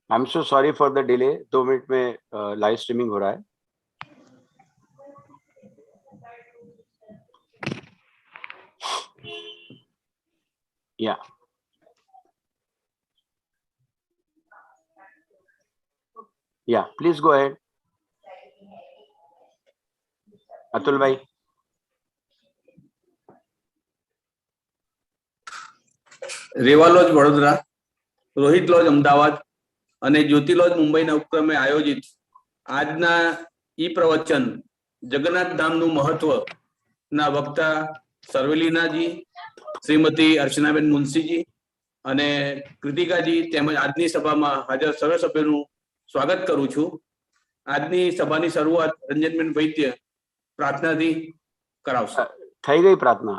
I am so sorry for the delay. 2 minute में live streaming हो रहा है। या प्लीज गो अहेड। अतुल भाई। રેવા લોજ વડોદરા, રોહિત લોજ અમદાવાદ અને જ્યોતિ લોજ મુંબઈના ઉપક્રમે આયોજિત આજના ઈ પ્રવચન જગન્નાથ ધામનું મહત્વ ના વક્તા સર્વેલીનાજી, શ્રીમતી અર્ચનાબેન મુનશીજી અને કૃતિકાજી તેમજ આજની સભામાં હાજર સર્વ સભ્યોનું સ્વાગત કરું છું। આજની સભાની શરૂઆત રંજનબેન વૈદ્ય પ્રાર્થનાથી કરાવશે। થઈ ગઈ પ્રાર્થના?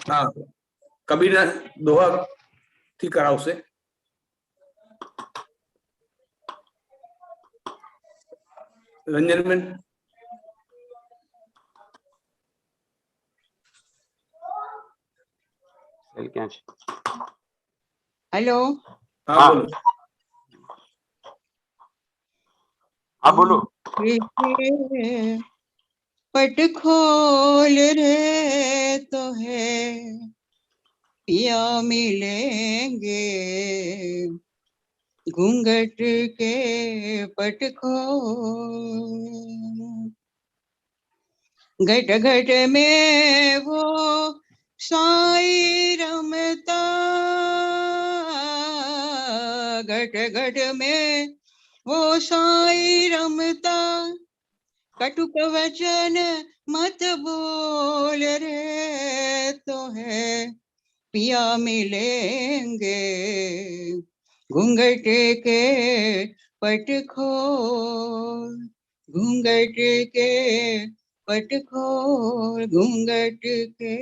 હા, કબીરના દોહા થી કરાવશે। રંજનબેન। ક્યાં છે? हेलो। हाँ बोलो। हाँ बोलो। पट खोल रे तो है पिया मिलेंगे, घूंघट के पट खोल। घट घट में वो साई रमता, घट घट में वो साई रमता, कटुक वचन मत बोल रे तो है पिया मिलेंगे, घूंघट के पट खोल, घूंघट के पट खोल, घूंघट के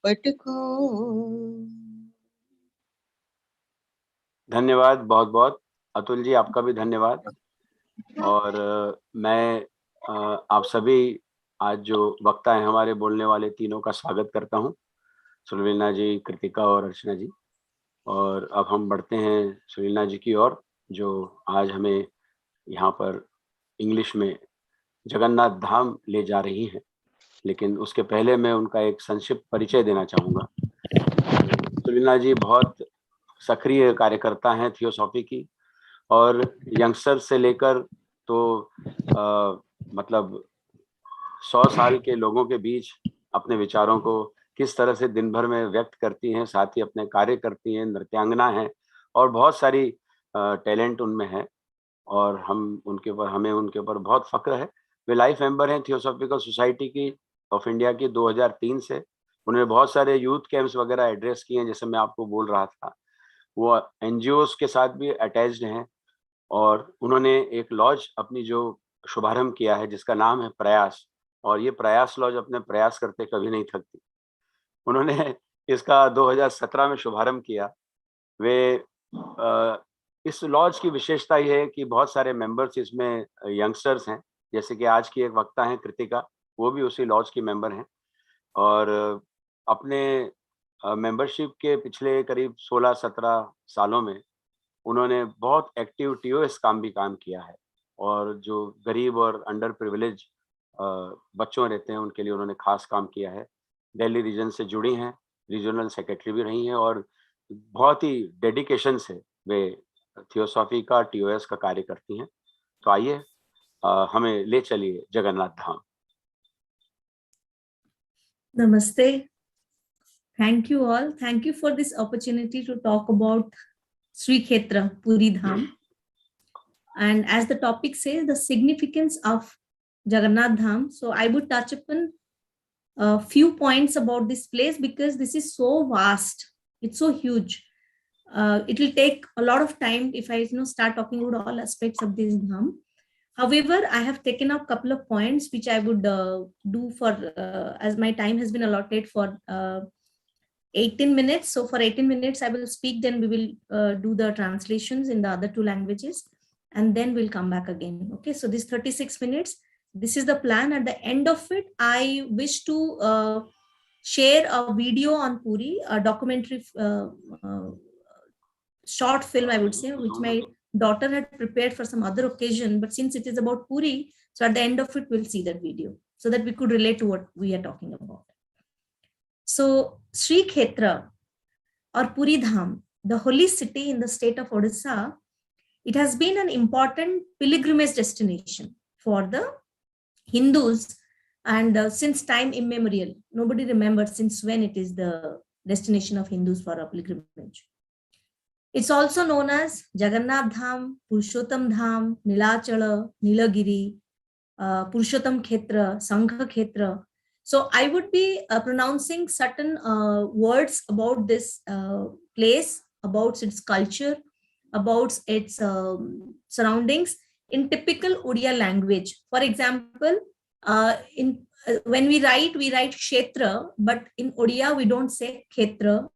पट खोल। धन्यवाद बहुत बहुत अतुल जी, आपका भी धन्यवाद। और मैं आप सभी आज जो वक्ता हैं हमारे बोलने वाले तीनों का स्वागत करता हूं, सुलवीना जी, कृतिका और अर्चना जी। और अब हम बढ़ते हैं सुलवीना जी की ओर, जो आज हमें यहाँ पर इंग्लिश में जगन्नाथ धाम ले जा रही हैं। लेकिन उसके पहले मैं उनका एक संक्षिप्त परिचय देना चाहूँगा। सुलवीना जी बहुत सक्रिय कार्यकर्ता हैं थियोसॉफी की, और यंगस्टर से लेकर तो मतलब 100 साल के लोगों के बीच अपने विचारों को किस तरह से दिन भर में व्यक्त करती हैं, साथ ही अपने कार्य करती हैं, नृत्यांगना हैं और बहुत सारी टैलेंट उनमें है, और हमें उनके ऊपर बहुत फक्र है। वे लाइफ मेंबर हैं थियोसॉफिकल सोसाइटी की ऑफ इंडिया की 2003 से। उन्होंने बहुत सारे यूथ कैंप्स वगैरह एड्रेस किए हैं, जैसे मैं आपको बोल रहा था। वो एनजीओस के साथ भी अटैच्ड हैं, और उन्होंने एक लॉज अपनी जो शुभारंभ किया है जिसका नाम है प्रयास, और ये प्रयास लॉज अपने प्रयास करते कभी नहीं थकती। उन्होंने इसका 2017 में शुभारंभ किया। वे इस लॉज की विशेषता ये है कि बहुत सारे मेंबर्स इसमें यंगस्टर्स हैं, जैसे कि आज की एक वक्ता हैं कृतिका, वो भी उसी लॉज की मेंबर हैं। और अपने मेंबरशिप के पिछले करीब 16-17 सालों में उन्होंने बहुत एक्टिव टीओएस काम किया है, और जो गरीब और अंडर प्रिविलेज बच्चों रहते हैं उनके लिए उन्होंने खास काम किया है। दिल्ली रीजन से जुड़ी हैं, रीजनल सेक्रेटरी भी रही हैं, और बहुत ही डेडिकेशन से वे थियोसॉफी का टीओएस का कार्य करती हैं। तो आइए हमें ले चलिए जगन्नाथ धाम। Namaste. Thank you all. Thank you for this opportunity to talk about Sri Kshetra Puri Dham. And as the topic says, the significance of Jagannath Dham. So I would touch upon a few points about this place because this is so vast. It's so huge. It will take a lot of time if I start talking about all aspects of this Dham. However, I have taken up a couple of points which I would do for, as my time has been allotted for 18 minutes. So for 18 minutes, I will speak, then we will do the translations in the other 2 languages, and then we'll come back again. Okay, so this 36 minutes, this is the plan. At the end of it, I wish to share a video on Puri, a documentary short film, I would say, which my daughter had prepared for some other occasion. But since it is about Puri, so at the end of it, we'll see that video so that we could relate to what we are talking about. So Sri Kshetra or Puri Dham, the holy city in the state of Odisha, it has been an important pilgrimage destination for the Hindus, and since time immemorial. Nobody remembers since when it is the destination of Hindus for a pilgrimage. It's also known as Jagannath Dham, Purushottam Dham, Nilachala, Nilagiri, Purushottam Kshetra, Sangha Kshetra. So I would be pronouncing certain words about this place, about its culture, about its surroundings in typical Odia language. For example, when we write Kshetra, but in Odia we don't say Kshetra.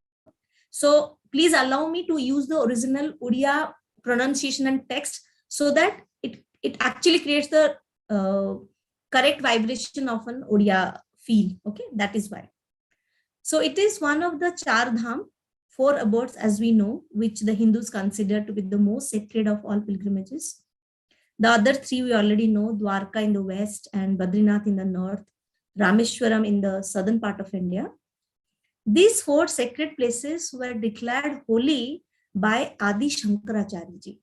So please allow me to use the original Odia pronunciation and text so that it actually creates the correct vibration of an Odia feel. Okay, that is why. So it is one of the Char Dham, 4 abodes as we know, which the Hindus consider to be the most sacred of all pilgrimages. The other 3 we already know, Dwarka in the west and Badrinath in the north, Rameshwaram in the southern part of India. These 4 sacred places were declared holy by Adi Shankaracharya ji.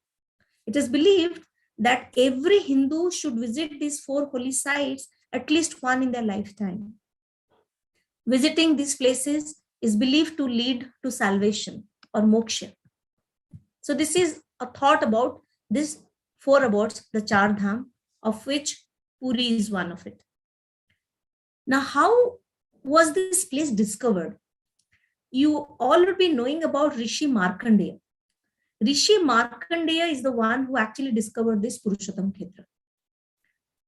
It is believed that every Hindu should visit these 4 holy sites at least one in their lifetime. Visiting these places is believed to lead to salvation or moksha. So this is a thought about this 4 abodes, the Char Dham, of which Puri is one of it. Now, how was this place discovered? You all would be knowing about Rishi Markandeya. Rishi Markandeya is the one who actually discovered this Purushottam Kshetra.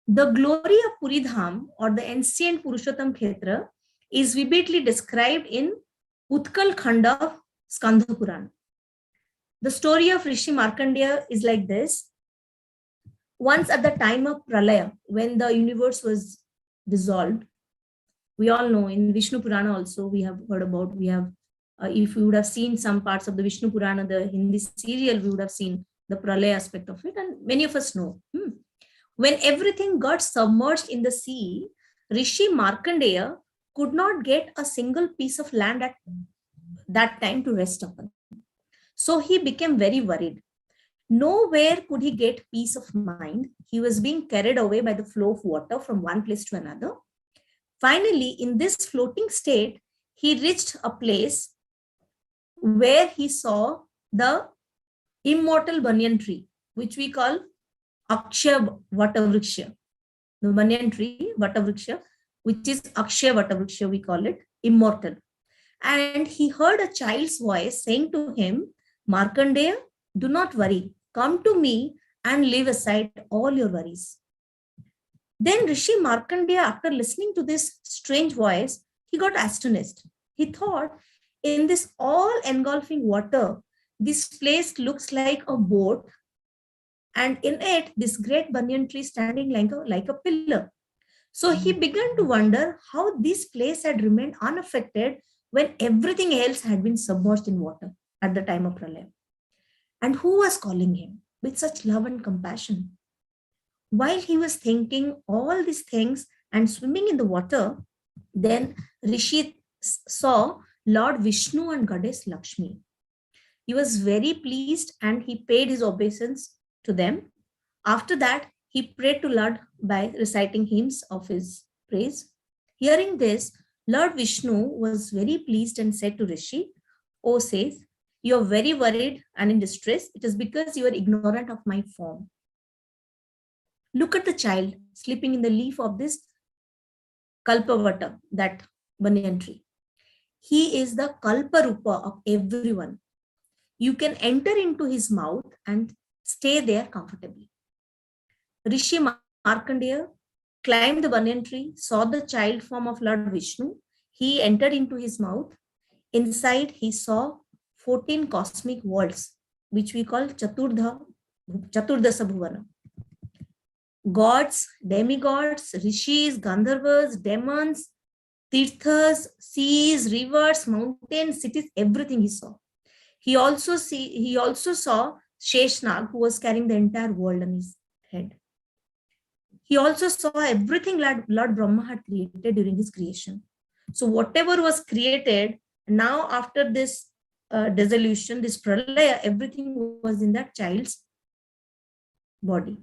The glory of Puri Dham, or the ancient Purushottam Kshetra, is vividly described in Utkal Khanda of Skandha Purana. The story of Rishi Markandeya is like this. Once at the time of Pralaya, when the universe was dissolved, we all know in Vishnu Purana also we have heard about, if you would have seen some parts of the Vishnu Purana, the Hindi serial, we would have seen the Pralaya aspect of it, and many of us know. When everything got submerged in the sea, Rishi Markandeya could not get a single piece of land at that time to rest upon. So he became very worried. Nowhere could he get peace of mind. He was being carried away by the flow of water from one place to another. Finally, in this floating state, he reached a place where he saw the immortal banyan tree, which we call Akshaya Vatavriksha. The banyan tree, Vatavriksha, which is Akshaya Vatavriksha, we call it, immortal. And he heard a child's voice saying to him, Markandeya, do not worry, come to me and leave aside all your worries. Then Rishi Markandeya, after listening to this strange voice, he got astonished. He thought, in this all-engulfing water, this place looks like a boat, and in it, this great banyan tree standing like a pillar. So he began to wonder how this place had remained unaffected when everything else had been submerged in water at the time of Pralaya. And who was calling him with such love and compassion? While he was thinking all these things and swimming in the water, then Rishi saw Lord Vishnu and Goddess Lakshmi. He was very pleased and he paid his obeisance to them. After that, he prayed to Lord by reciting hymns of his praise. Hearing this, Lord Vishnu was very pleased and said to Rishi, O sage, you are very worried and in distress. It is because you are ignorant of my form. Look at the child sleeping in the leaf of this Kalpavata, that banyan tree. He is the Kalparupa of everyone. You can enter into his mouth and stay there comfortably. Rishi Markandeya climbed the banyan tree, saw the child form of Lord Vishnu. He entered into his mouth. Inside, he saw 14 cosmic worlds, which we call Chaturdasa Bhuvana. Gods, demigods, rishis, gandharvas, demons, tirthas, seas, rivers, mountains, cities, everything he saw. He also saw Sheshnag, who was carrying the entire world on his head. He also saw everything Lord Brahma had created during his creation. So whatever was created, now after this dissolution, this pralaya, everything was in that child's body.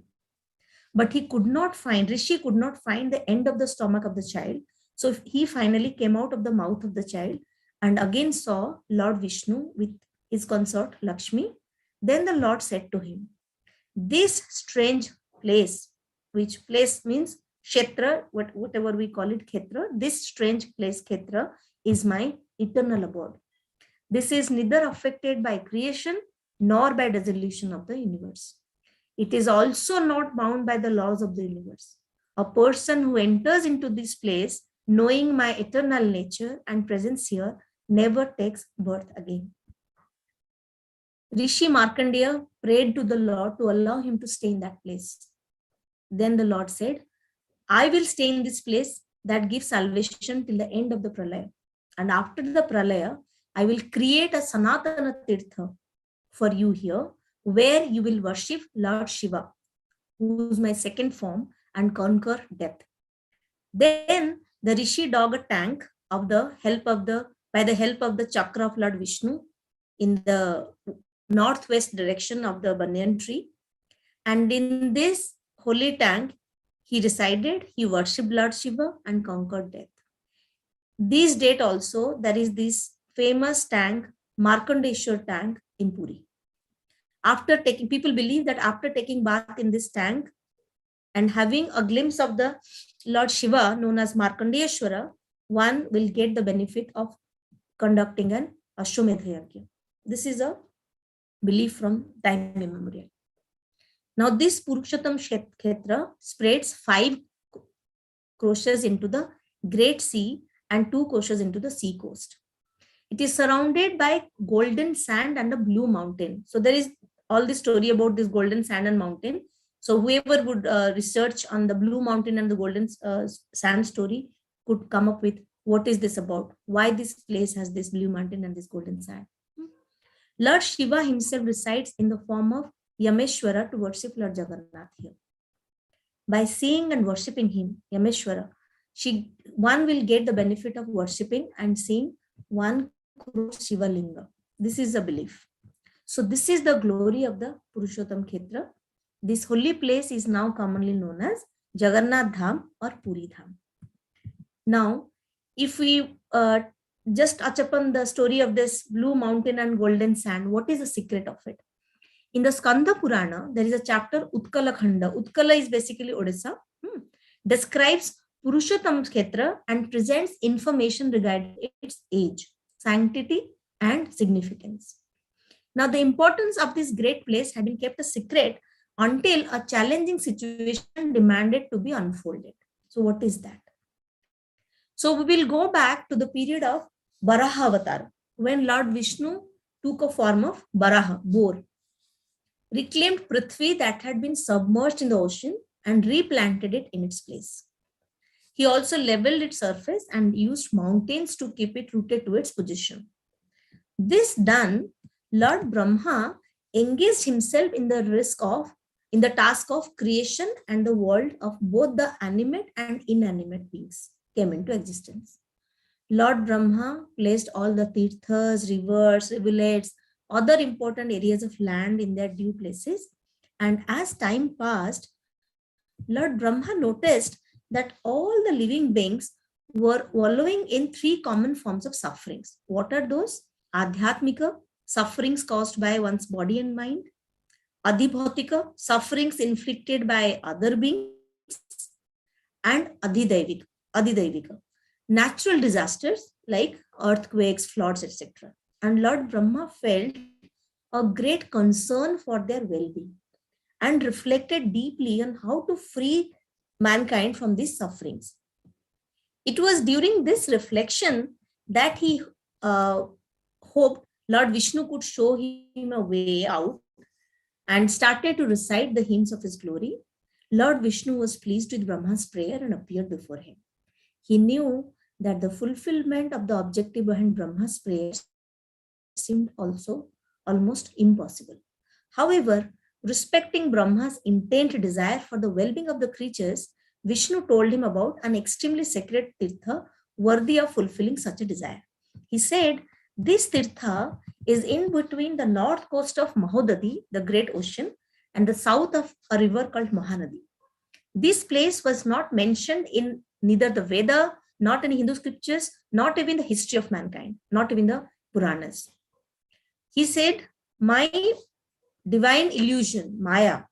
But he could not find, Rishi could not find the end of the stomach of the child. So he finally came out of the mouth of the child and again saw Lord Vishnu with his consort Lakshmi. Then the Lord said to him, this strange place, which place means Kshetra, whatever we call it, Kshetra, this strange place, Kshetra, is my eternal abode. This is neither affected by creation nor by dissolution of the universe. It is also not bound by the laws of the universe. A person who enters into this place, knowing my eternal nature and presence here, never takes birth again. Rishi Markandeya prayed to the Lord to allow him to stay in that place. Then the Lord said, I will stay in this place that gives salvation till the end of the pralaya. And after the pralaya, I will create a Sanatana Tirtha for you here, where you will worship Lord Shiva, who is my second form, and conquer death. Then the Rishi dug a tank by the help of the chakra of Lord Vishnu in the northwest direction of the banyan tree. And in this holy tank, he resided, he worshipped Lord Shiva and conquered death. This date also, there is this famous tank, Markandeshwar tank in Puri. People believe that after taking bath in this tank and having a glimpse of the Lord Shiva, known as Markandeshwara, one will get the benefit of conducting an Ashwamedha Yajna. This is a belief from time immemorial. Now this Purushottam Kshetra spreads 5 crores into the Great Sea and 2 crores into the sea coast. It is surrounded by golden sand and a blue mountain. So there is all the story about this golden sand and mountain. So whoever would research on the blue mountain and the golden sand story could come up with what is this about? Why this place has this blue mountain and this golden sand? Lord Shiva himself resides in the form of Yameshwara to worship Lord Jagannath here. By seeing and worshipping him, Yameshwara, one will get the benefit of worshipping and seeing 1 crore Shiva Linga. This is a belief. So this is the glory of the Purushottam Kshetra. This holy place is now commonly known as Jagannath Dham or Puri Dham. Now, if we just touch upon the story of this blue mountain and golden sand, what is the secret of it? In the Skanda Purana, there is a chapter Utkala Khanda. Utkala is basically Odisha. Describes Purushottam Kshetra and presents information regarding its age, sanctity, and significance. Now, the importance of this great place had been kept a secret until a challenging situation demanded to be unfolded. So, what is that? So, we will go back to the period of Varaha Avatar, when Lord Vishnu took a form of Varaha, boar, reclaimed Prithvi that had been submerged in the ocean and replanted it in its place. He also leveled its surface and used mountains to keep it rooted to its position. This done, Lord Brahma engaged himself in the task of creation, and the world of both the animate and inanimate beings came into existence. Lord Brahma placed all the tirthas, rivers, rivulets, other important areas of land in their due places. And as time passed, Lord Brahma noticed that all the living beings were wallowing in 3 common forms of sufferings. What are those? Adhyatmika, sufferings caused by one's body and mind. Adhibhautika, sufferings inflicted by other beings. And Adhidaivika, natural disasters like earthquakes, floods, etc. And Lord Brahma felt a great concern for their well-being and reflected deeply on how to free mankind from these sufferings. It was during this reflection that he hoped Lord Vishnu could show him a way out and started to recite the hymns of his glory. Lord Vishnu was pleased with Brahma's prayer and appeared before him. He knew that the fulfillment of the objective behind Brahma's prayer seemed also almost impossible. However, respecting Brahma's intent desire for the well-being of the creatures, Vishnu told him about an extremely sacred tirtha worthy of fulfilling such a desire. He said, this tirtha is in between the north coast of Mahodadi, the great ocean, and the south of a river called Mahanadi. This place was not mentioned in neither the Veda, not in Hindu scriptures, not even the history of mankind, not even the Puranas. He said, my divine illusion, Maya,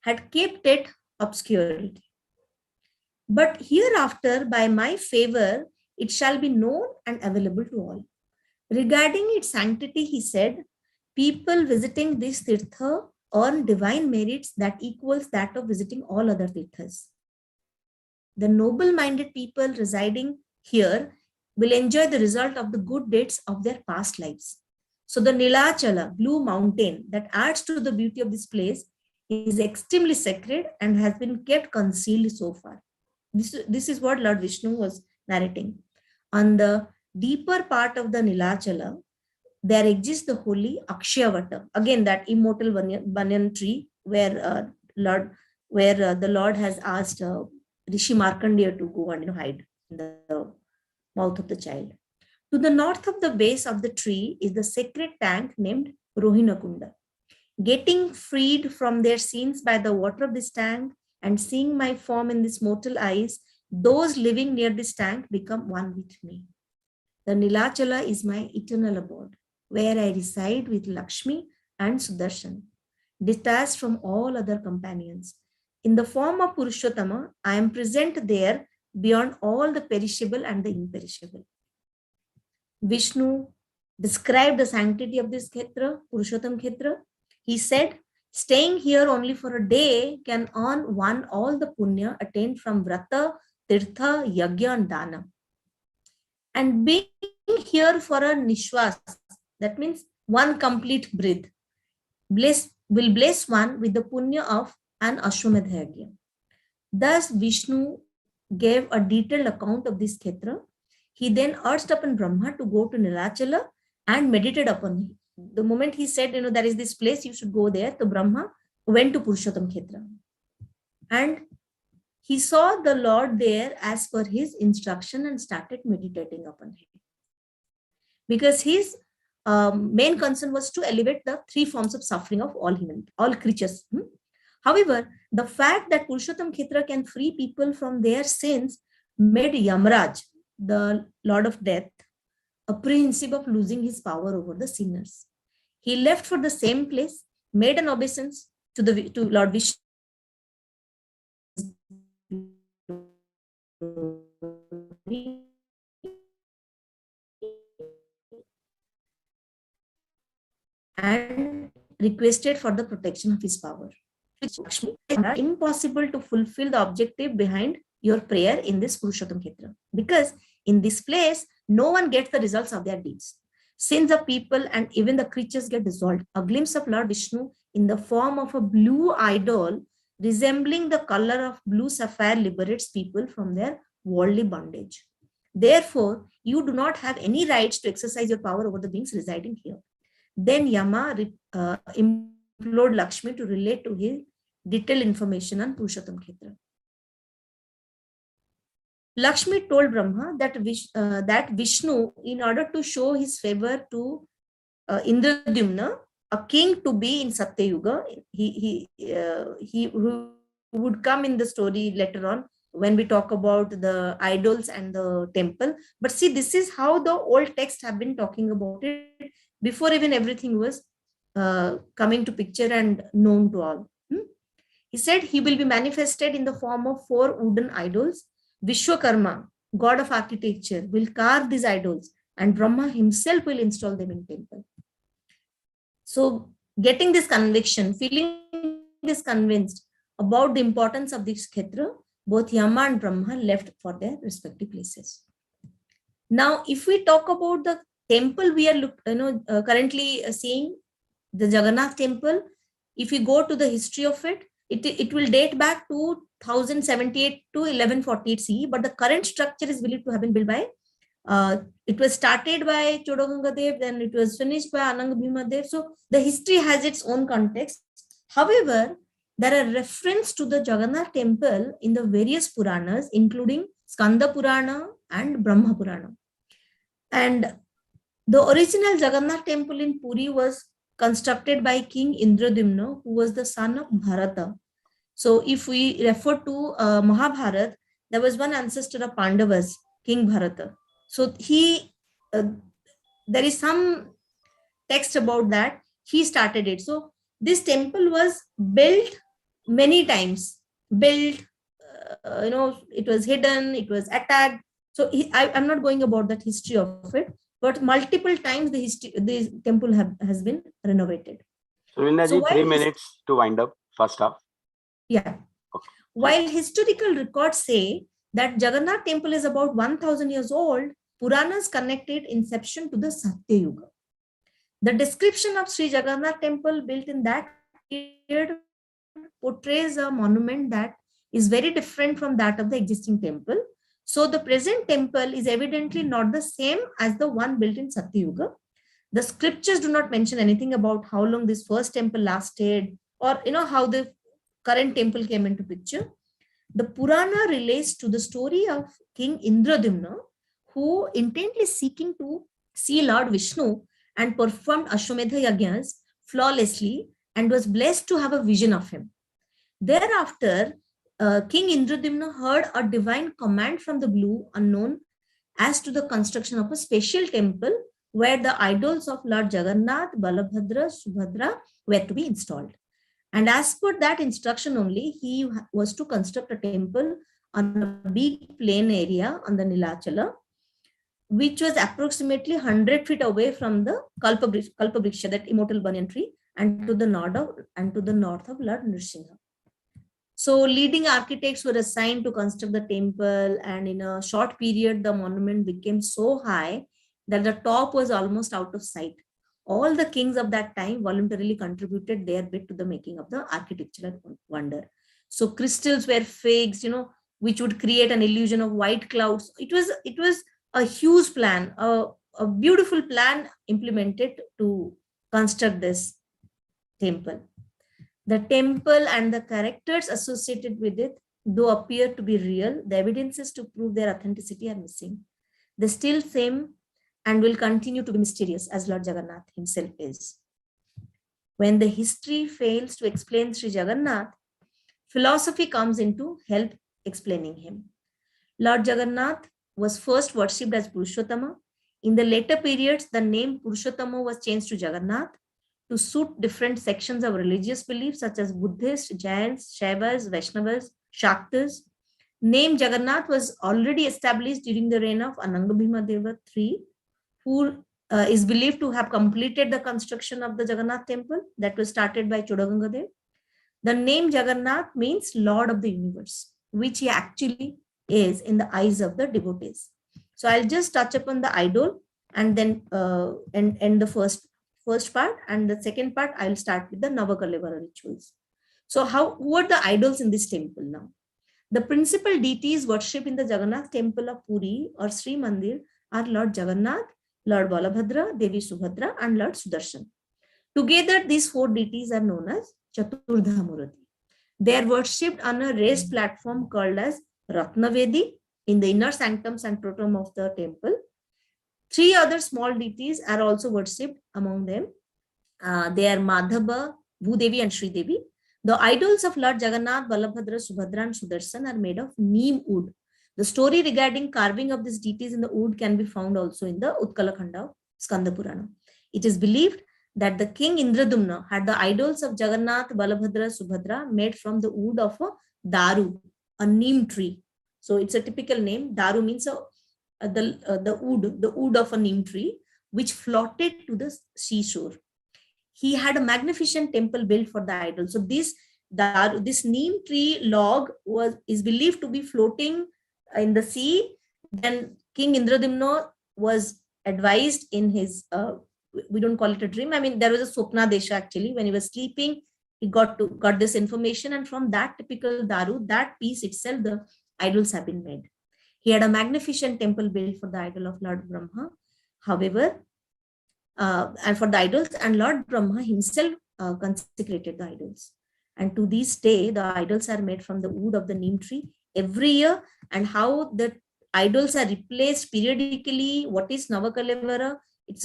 had kept it obscurity. But hereafter, by my favor, it shall be known and available to all. Regarding its sanctity, he said, people visiting this tirtha earn divine merits that equals that of visiting all other tirthas. The noble-minded people residing here will enjoy the result of the good deeds of their past lives. So the Nilachala, blue mountain, that adds to the beauty of this place is extremely sacred and has been kept concealed so far. This is what Lord Vishnu was narrating. On the deeper part of the Nilachala, there exists the holy Akshayavata, again that immortal banyan tree where the Lord has asked Rishi Markandeya to go and hide in the mouth of the child. To the north of the base of the tree is the sacred tank named Rohinakunda. Getting freed from their sins by the water of this tank and seeing my form in this mortal eyes, those living near this tank become one with me. The Nilachala is my eternal abode, where I reside with Lakshmi and Sudarshan, detached from all other companions. In the form of Purushottama, I am present there beyond all the perishable and the imperishable. Vishnu described the sanctity of this Kshetra, Purushottam Kshetra. He said, staying here only for a day can earn one all the punya attained from Vrata, Tirtha, Yagya and Dana. And being here for a nishwas, that means one complete breath, will bless one with the punya of an Ashwamedha Yagya. Thus Vishnu gave a detailed account of this Kshetra. He then urged upon Brahma to go to Nilachala and meditate upon him. The moment he said, there is this place, you should go there, the Brahma went to Purushottam Kshetra. And he saw the Lord there as per his instruction and started meditating upon him. Because his main concern was to elevate the three forms of suffering of all creatures. However, the fact that Purushottam Kshetra can free people from their sins made Yamraj, the Lord of Death, apprehensive of losing his power over the sinners. He left for the same place, made an obeisance to Lord Vishnu, and requested for the protection of his power. It's impossible to fulfill the objective behind your prayer in this Purushottam Kshetra, because in this place, no one gets the results of their deeds. Sins of people and even the creatures get dissolved. A glimpse of Lord Vishnu in the form of a blue idol resembling the color of blue sapphire liberates people from their worldly bondage. Therefore, you do not have any rights to exercise your power over the beings residing here. Then Yama implored Lakshmi to relate to him detailed information on Purushottam Kshetra. Lakshmi told Brahma that Vishnu, in order to show his favor to Indradyumna, a king to be in Satya Yuga, he would come in the story later on when we talk about the idols and the temple. But see, this is how the old texts have been talking about it before even everything was coming to picture and known to all. He said he will be manifested in the form of 4 wooden idols. Vishwakarma, god of architecture, will carve these idols and Brahma himself will install them in temple. So getting this conviction, feeling this convinced about the importance of this Kshetra, both Yama and Brahma left for their respective places. Now, if we talk about the temple, we are currently seeing the Jagannath Temple. If we go to the history of it, it will date back to 1078 to 1148 CE, but the current structure is believed to have been built by It was started by Chodagangadev, then it was finished by Anangabhimadev. So the history has its own context. However, there are reference to the Jagannath temple in the various Puranas, including Skanda Purana and Brahma Purana. And the original Jagannath temple in Puri was constructed by King Indradimna, who was the son of Bharata. So if we refer to Mahabharata, there was one ancestor of Pandavas, King Bharata. So there is some text about that. He started it. So this temple was built many times. It was hidden, it was attacked. So I'm not going about that history of it, but multiple times the temple has been renovated. So Vindaji, 3 minutes to wind up first half. Yeah. Okay. While historical records say that Jagannath temple is about 1000 years old, Puranas connected inception to the Satya Yuga. The description of Sri Jagannath temple built in that period portrays a monument that is very different from that of the existing temple. So the present temple is evidently not the same as the one built in Satya Yuga. The scriptures do not mention anything about how long this first temple lasted, or how the current temple came into picture. The Purana relates to the story of King Indradimna, who intently seeking to see Lord Vishnu and performed Ashwamedha Yajnas flawlessly and was blessed to have a vision of him. Thereafter, King Indradimna heard a divine command from the blue unknown as to the construction of a special temple where the idols of Lord Jagannath, Balabhadra, Subhadra were to be installed. And as per that instruction only, he was to construct a temple on a big plain area on the Nilachala, which was approximately 100 feet away from the Kalpavriksha, that immortal banyan tree, and to the north of Lord Nrsimha. So leading architects were assigned to construct the temple, and in a short period, the monument became so high that the top was almost out of sight. All the kings of that time voluntarily contributed their bit to the making of the architectural wonder. So crystals were fixed, which would create an illusion of white clouds. It was a huge plan, a beautiful plan implemented to construct this temple. The temple and the characters associated with it, though appear to be real, the evidences to prove their authenticity are missing. They still seem and will continue to be mysterious, as Lord Jagannath himself is. When the history fails to explain Sri Jagannath, philosophy comes in to help explaining him. Lord Jagannath was first worshipped as Purushottama. In the later periods, the name Purushottama was changed to Jagannath to suit different sections of religious beliefs such as Buddhists, Jains, Shaivas, Vaishnavas, Shaktas. Name Jagannath was already established during the reign of Anangabhimadeva III, who is believed to have completed the construction of the Jagannath temple that was started by Chodagangadev. The name Jagannath means Lord of the universe, which he actually is in the eyes of the devotees. So I'll just touch upon the idol and then end the first part, and the second part I'll start with the Navakalevara rituals. So who are the idols in this temple now? The principal deities worshipped in the Jagannath temple of Puri or Sri Mandir are Lord Jagannath, Lord Balabhadra, Devi Subhadra, and Lord Sudarshan. Together, these 4 deities are known as Chaturdha Murati. They are worshipped on a raised platform called as Ratnavedi in the inner sanctum sanctorum of the temple. 3 other small deities are also worshipped among them. They are Madhaba, Bhudevi, and Sri Devi. The idols of Lord Jagannath, Balabhadra, Subhadra, and Sudarshan are made of neem wood. The story regarding carving of these deities in the wood can be found also in the Utkala Khanda of Skanda Purana. It is believed that the king Indradumna had the idols of Jagannath, Balabhadra, Subhadra made from the wood of a daru, a neem tree. So it's a typical name. Daru means the wood of a neem tree, which floated to the seashore. He had a magnificent temple built for the idol. So this neem tree log is believed to be floating in the sea. Then King Indradimna was advised in his, we don't call it a dream. I mean, there was a Swapna Desha actually. When he was sleeping, he got this information, and from that typical daru, that piece itself, the idols have been made. He had a magnificent temple built for the idol of Lord Brahma. However, and for the idols, and Lord Brahma himself consecrated the idols. And to this day, the idols are made from the wood of the neem tree every year. And how the idols are replaced periodically, what is Navakalevara, it's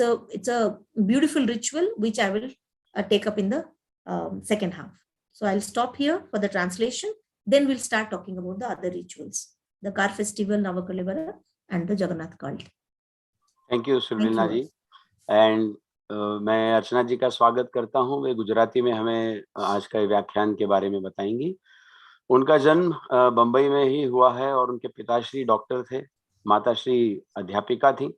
a beautiful ritual which I will take up in the second half. So I'll stop here for the translation. Then we'll start talking about the other rituals, the car festival, Navakalevara, and the Jagannath cult. Thank you, सुरवीना ji. And मैं अर्चना जी का स्वागत करता हूं. वे गुजराती में हमें आज का व्याख्यान के बारे में बताएंगी. उनका जन्म बंबई में ही हुआ है और उनके पिताश्री डॉक्टर थे, माताश्री अध्यापिका थी.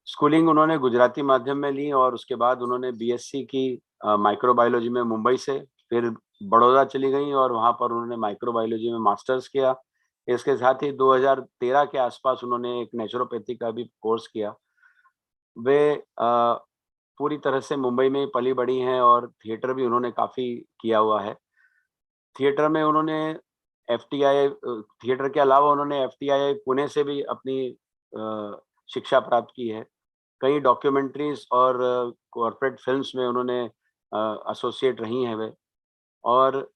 स्कूलिंग उन्होंने गुजराती माध्यम में ली और उसके बाद उन्होंने बीएससी की माइक्रोबायोलॉजी में मुंबई से, फिर बड़ौदा चली गई और वहां पर उन्होंने माइक्रोबायोलॉजी में मास्टर्स किया. इसके साथ ही 2013 के आसपास उन्होंने एक नेचुरोपैथी का भी कोर्स किया. वे पूरी तरह से मुंबई में पली बड़ी हैं और थिएटर भी उन्होंने काफ़ी किया हुआ है. थिएटर में उन्होंने एफटीआई, थिएटर के अलावा उन्होंने एफटीआई पुणे से भी अपनी शिक्षा प्राप्त की है. कई डॉक्यूमेंट्रीज और कॉर्पोरेट फिल्म्स में उन्होंने एसोसिएट रही हैं वे, और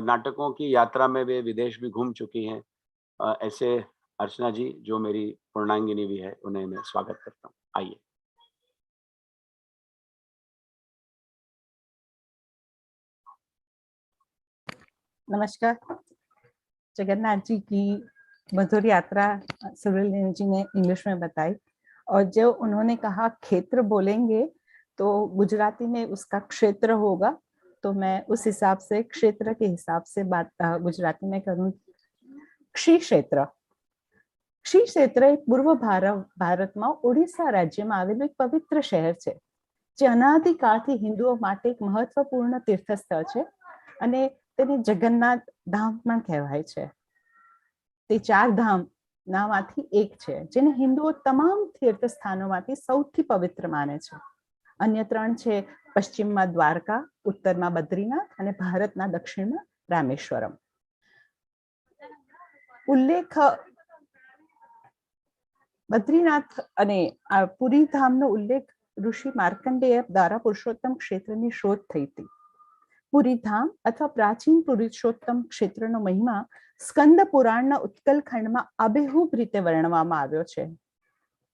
नाटकों की यात्रा में वे विदेश भी घूम चुकी हैं. ऐसे अर्चना जी, जो मेरी पूर्णांगिनी भी है, उन्हें मैं स्वागत करता हूँ. आइए. नमस्कार. जगन्नाथ जी की मधुर यात्रा सुरवीना जी ने इंग्लिश में बताई, और जो उन्होंने कहा क्षेत्र बोलेंगे तो गुजराती में उसका क्षेत्र होगा, तो मैं उस हिसाब से क्षेत्र के हिसाब से बात गुजराती में करूँ. क्षी क्षेत्र. क्षी क्षेत्र एक पूर्व भारत में ओडिशा राज्य में आवेલું एक पवित्र शहर છે, જે અનાદિકાળથી હિન્દુઓ માટે એક મહત્વપૂર્ણ તીર્થસ્થળ છે અને તેને જગન્નાથ ધામ પણ કહેવાય છે. તે 4 ધામ નામાંથી એક છે, જેને હિન્દુઓ તમામ તીર્થસ્થાનોમાંથી સૌથી પવિત્ર માને છે. अन्य 3 છે પશ્ચિમમાં દ્વારકા, ઉત્તરમાં બદ્રીનાથ અને ભારતના દક્ષિણમાં રામેશ્વરમ. ઉલ્લેખ બદ્રીનાથ અને પુરી ધામનો ઉલ્લેખ ઋષિ માર્કંડેય દ્વારા પુરુષોત્તમ ક્ષેત્રની શોધ થઈ હતી. પુરી ધામ અથવા પ્રાચીન પુરુષોત્તમ ક્ષેત્રનો મહિમા સ્કંદ પુરાણના ઉત્કલ ખંડમાં આબેહૂબ રીતે વર્ણવવામાં આવ્યો છે.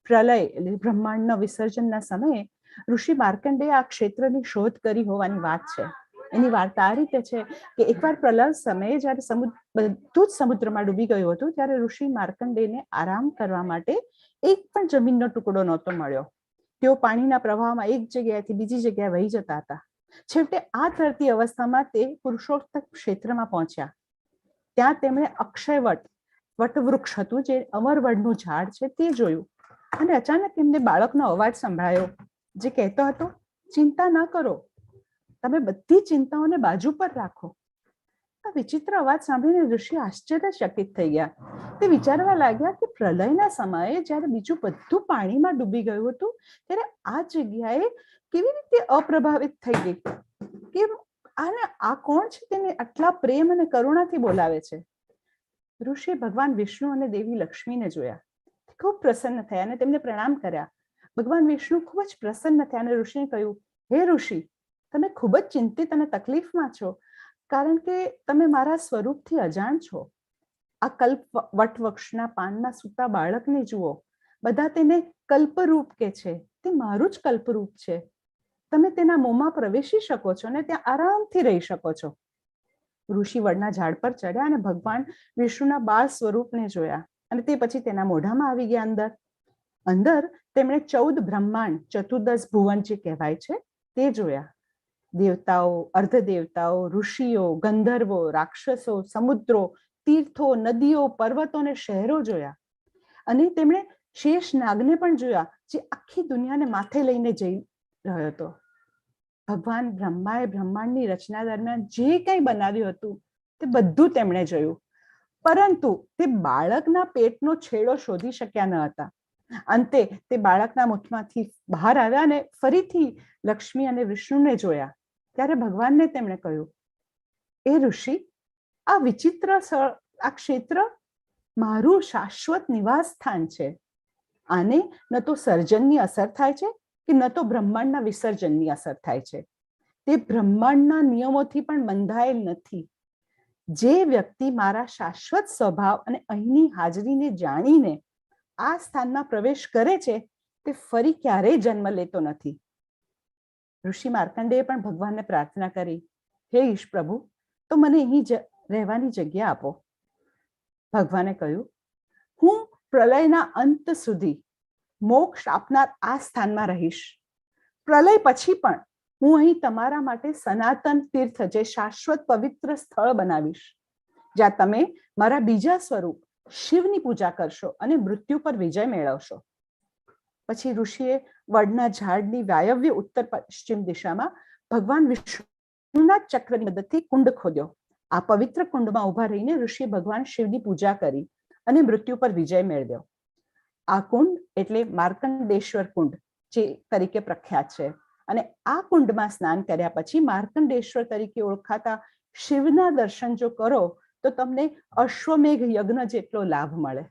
પ્રલય એટલે બ્રહ્માંડના વિસર્જનના સમયે ઋષિ માર્કંડેય આ ક્ષેત્રની શોધ કરી હોવાની વાત છે. એની વાર્તા આ રીતે છે કે એકવાર પ્રલય સમયે જ્યારે બધું જ સમુદ્રમાં ડૂબી ગયું હતું, ત્યારે ઋષિ માર્કંડેયને આરામ કરવા માટે એક પણ જમીનનો ટુકડો નહોતો મળ્યો. તેઓ પાણીના પ્રવાહમાં એક જગ્યાએથી બીજી જગ્યાએ વહી જતા હતા. છેવટે આ તરતી અવસ્થામાં તે પુરુષોત્તમ ક્ષેત્રમાં પહોંચ્યા. ત્યાં તેમણે અક્ષયવટ વટવૃક્ષ હતું, જે અમરવડનું ઝાડ છે, તે જોયું અને અચાનક એમને બાળકનો અવાજ સંભળાયો, જે કહેતો હતો, ચિંતા ન કરો, તમે બધી ચિંતાઓને બાજુ પર રાખો. આ વિચિત્ર અવાજ સાંભળીને ઋષિ આશ્ચર્યચકિત થઈ ગયા. તે વિચારવા લાગ્યા કે પ્રલયના સમયે જ્યારે બીજું બધું પાણીમાં ડૂબી ગયું હતું, ત્યારે આ જગ્યાએ કેવી રીતે અપ્રભાવિત થઈ ગઈ, કે આને આ કોણ છે, તેને આટલા પ્રેમ અને કરુણાથી બોલાવે છે. ઋષિએ ભગવાન વિષ્ણુ અને દેવી લક્ષ્મીને જોયા. ખૂબ પ્રસન્ન થયા અને તેમને પ્રણામ કર્યા. ભગવાન વિષ્ણુ ખૂબ જ પ્રસન્ન થયા અને ઋષિને કહ્યું, હે ઋષિ, તમે ખૂબ જ ચિંતિત અને તકલીફમાં છો, કારણ કે તમે મારા સ્વરૂપથી અજાણ છો. આ કલ્પ વટવૃક્ષના પાનમાં સૂતા બાળકને જુઓ, બધા તેને કલ્પરૂપ કે છે, તે મારું જ કલ્પરૂપ છે. તમે તેના મોંમાં પ્રવેશી શકો છો અને ત્યાં આરામથી રહી શકો છો. ઋષિ વડના ઝાડ પર ચડ્યા અને ભગવાન વિષ્ણુના બાળ સ્વરૂપને જોયા અને તે પછી તેના મોઢામાં આવી ગયા. અંદર તેમણે 14 બ્રહ્માંડ, ચતુર્દશ ભુવન જે કહેવાય છે, તે જોયા. દેવતાઓ, અર્ધદેવતાઓ, ઋષિઓ, ગંધર્વો, રાક્ષસો, સમુદ્રો, તીર્થો, નદીઓ, પર્વતો અને શહેરો જોયા. અને તેમણે શેષ નાગને પણ જોયા, જે આખી દુનિયાને માથે લઈને જઈ રહ્યો હતો. ભગવાન બ્રહ્માએ બ્રહ્માંડની રચના દરમિયાન જે કંઈ બનાવ્યું હતું તે બધું તેમણે જોયું, પરંતુ તે બાળકના પેટનો છેડો શોધી શક્યા ન હતા. અંતે તે બાળકના મુખમાંથી બહાર આવ્યા અને ફરીથી લક્ષ્મી અને વિષ્ણુને જોયા. ત્યારે ભગવાનને તેમણે કહ્યું, એ ઋષિ, આ વિચિત્ર આ ક્ષેત્ર મારું શાશ્વત નિવાસ સ્થાન છે. આને ન તો સર્જનની અસર થાય છે કે ન તો બ્રહ્માંડના વિસર્જનની અસર થાય છે. તે બ્રહ્માંડના નિયમોથી પણ બંધાયેલ નથી. જે વ્યક્તિ મારા શાશ્વત સ્વભાવ અને અહીંની હાજરીને જાણીને આ સ્થાનમાં પ્રવેશ કરે છે તે ફરી ક્યારેય જન્મ લેતો નથી. ઋષિ માર્કંડેય પણ ભગવાનને પ્રાર્થના કરી, હે ઈશ પ્રભુ, તો મને અહીં રહેવાની જગ્યા આપો. ભગવાને કહ્યું, હું પ્રલયના અંત સુધી મોક્ષ આપનાર આ સ્થાનમાં રહીશ. પ્રલય પછી પણ હું અહીં તમારા માટે સનાતન તીર્થ, જે શાશ્વત પવિત્ર સ્થળ બનાવીશ, જ્યાં તમે મારા બીજા સ્વરૂપ શિવની પૂજા કરશો અને મૃત્યુ પર વિજય મેળવશો. પછી ઋષિએ વડના ઝાડની વાયવ્ય ઉત્તર પશ્ચિમ દિશામાં ભગવાન વિષ્ણુના ચક્રની મદદથી કુંડ ખોદ્યો. આ પવિત્ર કુંડમાં ઉભા રહીને ઋષિએ ભગવાન શિવની પૂજા કરી અને મૃત્યુ પર વિજય મેળવ્યો. આ કુંડ એટલે માર્કંડેશ્વર કુંડ જે તરીકે પ્રખ્યાત છે. અને આ કુંડમાં સ્નાન કર્યા પછી માર્કંડેશ્વર તરીકે ઓળખાતા શિવના દર્શન જો કરો તો તમને અશ્વમેઘ યજ્ઞ જેટલો લાભ મળે.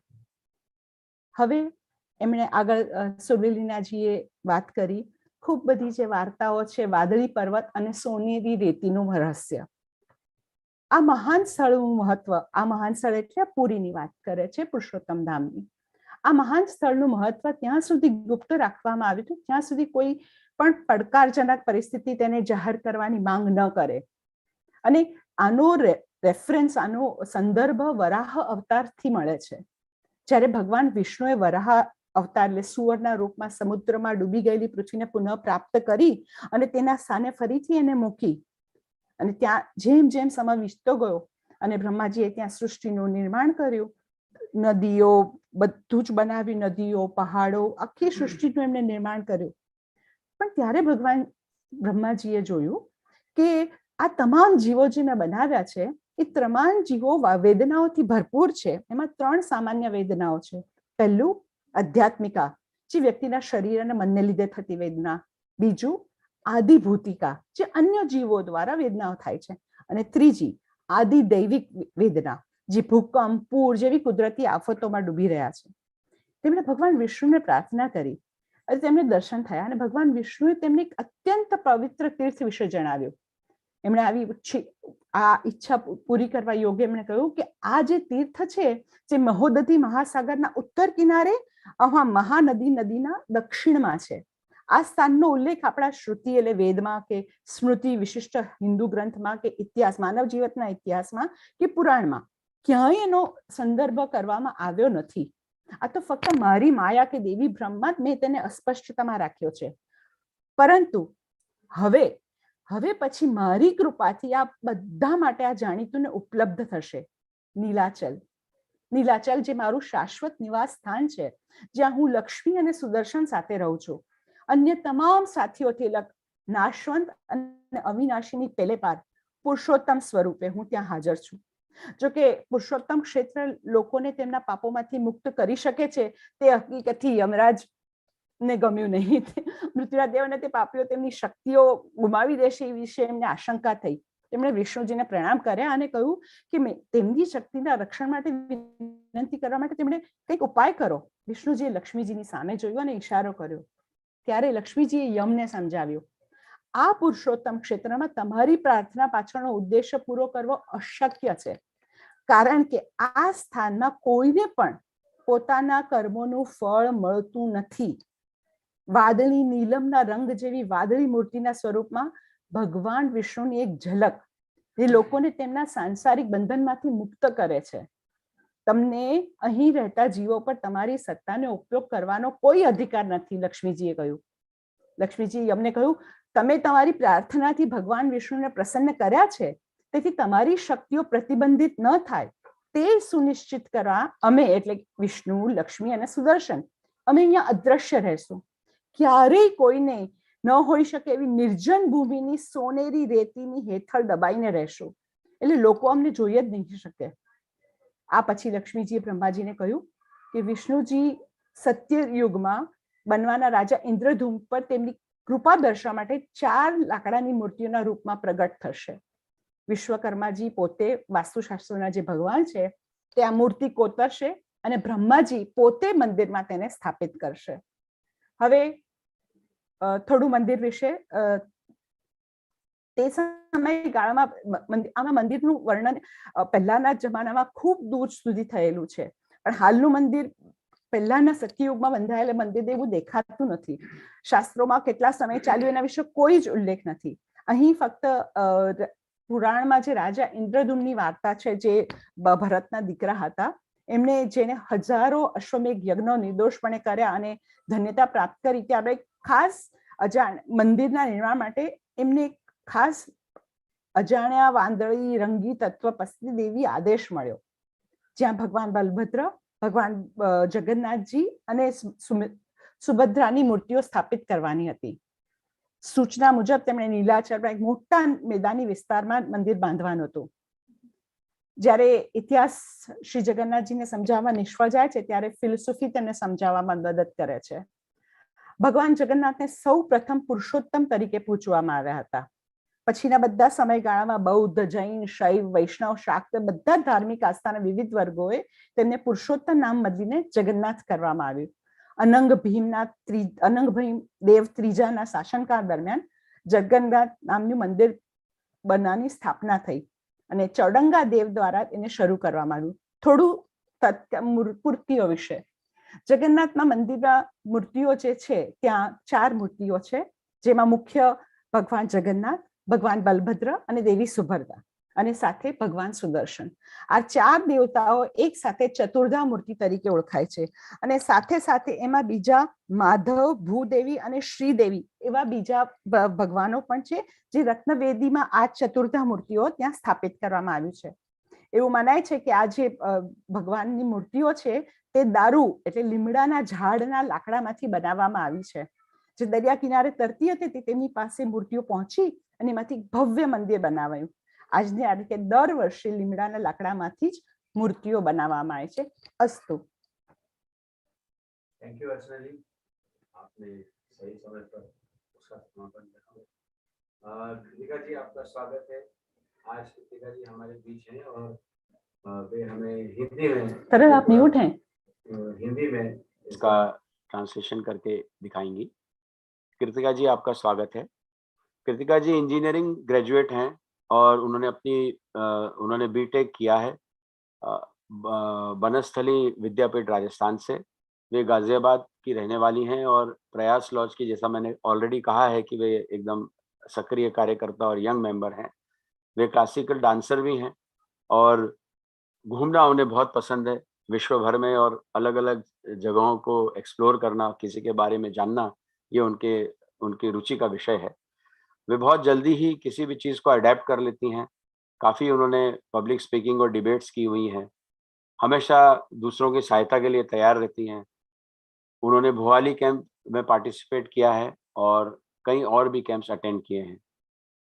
હવે એમણે આગળ સુરવીલીનાજીએ વાત કરી, ખૂબ બધી જે વાર્તાઓ છે, વાદળી પર્વત અને સોનેરી રેતીનું રહસ્ય. આ મહાન સ્થળનું મહત્વ, આ મહાન સ્થળ એટલે પુરીની વાત કરે છે, પુરુષોત્તમ ધામની. આ મહાન સ્થળનું મહત્વ ત્યાં સુધી ગુપ્ત રાખવામાં આવ્યું હતું ત્યાં સુધી કોઈ પણ પડકારજનક પરિસ્થિતિ તેને જાહેર કરવાની માંગ ન કરે. અને આનો રેફરન્સ, આનો સંદર્ભ વરાહ અવતારથી મળે છે. જ્યારે ભગવાન વિષ્ણુએ વરાહ અવતાર એટલે સુવરના રૂપમાં સમુદ્રમાં ડૂબી ગયેલી પૃથ્વીને પુનઃ પ્રાપ્ત કરી અને તેના સ્થાને ફરીથી એને મૂકી, અને ત્યાં જેમ જેમ સમય વીતતો ગયો અને બ્રહ્માજીએ ત્યાં સૃષ્ટિનું નિર્માણ કર્યું, નદીઓ બધું જ બનાવ્યું, નદીઓ, પહાડો, આખી સૃષ્ટિનું એમને નિર્માણ કર્યું. પણ ત્યારે ભગવાન બ્રહ્માજીએ જોયું કે આ તમામ જીવો જે મેં બનાવ્યા છે એ તમામ જીવો વેદનાઓથી ભરપૂર છે. એમાં 3 સામાન્ય વેદનાઓ છે. પહેલું આધ્યાત્મિકા, જે વ્યક્તિના શરીર અને મનને લીધે થતી વેદના. બીજું આદિભૂતિકા, જે અન્ય જીવો દ્વારા વેદનાઓ થાય છે. અને ત્રીજી આદિ દૈવિક વેદના, જે ભૂકંપ, પૂર જેવી કુદરતી આફતોમાં ડૂબી રહ્યા છે. તેમણે ભગવાન વિષ્ણુને પ્રાર્થના કરી અને તેમને દર્શન થયા અને ભગવાન વિષ્ણુએ તેમને એક અત્યંત પવિત્ર તીર્થ વિશે જણાવ્યું. એમણે આ ઈચ્છા પૂરી કરવા યોગ્ય એમણે કહ્યું કે આ જે તીર્થ છે જે મહોદધી મહાસાગરના ઉત્તર કિનારે મહાનદી નદીના દક્ષિણમાં છે. આ સ્થાનનો ઉલ્લેખ આપણા શ્રુતિ એટલે વેદમાં કે સ્મૃતિ વિશિષ્ટ હિન્દુ ગ્રંથમાં કે ઇતિહાસ, માનવ જીવનના ઇતિહાસમાં કે પુરાણમાં ક્યાંય એનો સંદર્ભ કરવામાં આવ્યો નથી. આ તો ફક્ત મારી માયા કે દેવી બ્રહ્મા જ મેં તેને અસ્પષ્ટતામાં રાખ્યો છે. પરંતુ હવે પછી મારી કૃપાથી આ બધા માટે આ જાણીતું ને ઉપલબ્ધ થશે. નીલાચલ જે મારું શાશ્વત નિવાસ સ્થાન છે, જ્યાં હું લક્ષ્મી અને સુદર્શન સાથે રહું છું. અન્ય તમામ સાથીઓથી અલગ નાશવંત અને અવિનાશીની પેલે પાર પુરુષોત્તમ સ્વરૂપે હું ત્યાં હાજર છું. જો કે પુરુષોત્તમ ક્ષેત્ર લોકોને તેમના પાપોમાંથી મુક્ત કરી શકે છે તે હકીકતથી યમરાજ ને ગમ્યું નહીં. મૃત્યુરાજ દેવ અને તે પાપીઓ તેમની શક્તિઓ ગુમાવી દેશે એ વિશે એમને આશંકા થઈ. તેમણે વિષ્ણુજીને પ્રણામ કર્યા અને કહ્યું કે તેમની શક્તિના રક્ષણ માટે વિનંતી કરવા માટે તેમણે કંઈક ઉપાય કરો. વિષ્ણુજીએ લક્ષ્મીજીની સામે જોયું અને ઈશારો કર્યો. ત્યારે લક્ષ્મીજીએ યમને સમજાવ્યું, આ પુરુષોત્તમ ક્ષેત્રમાં તમારી પ્રાર્થના પાછળનો ઉદ્દેશ્ય પૂરો કરવો અશક્ય છે, કારણ કે આ સ્થાનમાં કોઈને પણ પોતાના કર્મોનું ફળ મળતું નથી. વાદળી નીલમના રંગ જેવી વાદળી મૂર્તિના સ્વરૂપમાં ભગવાન વિષ્ણુની એક ઝલક એ લોકોને તેમના સાંસારિક બંધનમાંથી મુક્ત કરે છે. તમને અહીં રહેતા જીવો પર તમારી સત્તાનો ઉપયોગ કરવાનો કોઈ અધિકાર નથી, લક્ષ્મીજીએ કહ્યું. લક્ષ્મીજીએ યમને કહ્યું, તમે તમારી પ્રાર્થનાથી ભગવાન વિષ્ણુને પ્રસન્ન કર્યા છે, તેથી તમારી શક્તિઓ પ્રતિબંધિત ન થાય તે સુનિશ્ચિત કરવા અમે એટલે વિષ્ણુ, લક્ષ્મી અને સુદર્શન અમે અહીંયા અદ્રશ્ય રહેશું. ક્યારેય કોઈને ન હોઈ શકે એવી નિર્જન ભૂમિની સોનેરી રેતીની હેઠળ દબાઈને રહેશું, એટલે લોકો અમને જોઈ જ નહીં શકે. આ પછી લક્ષ્મીજીએ બ્રહ્માજીને કહ્યું કે વિષ્ણુજી સત્યયુગમાં બનવાના રાજા ઇન્દ્રધૂમ પર તેમની કૃપા દર્શાવવા માટે 4 લાકડાની મૂર્તિઓના રૂપમાં પ્રગટ થશે. વિશ્વકર્માજી પોતે વાસ્તુશાસ્ત્રના જે ભગવાન છે ત્યાં મૂર્તિ કોતરશે અને બ્રહ્માજી પોતે મંદિરમાં તેને સ્થાપિત કરશે. હવે થોડું મંદિર વિશે. તે સમયગાળામાં આમાં મંદિરનું વર્ણન પહેલાના જમાનામાં ખૂબ દૂર સુધી થયેલું છે, પણ હાલનું મંદિર પહેલાના સત્યયુગમાં બંધાયેલા મંદિર એવું દેખાતું નથી. શાસ્ત્રોમાં કેટલા સમય ચાલ્યું એના વિશે કોઈ જ ઉલ્લેખ નથી. અહીં ફક્ત પુરાણમાં જે રાજા ઇન્દ્રદ્યુમ્નની વાર્તા છે, જે ભરતના દીકરા હતા, એમણે જેને હજારો અશ્વમેઘ યજ્ઞો નિર્દોષપણે કર્યા અને ધન્યતા પ્રાપ્ત કરી, ત્યારે ખાસ મંદિરના નિર્માણ માટે એમને ખાસ અજાણ્યા વાંદળી રંગી તત્વ પસ્તી દેવી આદેશ મળ્યો, જ્યાં ભગવાન બલભદ્ર, ભગવાન જગન્નાથજી અને સુભદ્રાની મૂર્તિઓ સ્થાપિત કરવાની હતી. સૂચના મુજબ તેમણે નીલાચરમાં એક મોટા મેદાની વિસ્તારમાં મંદિર બાંધવાનું હતું. જ્યારે ઇતિહાસ શ્રી જગન્નાથજીને સમજાવવા નિષ્ફળ જાય છે, ત્યારે ફિલોસોફી તેમને સમજાવવામાં મદદ કરે છે. ભગવાન જગન્નાથને સૌ પ્રથમ પુરુષોત્તમ તરીકે પૂજવામાં આવ્યા હતા. પછીના બધા સમયગાળામાં બૌદ્ધ, જૈન, શૈવ, વૈષ્ણવ, શાક્ત બધા ધાર્મિક આસ્થાના વિવિધ વર્ગોએ તેમને પુરુષોત્તમ નામ બદલીને જગન્નાથ કરવામાં આવ્યું. અનંગ ભીમ દેવ ત્રીજાના શાસનકાળ દરમિયાન જગન્નાથ નામનું મંદિર બનાવવાની સ્થાપના થઈ અને ચૌડંગા દેવ દ્વારા એને શરૂ કરવામાં આવ્યું. થોડું મૂર્તિઓ વિશે. જગન્નાથના મંદિરના મૂર્તિઓ જે છે, ત્યાં 4 મૂર્તિઓ છે, જેમાં મુખ્ય ભગવાન જગન્નાથ, ભગવાન બલભદ્ર અને દેવી સુભદ્રા અને સાથે ભગવાન સુદર્શન. આ 4 દેવતાઓ એક સાથે ચતુર્ધા મૂર્તિ તરીકે ઓળખાય છે. અને સાથે સાથે એમાં બીજા માધવ, ભૂદેવી અને શ્રીદેવી એવા બીજા ભગવાનો પણ છે, જે રત્નવેદીમાં આ ચતુર્ધા મૂર્તિઓ ત્યાં સ્થાપિત કરવામાં આવ્યું છે. એવું મનાય છે કે આ જે ભગવાનની મૂર્તિઓ છે, તે દારૂ એટલે લીમડાના ઝાડના લાકડામાંથી બનાવવામાં આવી છે. જે દરિયા કિનારે તરતી હતી, તેમની પાસે મૂર્તિઓ પહોંચી અને એમાંથી ભવ્ય મંદિર બનાવાયું. આજની આ રીતે દર વર્ષે લીમડાના લાકડામાંથી જ મૂર્તિઓ બનાવવામાં આવે છે. અસ્તુ. थैंक यू अर्चना जी, आपने सही समय पर उसका समापन करा. कृतिका जी, आपका स्वागत है. आज कृतिका जी हमारे बीच हैं और वे हमें हिंदी में, तरह आप म्यूट हैं, हिंदी में इसका ट्रांसलेशन करके दिखाएंगी. कृतिका जी, आपका स्वागत है. कृतिका जी इंजीनियरिंग ग्रेजुएट हैं और उन्होंने बीटेक किया है बनस्थली विद्यापीठ राजस्थान से. वे गाजियाबाद की रहने वाली हैं और प्रयास लॉज की, जैसा मैंने ऑलरेडी कहा है कि वे एकदम सक्रिय कार्यकर्ता और यंग मेंबर हैं. वे क्लासिकल डांसर भी हैं और घूमना उन्हें बहुत पसंद है. विश्व भर में और अलग अलग जगहों को एक्सप्लोर करना, किसी के बारे में जानना, ये उनकी रुचि का विषय है. वे बहुत जल्दी ही किसी भी चीज़ को अडेप्ट कर लेती हैं. काफ़ी उन्होंने पब्लिक स्पीकिंग और डिबेट्स की हुई हैं. हमेशा दूसरों की सहायता के लिए तैयार रहती हैं. उन्होंने भुवाली कैंप में पार्टिसिपेट किया है और कई और भी कैंप्स अटेंड किए हैं.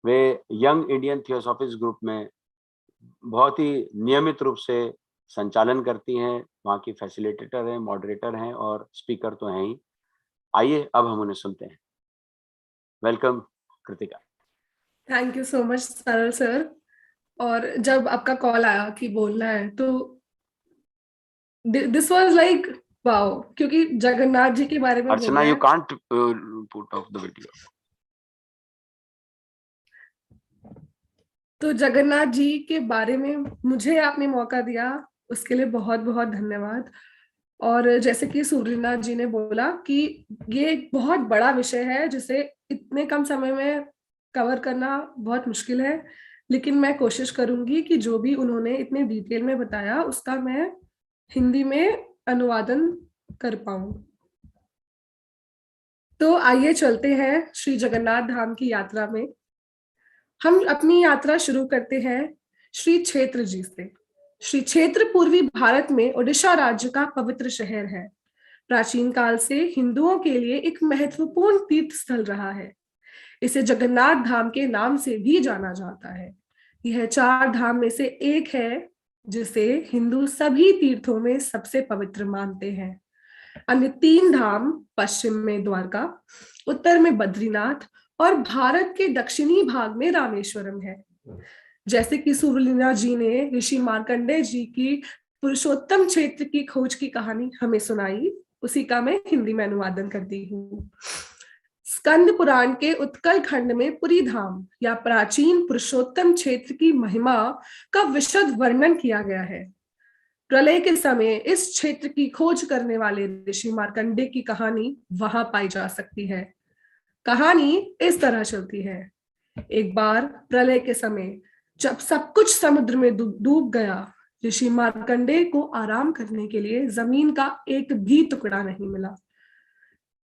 वे यंग इंडियन थियोसॉफिस्ट ग्रुप में बहुत ही नियमित रूप से संचालन करती हैं. वहाँ की फैसिलिटेटर हैं, मॉडरेटर हैं और स्पीकर तो हैं ही. आइए अब हम उन्हें सुनते हैं. Welcome Kritika. Thank you so much सरल सर. और जब आपका कॉल आया कि बोलना है, तो दिस वाज लाइक वाओ, क्योंकि जगन्नाथ जी के बारे में Archana, you can't put off the video. तो जगन्नाथ जी के बारे में मुझे आपने मौका दिया, उसके लिए बहुत बहुत धन्यवाद. और जैसे कि सूर्यनाथ जी ने बोला कि ये एक बहुत बड़ा विषय है, जिसे इतने कम समय में कवर करना बहुत मुश्किल है, लेकिन मैं कोशिश करूंगी कि जो भी उन्होंने इतने डिटेल में बताया उसका मैं हिंदी में अनुवादन कर पाऊं. तो आइए चलते हैं श्री जगन्नाथ धाम की यात्रा में. हम अपनी यात्रा शुरू करते हैं श्री क्षेत्र जी से. श्री क्षेत्र पूर्वी भारत में ओडिशा राज्य का पवित्र शहर है. प्राचीन काल से हिंदुओं के लिए एक महत्वपूर्ण तीर्थ स्थल रहा है. इसे जगन्नाथ धाम के नाम से भी जाना जाता है. यह 4 धाम में से एक है जिसे हिंदू सभी तीर्थों में सबसे पवित्र मानते हैं. अन्य 3 धाम पश्चिम में द्वारका, उत्तर में बद्रीनाथ और भारत के दक्षिणी भाग में रामेश्वरम है. जैसे कि सूर्यनाथ जी ने ऋषि मार्कंडेय जी की पुरुषोत्तम क्षेत्र की खोज की कहानी हमें सुनाई, उसी का मैं हिंदी में अनुवादन करती हूँ। स्कंद पुराण के उत्कल खंड में पुरी धाम या प्राचीन पुरुषोत्तम क्षेत्र की महिमा का विशद वर्णन किया गया है। प्रलय के समय इस क्षेत्र की खोज करने वाले ऋषि मार्कंडे की कहानी वहां पाई जा सकती है। कहानी इस तरह चलती है। एक बार प्रलय के समय जब सब कुछ समुद्र में डूब गया, ऋषि मार्कंडे को आराम करने के लिए जमीन का एक भी टुकड़ा नहीं मिला।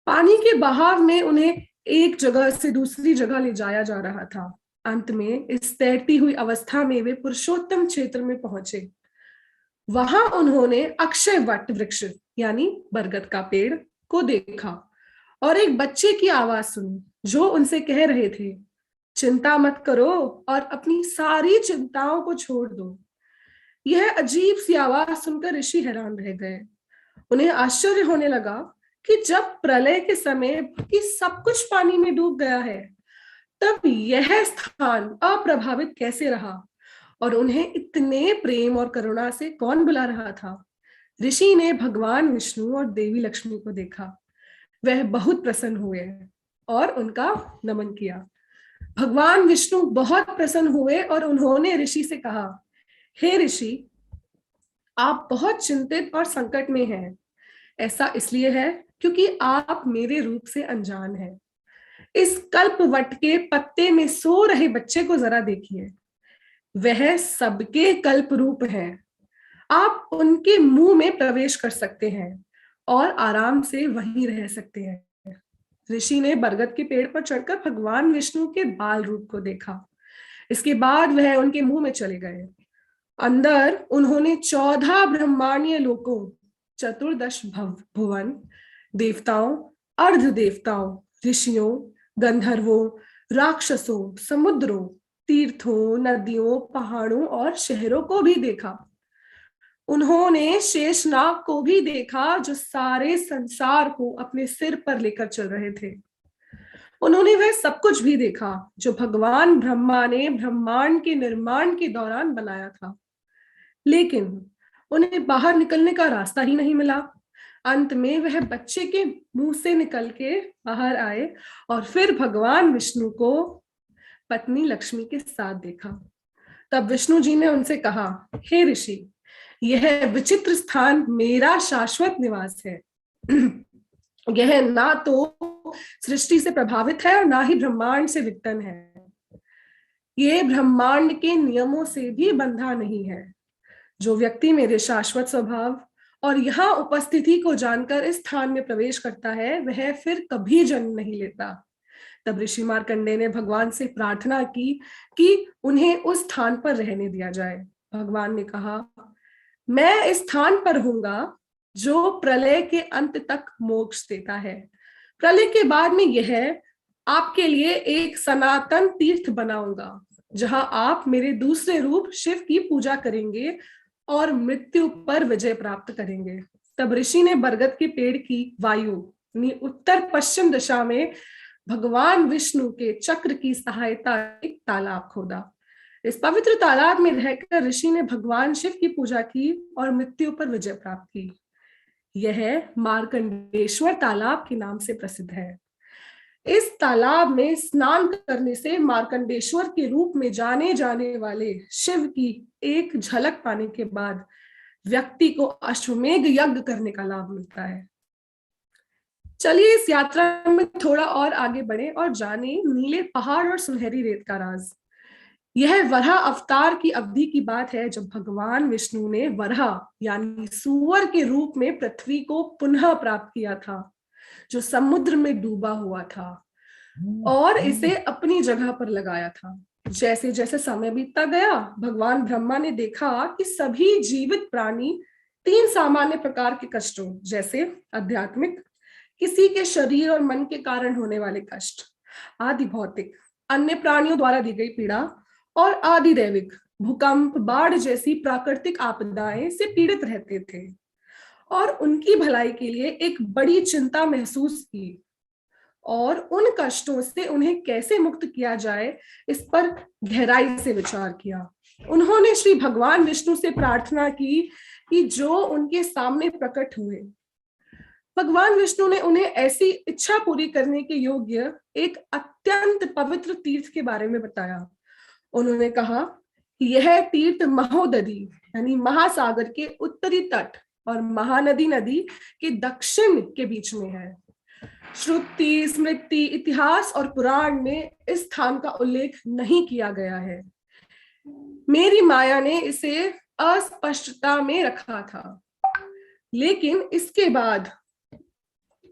पानी के बहाव में उन्हें एक जगह से दूसरी जगह ले जाया जा रहा था। अंत में इस तैरती हुई अवस्था में वे पुरुषोत्तम क्षेत्र में पहुंचे। वहां उन्होंने अक्षय वट वृक्ष यानी बरगद का पेड़ को देखा और एक बच्चे की आवाज सुनी जो उनसे कह रहे थे, चिंता मत करो और अपनी सारी चिंताओं को छोड़ दो। यह अजीब सी आवाज सुनकर ऋषि हैरान रह गए। उन्हें आश्चर्य होने लगा कि जब प्रलय के समय कि सब कुछ पानी में डूब गया है, तब यह स्थान अप्रभावित कैसे रहा और उन्हें इतने प्रेम और करुणा से कौन बुला रहा था। ऋषि ने भगवान विष्णु और देवी लक्ष्मी को देखा। वह बहुत प्रसन्न हुए और उनका नमन किया। भगवान विष्णु बहुत प्रसन्न हुए और उन्होंने ऋषि से कहा, हे ऋषि, आप बहुत चिंतित और संकट में हैं। ऐसा इसलिए है क्योंकि आप मेरे रूप से अनजान हैं। इस कल्प वट के पत्ते में सो रहे बच्चे को जरा देखिए। वह सबके कल्प रूप है। आप उनके मुंह में प्रवेश कर सकते हैं और आराम से वहीं रह सकते हैं। ऋषि ने बरगद के पेड़ पर चढ़कर भगवान विष्णु के बाल रूप को देखा। इसके बाद वह उनके मुंह में चले गए। अंदर उन्होंने 14 ब्रह्मांडीय लोकों, 14 भुवन, देवताओं, अर्ध देवताओं, ऋषियों, गंधर्वों, राक्षसों, समुद्रों, तीर्थों, नदियों, पहाड़ों और शहरों को भी देखा। उन्होंने शेषनाग को भी देखा जो सारे संसार को अपने सिर पर लेकर चल रहे थे। उन्होंने वह सब कुछ भी देखा जो भगवान ब्रह्मा ने ब्रह्मांड के निर्माण के दौरान बनाया था, लेकिन उन्हें बाहर निकलने का रास्ता ही नहीं मिला। अंत में वह बच्चे के मुंह से निकल के बाहर आए और फिर भगवान विष्णु को पत्नी लक्ष्मी के साथ देखा। तब विष्णु जी ने उनसे कहा, हे ऋषि, यह विचित्र स्थान मेरा शाश्वत निवास है। यह ना तो सृष्टि से प्रभावित है और ना ही ब्रह्मांड से विघटन है। ये ब्रह्मांड के नियमों से भी बंधा नहीं है। जो व्यक्ति मेरे शाश्वत स्वभाव और यहाँ उपस्थिति को जानकर इस स्थान में प्रवेश करता है, वह फिर कभी जन्म नहीं लेता। तब ऋषि मार्कंडे ने भगवान से प्रार्थना की कि उन्हें उस स्थान पर रहने दिया जाए। भगवान ने कहा, मैं इस स्थान पर हूंगा जो प्रलय के अंत तक मोक्ष देता है। प्रलय के बाद में यह आपके लिए एक सनातन तीर्थ बनाऊंगा जहां आप मेरे दूसरे रूप शिव की पूजा करेंगे और मृत्यु पर विजय प्राप्त करेंगे। तब ऋषि ने बरगद के पेड़ की वायु उत्तर पश्चिम दिशा में भगवान विष्णु के चक्र की सहायता एक तालाब खोदा। इस पवित्र तालाब में रहकर ऋषि ने भगवान शिव की पूजा की और मृत्यु पर विजय प्राप्त की। यह मार्कंडेश्वर तालाब के नाम से प्रसिद्ध है। इस तालाब में स्नान करने से मार्कंडेश्वर के रूप में जाने जाने वाले शिव की एक झलक पाने के बाद व्यक्ति को अश्वमेध यज्ञ करने का लाभ मिलता है। चलिए इस यात्रा में थोड़ा और आगे बढ़े और जाने नीले पहाड़ और सुनहरी रेत का राज। यह वराह अवतार की अवधि की बात है जब भगवान विष्णु ने वराह यानी सूअर के रूप में पृथ्वी को पुनः प्राप्त किया था जो समुद्र में डूबा हुआ था और इसे अपनी जगह पर लगाया था। जैसे जैसे समय बीतता गया, भगवान ब्रह्मा ने देखा कि सभी जीवित प्राणी 3 सामान्य प्रकार के कष्टों जैसे आध्यात्मिक, किसी के शरीर और मन के कारण होने वाले कष्ट, आदि भौतिक, अन्य प्राणियों द्वारा दी गई पीड़ा और आदि दैविक, भूकंप, बाढ़ जैसी प्राकृतिक आपदाएं से पीड़ित रहते थे और उनकी भलाई के लिए एक बड़ी चिंता महसूस की और उन कष्टों से उन्हें कैसे मुक्त किया जाए इस पर गहराई से विचार किया। उन्होंने श्री भगवान विष्णु से प्रार्थना की कि जो उनके सामने प्रकट हुए, भगवान विष्णु ने उन्हें ऐसी इच्छा पूरी करने के योग्य एक अत्यंत पवित्र तीर्थ के बारे में बताया। उन्होंने कहा कि यह तीर्थ महोदधि यानी महासागर के उत्तरी तट और महानदी नदी के दक्षिण के बीच में है। श्रुति, स्मृति, इतिहास और पुराण में इस स्थान का उल्लेख नहीं किया गया है। मेरी माया ने इसे अस्पष्टता में रखा था, लेकिन इसके बाद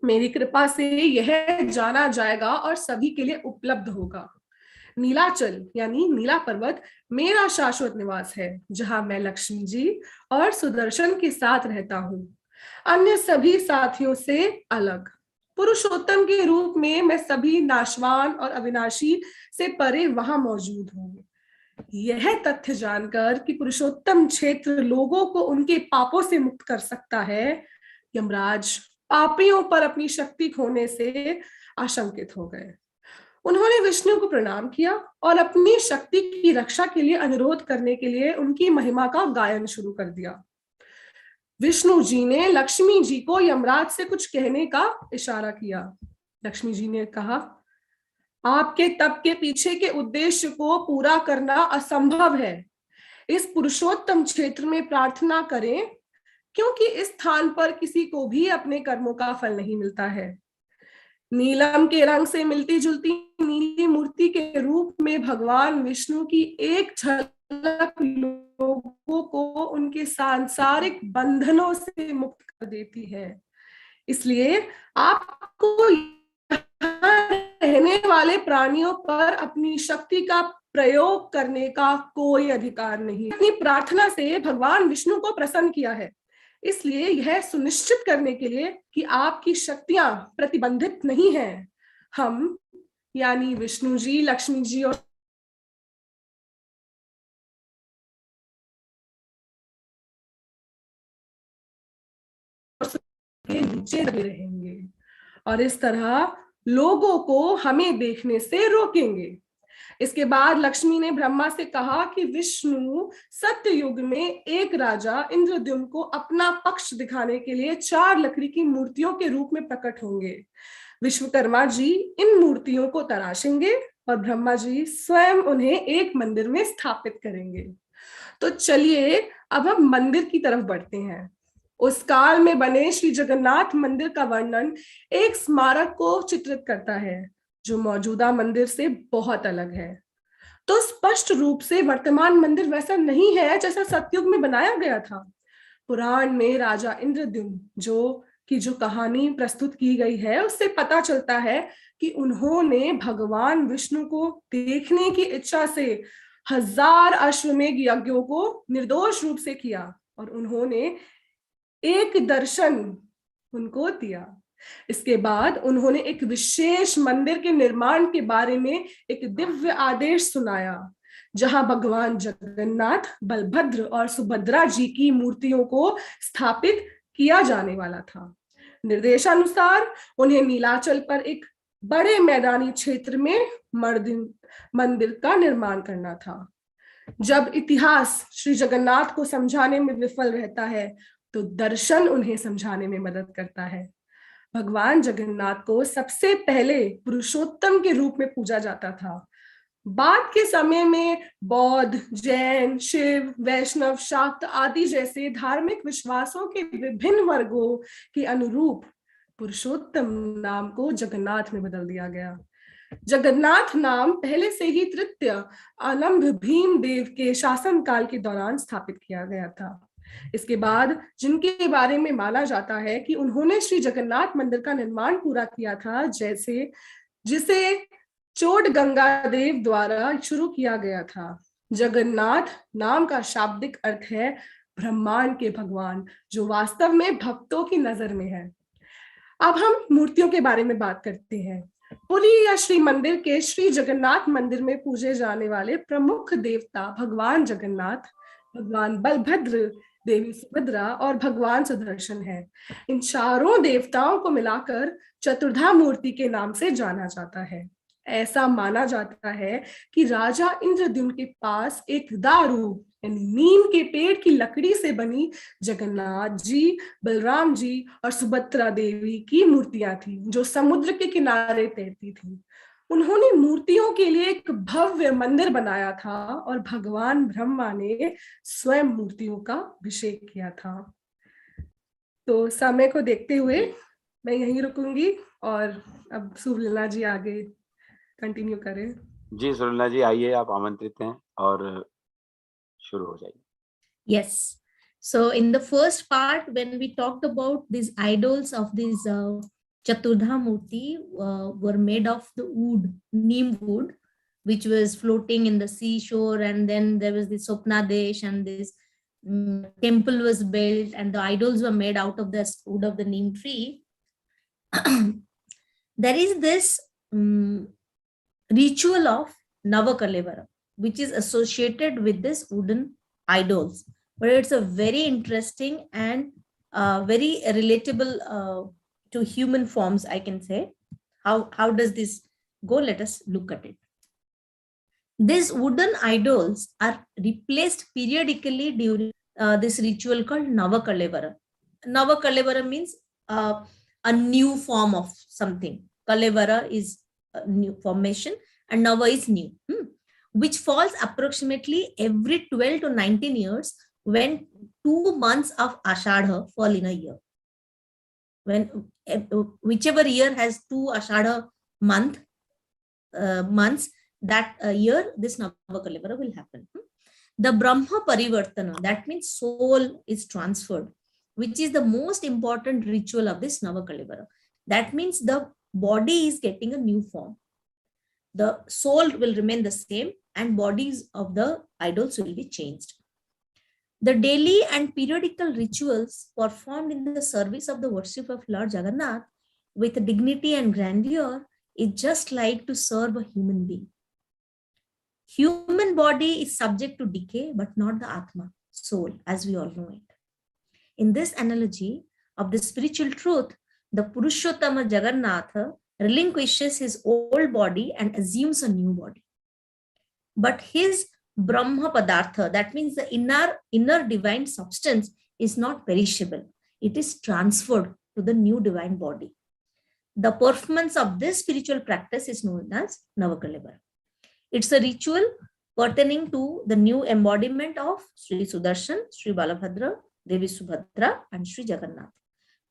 मेरी कृपा से यह जाना जाएगा और सभी के लिए उपलब्ध होगा। नीलाचल यानी नीला पर्वत मेरा शाश्वत निवास है, जहां मैं लक्ष्मी जी और सुदर्शन के साथ रहता हूँ, अन्य सभी साथियों से अलग। पुरुषोत्तम के रूप में मैं सभी नाशवान और अविनाशी से परे वहां मौजूद हूँ। यह तथ्य जानकर कि पुरुषोत्तम क्षेत्र लोगों को उनके पापों से मुक्त कर सकता है, यमराज पापियों पर अपनी शक्ति खोने से आशंकित हो गए। उन्होंने विष्णु को प्रणाम किया और अपनी शक्ति की रक्षा के लिए अनुरोध करने के लिए उनकी महिमा का गायन शुरू कर दिया। विष्णु जी ने लक्ष्मी जी को यमराज से कुछ कहने का इशारा किया। लक्ष्मी जी ने कहा, आपके तप के पीछे के उद्देश्य को पूरा करना असंभव है। इस पुरुषोत्तम क्षेत्र में प्रार्थना करें, क्योंकि इस स्थान पर किसी को भी अपने कर्मों का फल नहीं मिलता है। नीलम के रंग से मिलती जुलती नीली मूर्ति के रूप में भगवान विष्णु की एक झलक लोगों को उनके सांसारिक बंधनों से मुक्त कर देती है। इसलिए आपको रहने वाले प्राणियों पर अपनी शक्ति का प्रयोग करने का कोई अधिकार नहीं। अपनी प्रार्थना से भगवान विष्णु को प्रसन्न किया है, इसलिए यह सुनिश्चित करने के लिए कि आपकी शक्तियां प्रतिबंधित नहीं हैं, हम यानी विष्णु जी, लक्ष्मी जी और नीचे लगे रहेंगे और इस तरह लोगों को हमें देखने से रोकेंगे। इसके बाद लक्ष्मी ने ब्रह्मा से कहा कि विष्णु सत्य युग में एक राजा इंद्रद्युम्न को अपना पक्ष दिखाने के लिए 4 लकड़ी की मूर्तियों के रूप में प्रकट होंगे। विश्वकर्मा जी इन मूर्तियों को तराशेंगे और ब्रह्मा जी स्वयं उन्हें एक मंदिर में स्थापित करेंगे। तो चलिए अब हम मंदिर की तरफ बढ़ते हैं। उस काल में बने श्री जगन्नाथ मंदिर का वर्णन एक स्मारक को चित्रित करता है, जो मौजूदा मंदिर से बहुत अलग है। तो स्पष्ट रूप से वर्तमान मंदिर वैसा नहीं है जैसा सतयुग में बनाया गया था। पुराण में राजा इंद्रद्युम्न जो कहानी प्रस्तुत की गई है, उससे पता चलता है कि उन्होंने भगवान विष्णु को देखने की इच्छा से 1000 अश्वमेध यज्ञों को निर्दोष रूप से किया और उन्होंने एक दर्शन उनको दिया। इसके बाद उन्होंने एक विशेष मंदिर के निर्माण के बारे में एक दिव्य आदेश सुनाया, जहां भगवान जगन्नाथ, बलभद्र और सुभद्रा जी की मूर्तियों को स्थापित किया जाने वाला था। निर्देशानुसार उन्हें नीलाचल पर एक बड़े मैदानी क्षेत्र में मंदिर का निर्माण करना था। जब इतिहास श्री जगन्नाथ को समझाने में विफल रहता है, तो दर्शन उन्हें समझाने में मदद करता है। भगवान जगन्नाथ को सबसे पहले पुरुषोत्तम के रूप में पूजा जाता था। बाद के समय में बौद्ध, जैन, शिव, वैष्णव, शाक्त आदि जैसे धार्मिक विश्वासों के विभिन्न वर्गों के अनुरूप पुरुषोत्तम नाम को जगन्नाथ में बदल दिया गया। जगन्नाथ नाम पहले से ही तृतीय आलम्भ भीम देव के शासनकाल के दौरान स्थापित किया गया था। इसके बाद जिनके बारे में माना जाता है कि उन्होंने श्री जगन्नाथ मंदिर का निर्माण पूरा किया था, जिसे चोट गंगा देव द्वारा शुरू किया गया था। जगन्नाथ नाम का शाब्दिक अर्थ है ब्रह्मांड के भगवान, जो वास्तव में भक्तों की नजर में है। अब हम मूर्तियों के बारे में बात करते हैं। पुरी या श्री मंदिर के श्री जगन्नाथ मंदिर में पूजे जाने वाले प्रमुख देवता भगवान जगन्नाथ, भगवान बलभद्र, देवी सुभद्रा और भगवान सुदर्शन है। इन चारों देवताओं को मिलाकर चतुर्धा मूर्ति के नाम से जाना जाता है। ऐसा माना जाता है कि राजा इंद्रद्युम्न के पास एक दारू यानी नीम के पेड़ की लकड़ी से बनी जगन्नाथ जी, बलराम जी और सुभद्रा देवी की मूर्तियां थी जो समुद्र के किनारे तैरती थी। उन्होंने मूर्तियों के लिए एक भव्य मंदिर बनाया था और भगवान ब्रह्मा ने स्वयं मूर्तियों का अभिषेक किया था। तो समय को देखते हुए मैं यहीं रुकूंगी और अब सुवलना जी आगे कंटिन्यू करें। जी सुरला जी, आइए, आप आमंत्रित हैं और शुरू हो जाइए। Yes. So in the first part, when we talked about these idols of these Chaturdha Murti were made of the wood, neem wood, which was floating in the seashore, and then there was this Sopnadesh, and this temple was built, and the idols were made out of the wood of the neem tree. There is this ritual of Navakalevara, which is associated with this wooden idols, but it's a very interesting and very relatable to human forms, I can say. How does this go? Let us look at it. These wooden idols are replaced periodically during this ritual called Navakalevara. Navakalevara means a new form of something. Kalevara is a new formation and Nava is new, which falls approximately every 12 to 19 years when 2 months of Ashadha fall in a year. When whichever year has 2 Ashadha months, that year this Navakalevara will happen. The Brahma Parivartana, that means soul is transferred, which is the most important ritual of this Navakalevara. That means the body is getting a new form. The soul will remain the same and bodies of the idols will be changed. The daily and periodical rituals performed in the service of the worship of Lord Jagannath with dignity and grandeur is just like to serve a human being. Human body is subject to decay, but not the Atma, soul, as we all know it. In this analogy of the spiritual truth, the Purushottama Jagannatha relinquishes his old body and assumes a new body. But his Brahma Padartha, that means the inner divine substance, is not perishable. It is transferred to the new divine body. The performance of this spiritual practice is known as Navakalevara. It's a ritual pertaining to the new embodiment of Sri Sudarshan, Sri Balabhadra, Devi Subhadra, and Sri Jagannath.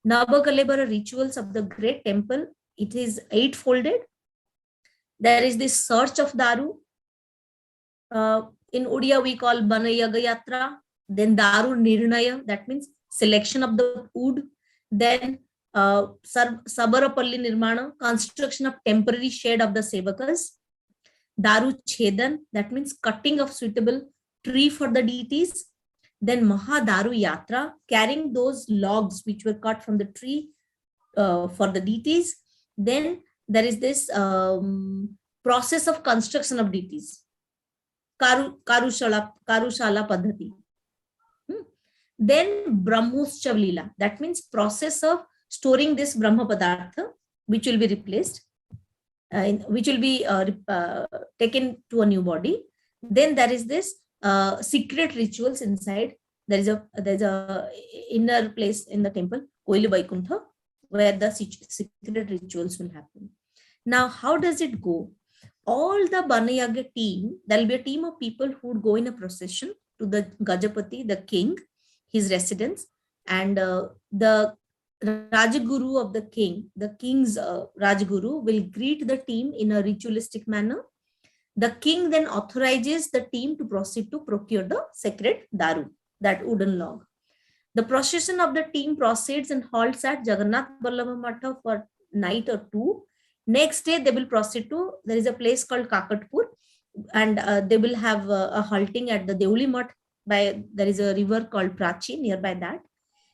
Navakalevara rituals of the great temple, it is 8-folded. There is this search of Daru. In Odia, we call Banayaga Yatra. Then Daru Nirnaya, that means selection of the wood. Then Sabarapalli Nirmana, construction of temporary shade of the Sevakas. Daru Chedan, that means cutting of suitable tree for the deities. Then Mahadaru Yatra, carrying those logs which were cut from the tree for the deities. Then there is this process of construction of deities. Karushala Padhati. Then Brahmoschav Lila, that means process of storing this Brahma Padartha, which will be replaced, which will be taken to a new body. Then there is this secret rituals inside. There is a inner place in the temple, Koili Vaikuntha, where the secret rituals will happen. Now, how does it go? All the Banayaga team, there will be a team of people who would go in a procession to the Gajapati, the king, his residence, and the Rajaguru of the king, the king's Rajaguru will greet the team in a ritualistic manner. The king then authorizes the team to proceed to procure the sacred Daru, that wooden log. The procession of the team proceeds and halts at Jagannath Vallabha Matha for night or 2. Next day, they will proceed to, there is a place called Kakatpur, and they will have a halting at the Deuli Math. There is a river called Prachi nearby that.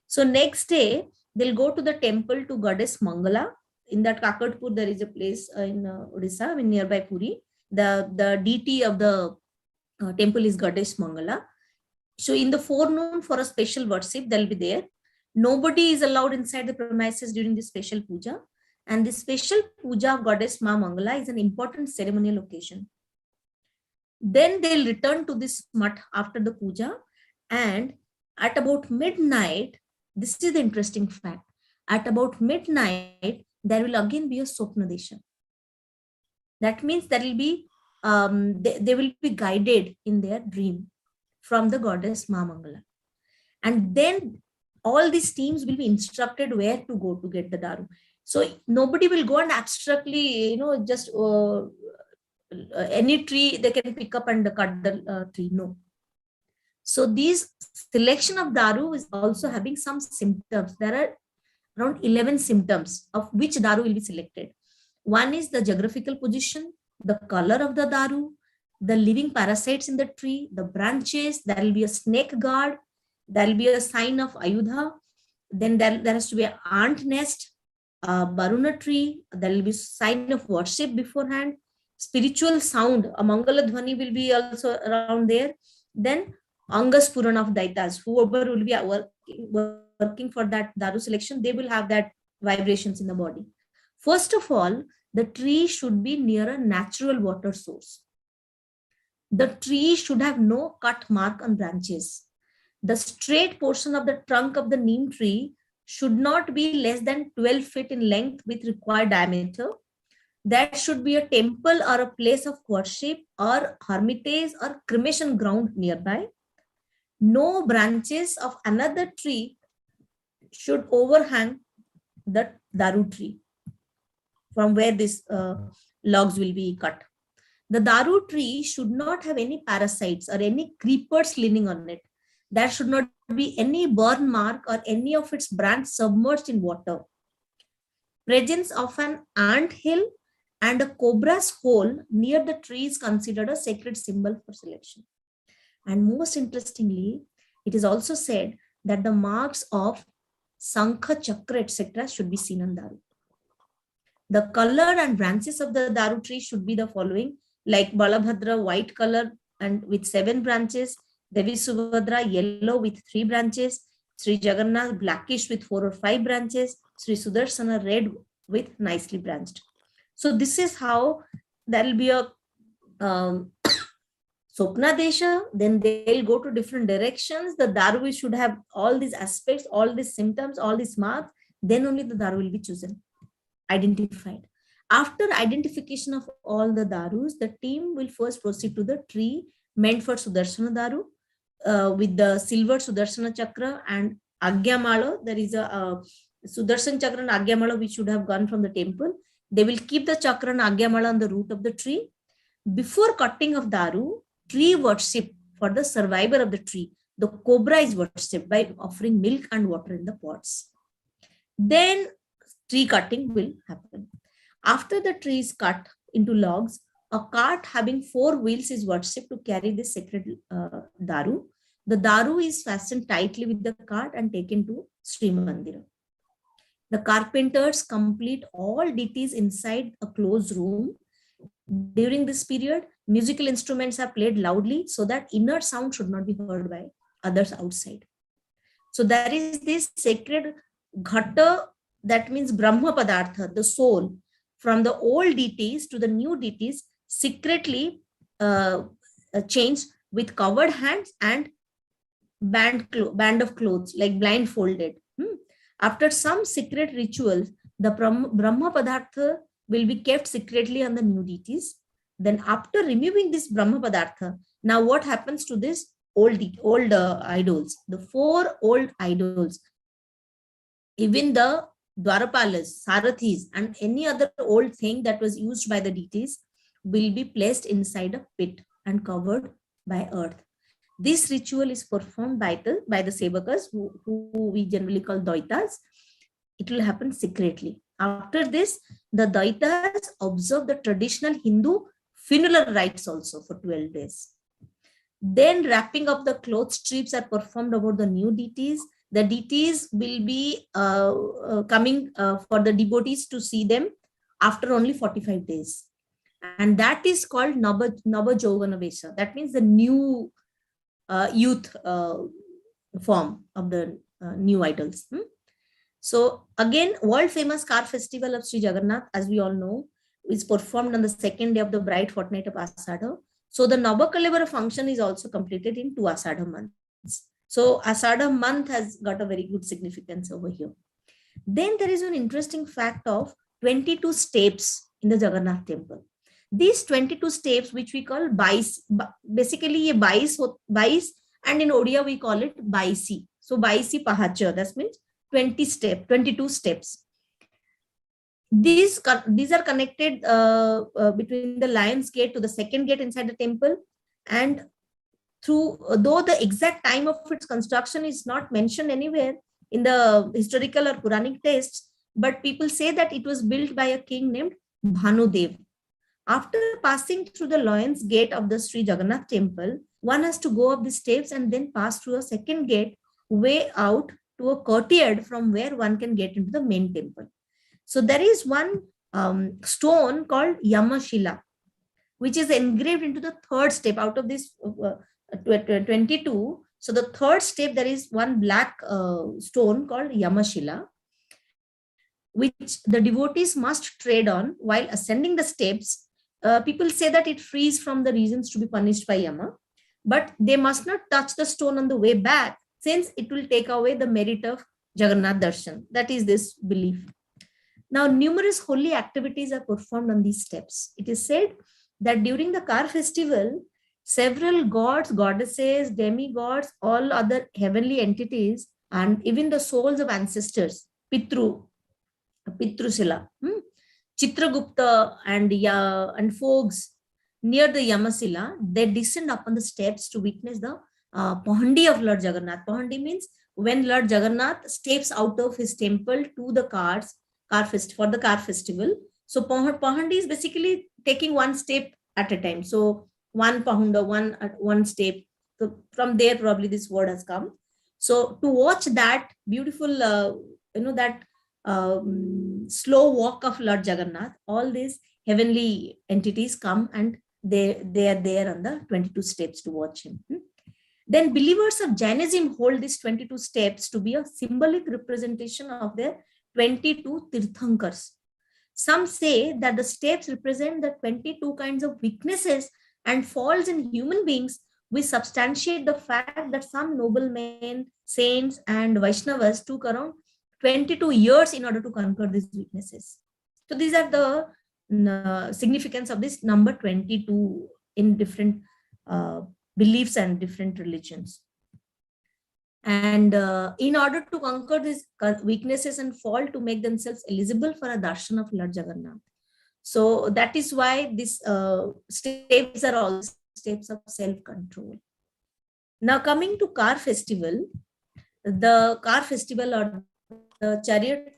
So next day, they'll go to the temple to goddess Mangala. In that Kakatpur, there is a place in Odisha, nearby Puri. The deity of the temple is goddess Mangala. So in the forenoon for a special worship, they'll be there. Nobody is allowed inside the premises during the special puja. And the special puja of goddess Ma Mangala is an important ceremonial occasion. Then they'll return to this mutt after the puja, and at about midnight, this is the interesting fact, at about midnight, there will again be a Swapna Desha. That means there will be, they will be guided in their dream from the goddess Ma Mangala. And then all these teams will be instructed where to go to get the daru. So nobody will go and abstractly, just any tree they can pick up and cut the tree. No. So these selection of daru is also having some symptoms. There are around 11 symptoms of which daru will be selected. One is the geographical position, the color of the daru, the living parasites in the tree, the branches, there will be a snake guard, there will be a sign of Ayudha, then there has to be an ant nest, a Baruna tree, there will be sign of worship beforehand, spiritual sound, a Mangala Dhwani will be also around there, then Angas Purana of Daitas, whoever will be working for that daru selection, they will have that vibrations in the body. First of all, the tree should be near a natural water source. The tree should have no cut mark on branches. The straight portion of the trunk of the neem tree should not be less than 12 feet in length with required diameter. There should be a temple or a place of worship or hermitage or cremation ground nearby. No branches of another tree should overhang the daru tree from where these logs will be cut. The daru tree should not have any parasites or any creepers leaning on it. There should not be any burn mark or any of its branches submerged in water. Presence of an ant hill and a cobra's hole near the tree is considered a sacred symbol for selection. And most interestingly, it is also said that the marks of Sankha, Chakra, etc. should be seen on daru. The color and branches of the daru tree should be the following, like Balabhadra, white color and with 7 branches, Devi Subhadra, yellow with 3 branches, Sri Jagannath, blackish with 4 or 5 branches, Sri Sudarshana, red with nicely branched. So this is how there will be a Swapna Desha, then they'll go to different directions. The daru should have all these aspects, all these symptoms, all these marks, then only the daru will be chosen, identified. After identification of all the darus, the team will first proceed to the tree meant for Sudarshana daru with the silver Sudarshana Chakra and Agyamala. There is a Sudarshan Chakra and Agyamala which should have gone from the temple. They will keep the Chakra and Agyamala on the root of the tree. Before cutting of daru, tree worship for the survivor of the tree. The cobra is worshipped by offering milk and water in the pots. Then tree cutting will happen. After the tree is cut into logs, a cart having 4 wheels is worshipped to carry this sacred daru. The daru is fastened tightly with the cart and taken to Sri Mandira. The carpenters complete all deities inside a closed room. During this period, musical instruments are played loudly so that inner sound should not be heard by others outside. So there is this sacred ghata, that means Brahma Padartha, the soul, from the old deities to the new deities, secretly changed with covered hands and band of clothes, like blindfolded. After some secret rituals, the Brahma Padartha will be kept secretly on the new deities. Then after removing this Brahma Padartha, now what happens to this old idols? The 4 old idols, even the Dwarapalas, Sarathis, and any other old thing that was used by the deities will be placed inside a pit and covered by earth. This ritual is performed by the sevakas, who we generally call Daitas. It will happen secretly. After this, the Daitas observe the traditional Hindu funeral rites also for 12 days. Then wrapping up the cloth strips are performed about the new deities. The deities will be coming for the devotees to see them after only 45 days. And that is called Nava Jogana Vesha. That means the new youth form of the new idols. So again, world famous car festival of Sri Jagannath, as we all know, is performed on the second day of the bright fortnight of Asadha. So the Navakalibara function is also completed in 2 Asadha months. So Asadha month has got a very good significance over here. Then there is an interesting fact of 22 steps in the Jagannath Temple. These 22 steps, which we call bais, basically a bais, and in Odia we call it baisi. So baisi pahacha, that means 22 steps. These are connected between the Lion's Gate to the second gate inside the temple, and through, though the exact time of its construction is not mentioned anywhere in the historical or Puranic texts, but people say that it was built by a king named Bhanudev. After passing through the Lion's Gate of the Sri Jagannath Temple, one has to go up the steps and then pass through a second gate way out to a courtyard from where one can get into the main temple. So there is one stone called Yamashila, which is engraved into the third step out of this 22. So the third step, there is one black stone called Yamashila, which the devotees must tread on while ascending the steps. People say that it frees from the reasons to be punished by Yama, but they must not touch the stone on the way back, since it will take away the merit of Jagannath Darshan. That is this belief. Now, numerous holy activities are performed on these steps. It is said that during the car festival, several gods, goddesses, demigods, all other heavenly entities, and even the souls of ancestors, Pitrusila, Chitragupta and folks near the Yamasila, they descend upon the steps to witness the Pahandi of Lord Jagannath. Pahandi means when Lord Jagannath steps out of his temple to the for the car festival. So Pahandi is basically taking one step at a time. So one Pahunda, one step. So from there probably this word has come. So to watch that beautiful, slow walk of Lord Jagannath, all these heavenly entities come and they are there on the 22 steps to watch him. Then believers of Jainism hold these 22 steps to be a symbolic representation of their 22 Tirthankars. Some say that the steps represent the 22 kinds of weaknesses and faults in human beings, which substantiate the fact that some noblemen, saints, and Vaishnavas took around 22 years in order to conquer these weaknesses. So these are the significance of this number 22 in different beliefs and different religions. And in order to conquer these weaknesses and fall, to make themselves eligible for a darshan of Lord Jagannath. So that is why these steps are all steps of self-control. Now coming to car festival, the car festival or the chariot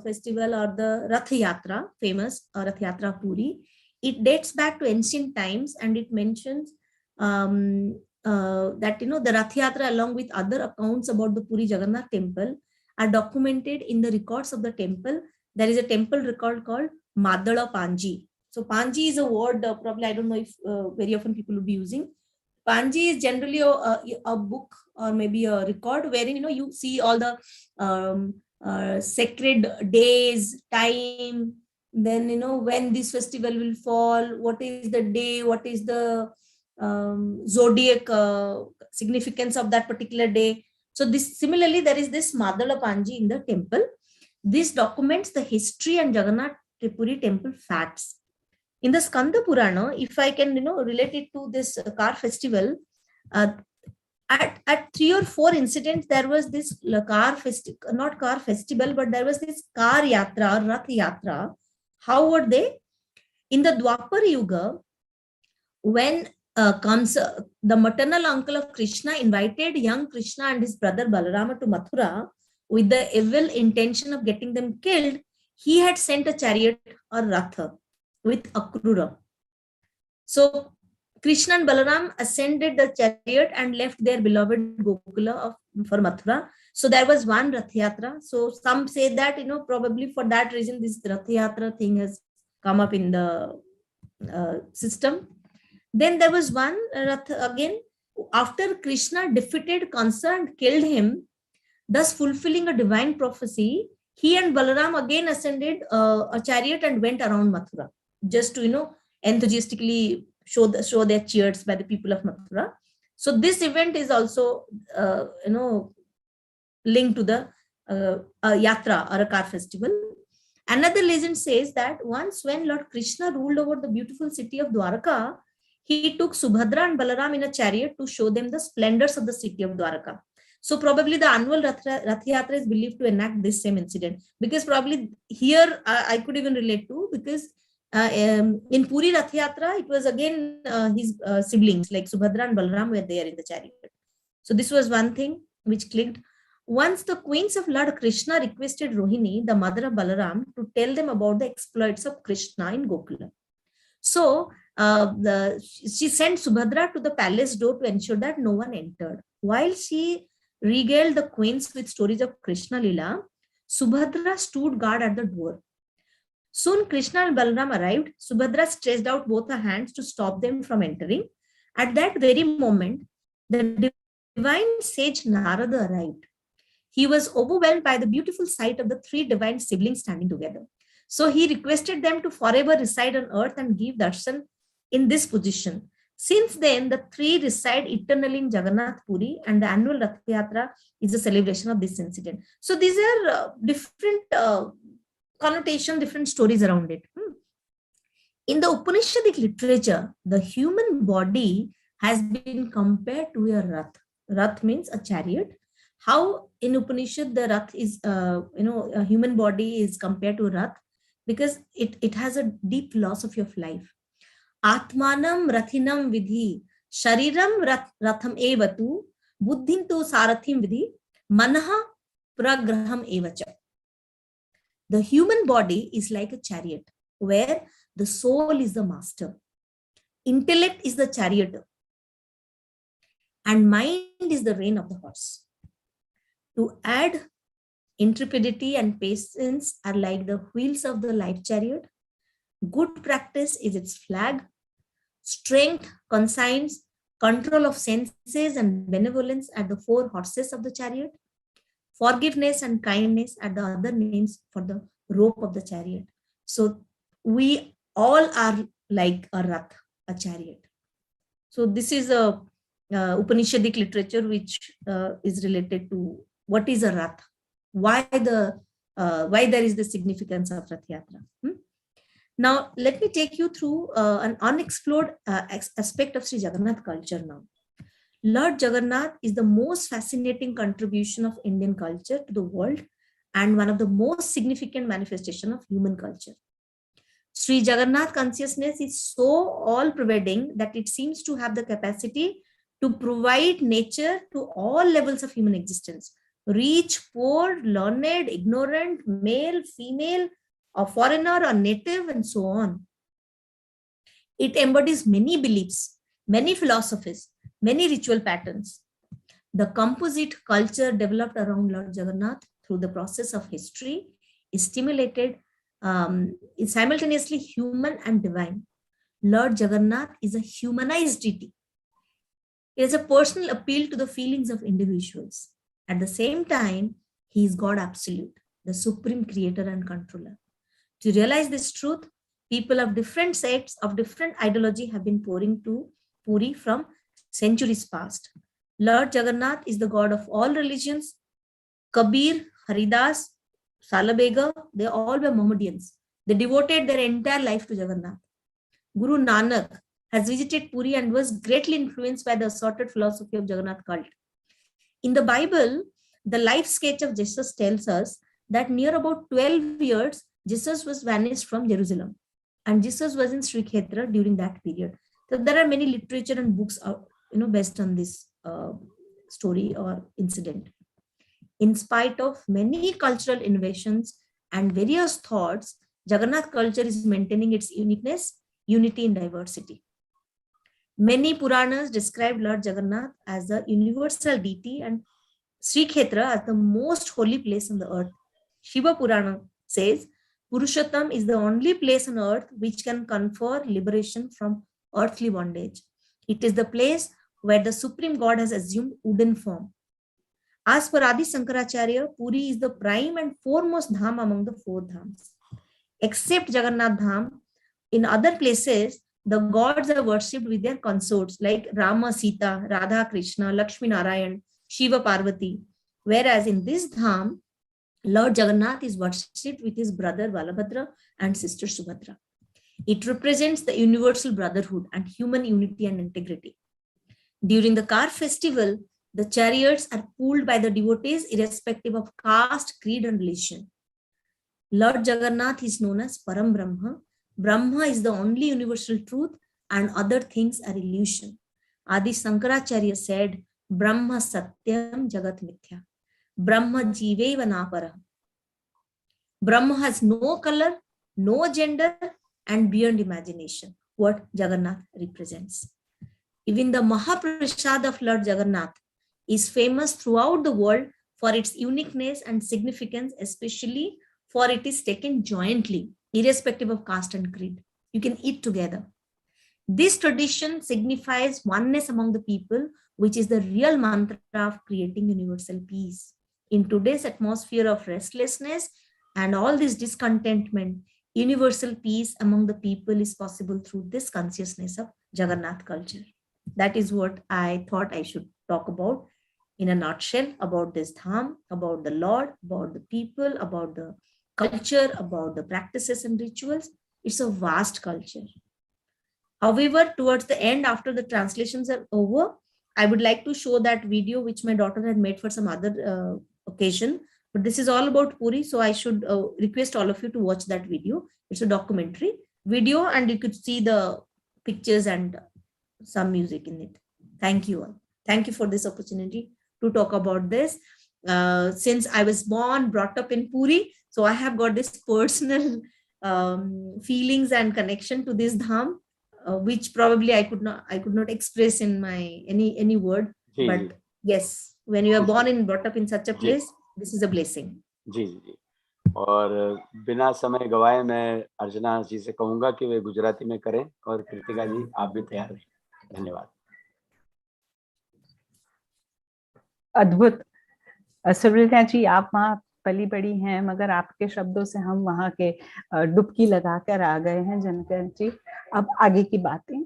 festival or the Rath Yatra, famous Rath Yatra Puri, it dates back to ancient times, and it mentions that the Rath Yatra along with other accounts about the Puri Jagannath Temple are documented in the records of the temple. There is a temple record called Madhaba Panji. So Panji is a word probably I don't know if very often people will be using. Panji is generally a book or maybe a record wherein you see all the sacred days, time, then when this festival will fall, what is the day, what is the zodiac significance of that particular day. So this similarly there is this Madhaba Panji in the temple. This documents the history and Jagannath Puri temple facts. In the Skanda Purana, if I can relate it to this car festival, at 3 or 4 incidents there was this not car festival, but there was this car yatra or Rath Yatra. How were they? In the Dwapar Yuga, when the maternal uncle of Krishna invited young Krishna and his brother Balarama to Mathura with the evil intention of getting them killed, he had sent a chariot or Ratha with Akrura. So Krishna and Balaram ascended the chariot and left their beloved Gokula for Mathura. So there was one Rath Yatra. So some say that, probably for that reason, this Rath Yatra thing has come up in the system. Then there was one Rath again, after Krishna defeated Kansa and killed him, thus fulfilling a divine prophecy. he and Balaram again ascended a chariot and went around Mathura, just to, enthusiastically show their cheers by the people of Mathura. So this event is also, linked to the Yatra or a car festival. Another legend says that once when Lord Krishna ruled over the beautiful city of Dwaraka, he took Subhadra and Balaram in a chariot to show them the splendors of the city of Dwaraka. So probably the annual Rath Yatra is believed to enact this same incident, because probably here I could even relate to, because in Puri Rath Yatra, it was again his siblings like Subhadra and Balaram were there in the chariot. So this was one thing which clicked. Once the queens of Lord Krishna requested Rohini, the mother of Balaram, to tell them about the exploits of Krishna in Gokula. So she sent Subhadra to the palace door to ensure that no one entered. While she regaled the queens with stories of Krishna Lila, Subhadra stood guard at the door. Soon Krishna and Balaram arrived. Subhadra stretched out both her hands to stop them from entering. At that very moment, the divine sage Narada arrived. He was overwhelmed by the beautiful sight of the three divine siblings standing together. So he requested them to forever reside on earth and give darshan in this position. Since then, the three reside eternally in Jagannath Puri, and the annual Rath Yatra is a celebration of this incident. So these are different connotation, different stories around it. In the Upanishadic literature, the human body has been compared to a rath. Rath means a chariot. How in Upanishad the rath is, a human body is compared to a rath, because it has a deep philosophy of life. Atmanam rathinam vidhi, shariram ratham evatu, buddhim tu sarathim vidhi, manaha pragraham evacha. The human body is like a chariot, where the soul is the master, intellect is the charioteer, and mind is the rein of the horse. To add, intrepidity and patience are like the wheels of the life chariot. Good practice is its flag. Strength, conscience, control of senses, and benevolence are the four horses of the chariot. Forgiveness and kindness are the other names for the rope of the chariot. So we all are like a rath, a chariot. So this is a Upanishadic literature which is related to what is a rath, why there is the significance of Rath Yatra. Now let me take you through an unexplored aspect of Sri Jagannath culture now. Lord Jagannath is the most fascinating contribution of Indian culture to the world and one of the most significant manifestation of human culture. Sri Jagannath consciousness is so all-pervading that it seems to have the capacity to provide nature to all levels of human existence. Rich, poor, learned, ignorant, male, female, a foreigner, a native, and so on. It embodies many beliefs, many philosophies, many ritual patterns. The composite culture developed around Lord Jagannath through the process of history is stimulated, is simultaneously human and divine. Lord Jagannath is a humanized deity. It is a personal appeal to the feelings of individuals. At the same time, he is God absolute, the supreme creator and controller. To realize this truth, people of different sects, of different ideology have been pouring to Puri from centuries past. Lord Jagannath is the God of all religions. Kabir, Haridas, Salabega, they all were Mohammedans. They devoted their entire life to Jagannath. Guru Nanak has visited Puri and was greatly influenced by the assorted philosophy of Jagannath cult. In the Bible, the life sketch of Jesus tells us that near about 12 years, Jesus was vanished from Jerusalem, and Jesus was in Sri Kshetra during that period. So there are many literature and books, based on this story or incident. In spite of many cultural innovations and various thoughts, Jagannath culture is maintaining its uniqueness, unity in diversity. Many Puranas describe Lord Jagannath as the universal deity and Sri Kshetra as the most holy place on the earth. Shiva Purana says, Purushottam is the only place on earth which can confer liberation from earthly bondage. It is the place where the Supreme God has assumed wooden form. As per Adi Shankaracharya, Puri is the prime and foremost dham among the 4 dhams. Except Jagannath Dham, in other places, the gods are worshipped with their consorts like Rama, Sita, Radha, Krishna, Lakshmi, Narayan, Shiva, Parvati. Whereas in this dham, Lord Jagannath is worshipped with his brother Balabhadra and sister Subhadra. It represents the universal brotherhood and human unity and integrity. During the car festival, the chariots are pulled by the devotees irrespective of caste, creed, and religion. Lord Jagannath is known as Param Brahma. Brahma is the only universal truth and other things are illusion. Adi Shankaracharya said, Brahma Satyam Jagat Mithya. Brahma Jiveva Napara. Brahma has no color, no gender, and beyond imagination, what Jagannath represents. Even the Mahaprasad of Lord Jagannath is famous throughout the world for its uniqueness and significance, especially for it is taken jointly, irrespective of caste and creed. You can eat together. This tradition signifies oneness among the people, which is the real mantra of creating universal peace. In today's atmosphere of restlessness and all this discontentment, universal peace among the people is possible through this consciousness of Jagannath culture. That is what I thought I should talk about in a nutshell about this dham, about the Lord, about the people, about the culture, about the practices and rituals. It's a vast culture. However, towards the end, after the translations are over, I would like to show that video which my daughter had made for some other occasion. But this is all about Puri, so I should request all of you to watch that video. It's a documentary video and you could see the pictures and some music in it. Thank you all. Thank you for this opportunity to talk about this. Since I was born, brought up in Puri, so I have got this personal feelings and connection to this dham, which probably I could not express in my any word. But yes, when you are born and brought up in such a place, this is a blessing. जी जी जी। और बिना समय गवाए मैं अर्चना जी से कहूंगा कि वे गुजराती में करें और कृतिका जी आप भी तैयार रहें। धन्यवाद। अद्भुत। सुब्रता जी, आप वहाँ पली बड़ी हैं, मगर आपके शब्दों से हम वहाँ के डुबकी लगाकर आ गए हैं। जनकन जी, अब आगे की बातें।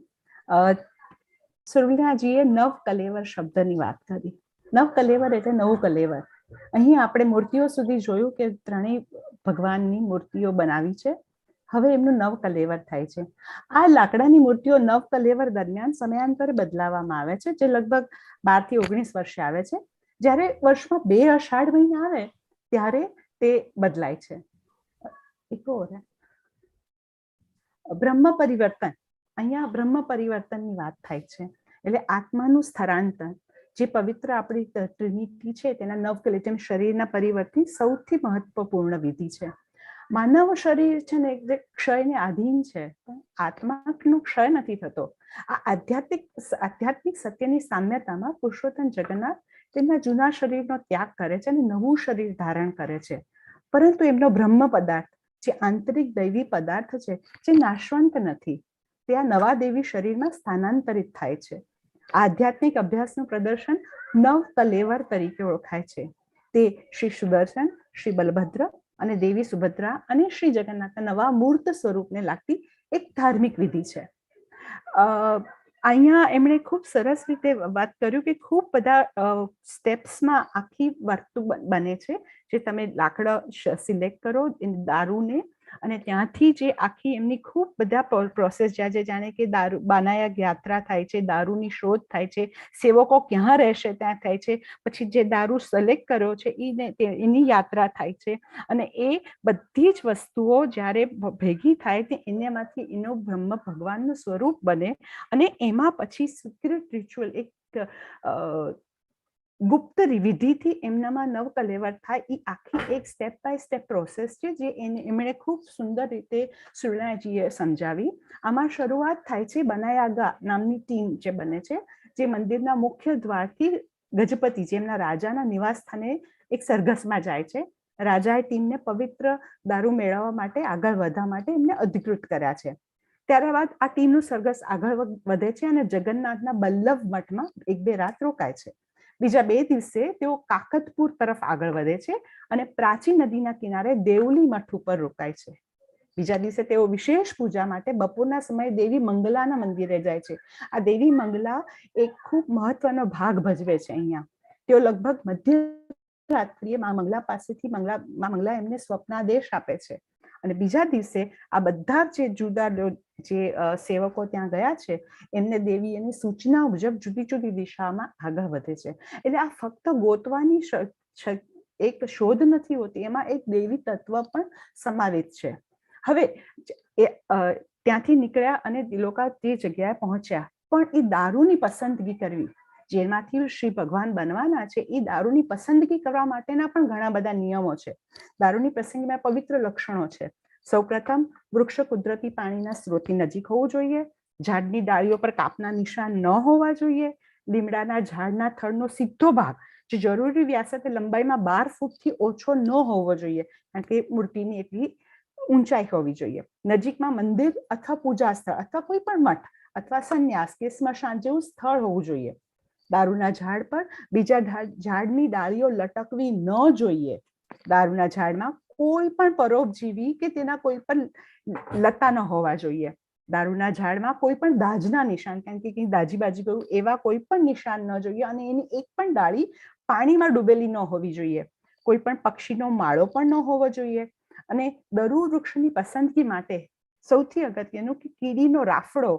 સુરવીરા જીએ નવ કલેવર શબ્દની વાત કરી. નવ કલેવર એટલે નવું કલેવર. અહીં આપણે મૂર્તિઓ સુધી જોયું કે ત્રણેય ભગવાનની મૂર્તિઓ બનાવી છે. હવે એમનું નવ કલેવર થાય છે. આ લાકડાની મૂર્તિઓ નવ કલેવર દરમિયાન સમયાંતરે બદલાવવામાં આવે છે, જે લગભગ 12 થી 19 વર્ષે આવે છે. જ્યારે વર્ષમાં 2 અષાઢ મહિના આવે ત્યારે તે બદલાય છે. બ્રહ્મ પરિવર્તન, અહીંયા બ્રહ્મ પરિવર્તનની વાત થાય છે. એટલે આત્માનું સ્થળાંતર, જે પવિત્ર આપણી ટ્રિનિટી છે તેના નવ કલે, જેમ શરીરના પરિવર્તન સૌથી મહત્વપૂર્ણ વિધિ છે. માનવ શરીર છે ને જે ક્ષયને આધીન છે, પણ આત્માનો ક્ષય નથી થતો. આ આધ્યાત્મિક સત્યની સામ્યતામાં પુરુષોત્તમ જગન્નાથ તેમના જૂના શરીરનો ત્યાગ કરે છે અને નવું શરીર ધારણ કરે છે. પરંતુ એમનો બ્રહ્મ પદાર્થ, જે આંતરિક દૈવી પદાર્થ છે, જે નાશવંત નથી, તે આ નવા દેવી શરીરમાં સ્થાનાંતરિત થાય છે. આધ્યાત્મિક અભ્યાસનું પ્રદર્શન નવ કલેવર તરીકે ઓળખાય છે. તે શ્રી સુદર્શન, શ્રી બલભદ્ર અને દેવી સુભદ્રા અને શ્રી જગન્નાથના નવા મૂર્ત સ્વરૂપને લાગતી એક ધાર્મિક વિધિ છે. અહીંયા એમણે ખૂબ સરસ રીતે વાત કર્યું કે ખૂબ બધા સ્ટેપ્સમાં આખી વસ્તુ બને છે, જે તમે લાકડા સિલેક્ટ કરો, દારૂને, અને ત્યાંથી જે આખી એમની ખૂબ બધા પ્રોસેસ જાય છે, જાણે કે દારૂ બાનાયા યાત્રા થાય છે, દારૂની શોધ થાય છે, સેવકો ક્યાં રહેશે ત્યાં થાય છે, પછી જે દારૂ સિલેક્ટ કર્યો છે એની યાત્રા થાય છે, અને એ બધી જ વસ્તુઓ જ્યારે ભેગી થાય તે એનામાંથી એનો બ્રહ્મ ભગવાનનું સ્વરૂપ બને. અને એમાં પછી સિક્રેટ રિચ્યુઅલ, એક ગુપ્ત વિધિથી એમનામાં નવ કલેવર થાય. એ આખી એક સ્ટેપ બાય સ્ટેપ પ્રોસેસ છે, જે એમણે ખૂબ સુંદર રીતે સુરણાજીએ સમજાવી. આમાં શરૂઆત થાય છે બનાયાગા નામની ટીમ જે બને છે, જે મંદિરના મુખ્ય દ્વારથી ગજપતિ, જેમના રાજાના નિવાસ સ્થાને એક સરઘસમાં જાય છે. રાજાએ ટીમને પવિત્ર દારૂ મેળવવા માટે, આગળ વધવા માટે એમને અધિકૃત કર્યા છે. ત્યારબાદ આ ટીમનું સરઘસ આગળ વધે છે અને જગન્નાથના બલ્લભ મઠમાં 1-2 રાત રોકાય છે. બીજા 2 દિવસે તેઓ કાકતપુર તરફ આગળ વધે છે અને પ્રાચીન નદીના કિનારે દેવલી મઠ ઉપર રોકાય છે. બીજા દિવસે તેઓ વિશેષ પૂજા માટે બપોરના સમયે દેવી મંગલાના મંદિરે જાય છે. આ દેવી મંગલા એક ખૂબ મહત્વનો ભાગ ભજવે છે. અહીંયા તેઓ લગભગ મધ્યરાત્રિએ મા મંગલા પાસેથી મા મંગલા એમને સ્વપ્નાદેશ આપે છે અને બીજા દિવસે આ બધા જે જુદા જે સેવકો ત્યાં ગયા છે એમને દેવી એની સૂચના મુજબ જુદી જુદી દિશામાં આગળ વધે છે. એટલે આ ફક્ત ગોતવાની એક શોધ નથી હોતી, એમાં એક દેવી તત્વ પણ સમાવેશ છે. હવે ત્યાંથી નીકળ્યા અને એ લોકો તે જગ્યાએ પહોંચ્યા, પણ એ દારૂની પસંદગી કરવી, જેમાંથી શ્રી ભગવાન બનવાના છે એ દારૂની પસંદગી કરવા માટેના પણ ઘણા બધા નિયમો છે. દારૂની પસંદગીમાં પવિત્ર લક્ષણો છે. સૌપ્રથમ વૃક્ષ કુદરતી પાણીના સ્ત્રોતની નજીક હોવું જોઈએ, ઝાડની ડાળીઓ પર કાપના નિશાન ન હોવા જોઈએ, લીમડાના ઝાડના થડનો સીધો ભાગ જે જરૂરી વ્યાસતે લંબાઈમાં 12 ફૂટથી ઓછો ન હોવો જોઈએ, કારણ કે મૂર્તિની એટલી ઊંચાઈ હોવી જોઈએ, નજીકમાં મંદિર અથવા પૂજા સ્થળ અથવા કોઈ પણ મઠ અથવા સંન્યાસ કે સ્મશાન જેવું સ્થળ હોવું જોઈએ. દારૂના ઝાડ પર બીજા ઝાડની ડાળીઓ લટકવી ન જોઈએ. દારૂના ઝાડમાં કોઈ પણ પરોપજીવી કે તેના કોઈ પણ લતા ન હોવા જોઈએ. દારૂના ઝાડમાં કોઈ પણ દાજના નિશાન, કારણ કે દાજી બાજી ગયું એવા કોઈ પણ નિશાન ન જોઈએ અને એની એક પણ ડાળી પાણીમાં ડૂબેલી ન હોવી જોઈએ. કોઈ પણ પક્ષીનો માળો પણ ન હોવો જોઈએ. અને દરુ વૃક્ષની પસંદગી માટે સૌથી અગત્યનું કે કીડીનો રાફડો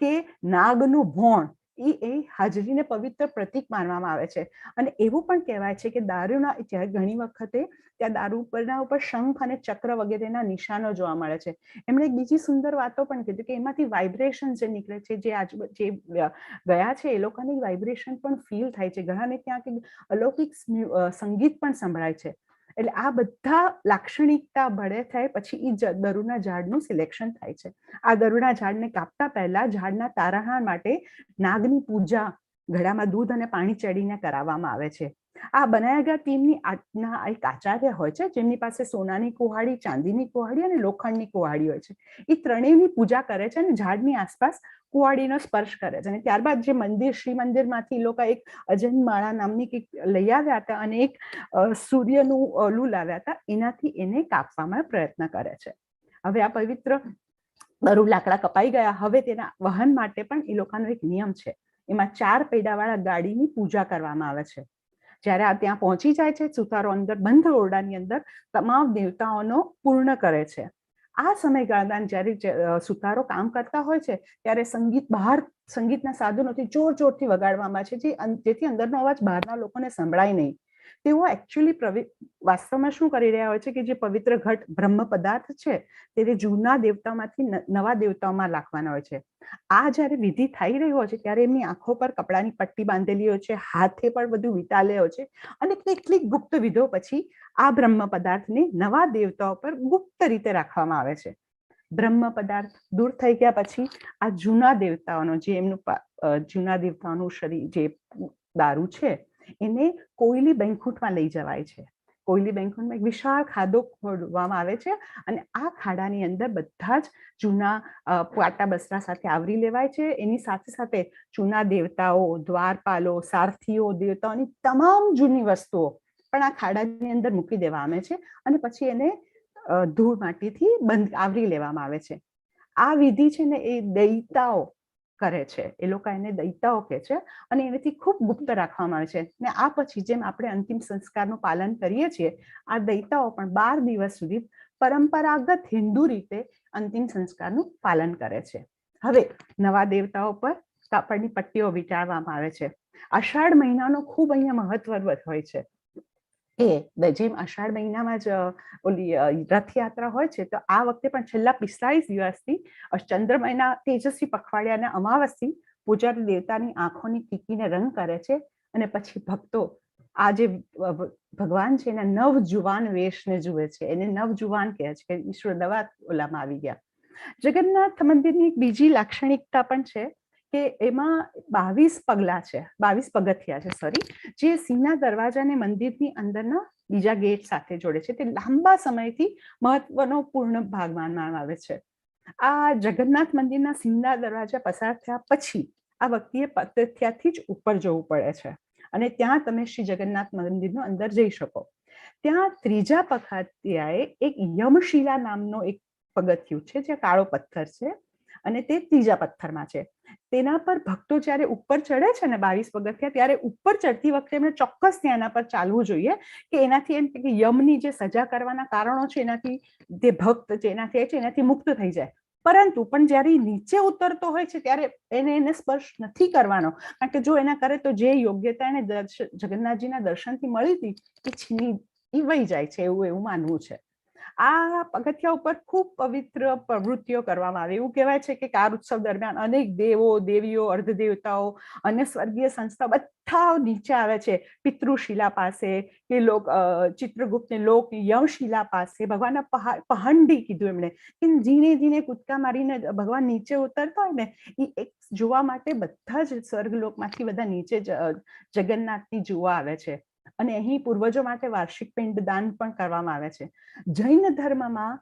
કે નાગનું ભોણ એ હાજરીને પવિત્ર પ્રતીક માનવામાં આવે છે. અને એવું પણ કહેવાય છે કે દારૂના ઘણી વખતે ત્યાં દારૂ પરના ઉપર શંખ અને ચક્ર વગેરેના નિશાનો જોવા મળે છે. એમણે એક બીજી સુંદર વાતો પણ કીધું કે એમાંથી વાઇબ્રેશન જે નીકળે છે, જે ગયા છે એ લોકોની વાઇબ્રેશન પણ ફીલ થાય છે. ઘણાને ત્યાં અલૌકિક સંગીત પણ સંભળાય છે. એટલે આ બધા લાક્ષણિકતા ભળે થાય પછી એ દરુના ઝાડનું સિલેક્શન થાય છે. આ દરુના ઝાડને કાપતા પહેલા ઝાડના તારણહાર માટે નાગની પૂજા ઘડામાં દૂધ અને પાણી ચડીને કરાવવામાં આવે છે. આ બનાયા ગયા ટીમની એક આચાર્ય હોય છે, જેમની પાસે સોનાની કુહાડી, ચાંદીની કુહાડી અને લોખંડની કુહાડી હોય છે. એ ત્રણેયની પૂજા કરે છે અને ઝાડની આસપાસ કુહાડીનો સ્પર્શ કરે છે. અને ત્યારબાદ જે મંદિર, શ્રી મંદિરમાંથી લોકો એક અજનમાળા નામની કંઈક લઈ આવ્યા હતા અને એક સૂર્યનું ઓલું લાવ્યા હતા, એનાથી એને કાપવામાં પ્રયત્ન કરે છે. હવે આ પવિત્ર દરુ લાકડા કપાઈ ગયા. હવે તેના વહન માટે પણ એ લોકોનો એક નિયમ છે. એમાં 4 પૈડાવાળા ગાડીની પૂજા કરવામાં આવે છે. જ્યારે આ ત્યાં પહોંચી જાય છે, સુતારો અંદર બંધ ઓરડાની અંદર તમામ દેવતાઓનો પૂર્ણ કરે છે. આ સમયગાળામાં જ્યારે સુતારો કામ કરતા હોય છે ત્યારે સંગીત બહાર, સંગીતના સાધનોથી જોર જોરથી વગાડવામાં છે, જેથી અંદરનો અવાજ બહારના લોકોને સંભળાય નહીં. તેઓ એકચ્યુઅલી વાસ્તવમાં શું કરી રહ્યા હોય છે કે જે પવિત્ર ઘટ બ્રહ્મ પદાર્થ છે તે જૂના દેવતાઓમાંથી નવા દેવતાઓમાં રાખવાના હોય છે. આ જ્યારે વિધિ થઈ રહી હોય છે ત્યારે એમની આંખો પર કપડાની પટ્ટી બાંધેલી હોય છે, હાથે પણ બધું વિટાલે હોય છે અને કેટલીક ગુપ્ત વિધિઓ પછી આ બ્રહ્મ પદાર્થને નવા દેવતાઓ પર ગુપ્ત રીતે રાખવામાં આવે છે. બ્રહ્મ પદાર્થ દૂર થઈ ગયા પછી આ જૂના દેવતાઓનો જે એમનું જૂના દેવતાઓનું શરીર જે દારૂ છે એને કોયલી બેંકુટમાં લઈ જવાય છે. કોયલી બેંકુટમાં એક વિશાળ ખાડો ખોદવામાં આવે છે અને આ ખાડાની અંદર બધા જ જૂના પાટા બસરા સાથે આવરી લેવાય છે. એની સાથે સાથે જૂના દેવતાઓ, દ્વારપાલો, સારથીઓ, દેવતાઓની તમામ જૂની વસ્તુઓ પણ આ ખાડાની અંદર મૂકી દેવામાં આવે છે અને પછી એને ધૂળ માટીથી બંધ આવરી લેવામાં આવે છે. આ વિધિ છે ને એ દૈતાઓ કરે છે. એ લોકો એને દૈતાઓ કહે છે અને એનાથી ખૂબ ગુપ્ત રાખવામાં આવે છે. ને આ પછી જેમ આપણે અંતિમ સંસ્કારનું પાલન કરીએ છીએ, આ દૈતાઓ પણ 12 દિવસ સુધી પરંપરાગત હિન્દુ રીતે અંતિમ સંસ્કારનું પાલન કરે છે. હવે નવા દેવતાઓ પર કાપડની પટ્ટીઓ વીંટાળવામાં આવે છે. અષાઢ મહિનાનો ખૂબ અહીંયા મહત્વ હોય છે. જેમ અષાઢ મહિનામાં જ ઓલી રથયાત્રા હોય છે, તો આ વખતે પણ છેલ્લા 45 દિવસથી ચંદ્ર મહિના તેજસ્વી પખવાડિયા અને અમાવસથી પૂજારી દેવતાની આંખોની ટીકીને રંગ કરે છે અને પછી ભક્તો આ જે ભગવાન છે એના નવજુવાન વેશને જુએ છે. એને નવજુવાન કહે છે કે ઈશ્વર નવા ઓલામાં આવી ગયા. જગન્નાથ મંદિરની એક બીજી લાક્ષણિકતા પણ છે કે એમાં 22 પગલા છે, 22 પગથિયા છે સોરી, જે સિંહના દરવાજાને મંદિરની અંદરના બીજા ગેટ સાથે જોડે છે. તે લાંબા સમયથી મહત્વનો પૂર્ણ ભાગ માનવામાં આવે છે. આ જગન્નાથ મંદિરના સિંહના દરવાજા પસાર થયા પછી આ વ્યક્તિએ પગથિયાથી જ ઉપર જવું પડે છે અને ત્યાં તમે શ્રી જગન્નાથ મંદિરનો અંદર જઈ શકો. ત્યાં ત્રીજા પગથિયાએ એક યમશિલા નામનો એક પગથિયું છે, જે કાળો પથ્થર છે અને તે ત્રીજા પથ્થરમાં છે. તેના પર ભક્તો જ્યારે ઉપર ચડે છે ને 22 પગથિયા, ત્યારે ઉપર ચડતી વખતે એમને ચોક્કસ ત્યાંના પર ચાલવું જોઈએ કે એનાથી એમ કે યમની જે સજા કરવાના કારણો છે એનાથી જે ભક્ત છે એનાથી મુક્ત થઈ જાય. પરંતુ પણ જ્યારે નીચે ઉતરતો હોય છે ત્યારે એને સ્પર્શ નથી કરવાનો, કારણ કે જો એના કરે તો જે યોગ્યતા એને જગન્નાથજીના દર્શનથી મળી હતી એ છીની વહી જાય છે, એવું માનવું છે. આ પગથિયા ઉપર ખૂબ પવિત્ર પ્રવૃત્તિઓ કરવામાં આવે. એવું કહેવાય છે કે કાર ઉત્સવ દરમિયાન અનેક દેવો, દેવીઓ, અર્ધદેવતાઓ અને સ્વર્ગીય સંસ્થા બધા નીચે આવે છે. પિતૃશિલા પાસે કે ચિત્રગુપ્તને લોક યમશિલા પાસે ભગવાનના પહંડી કીધું એમણે કે જીને જીને કૂદકા મારીને ભગવાન નીચે ઉતરતા હોય ને એ એક જોવા માટે બધા જ સ્વર્ગલોકમાંથી બધા નીચે જગન્નાથની જોવા આવે છે. અને અહીં પૂર્વજો માટે વાર્ષિક પિંડદાન પણ કરવામાં આવે છે. જૈન ધર્મમાં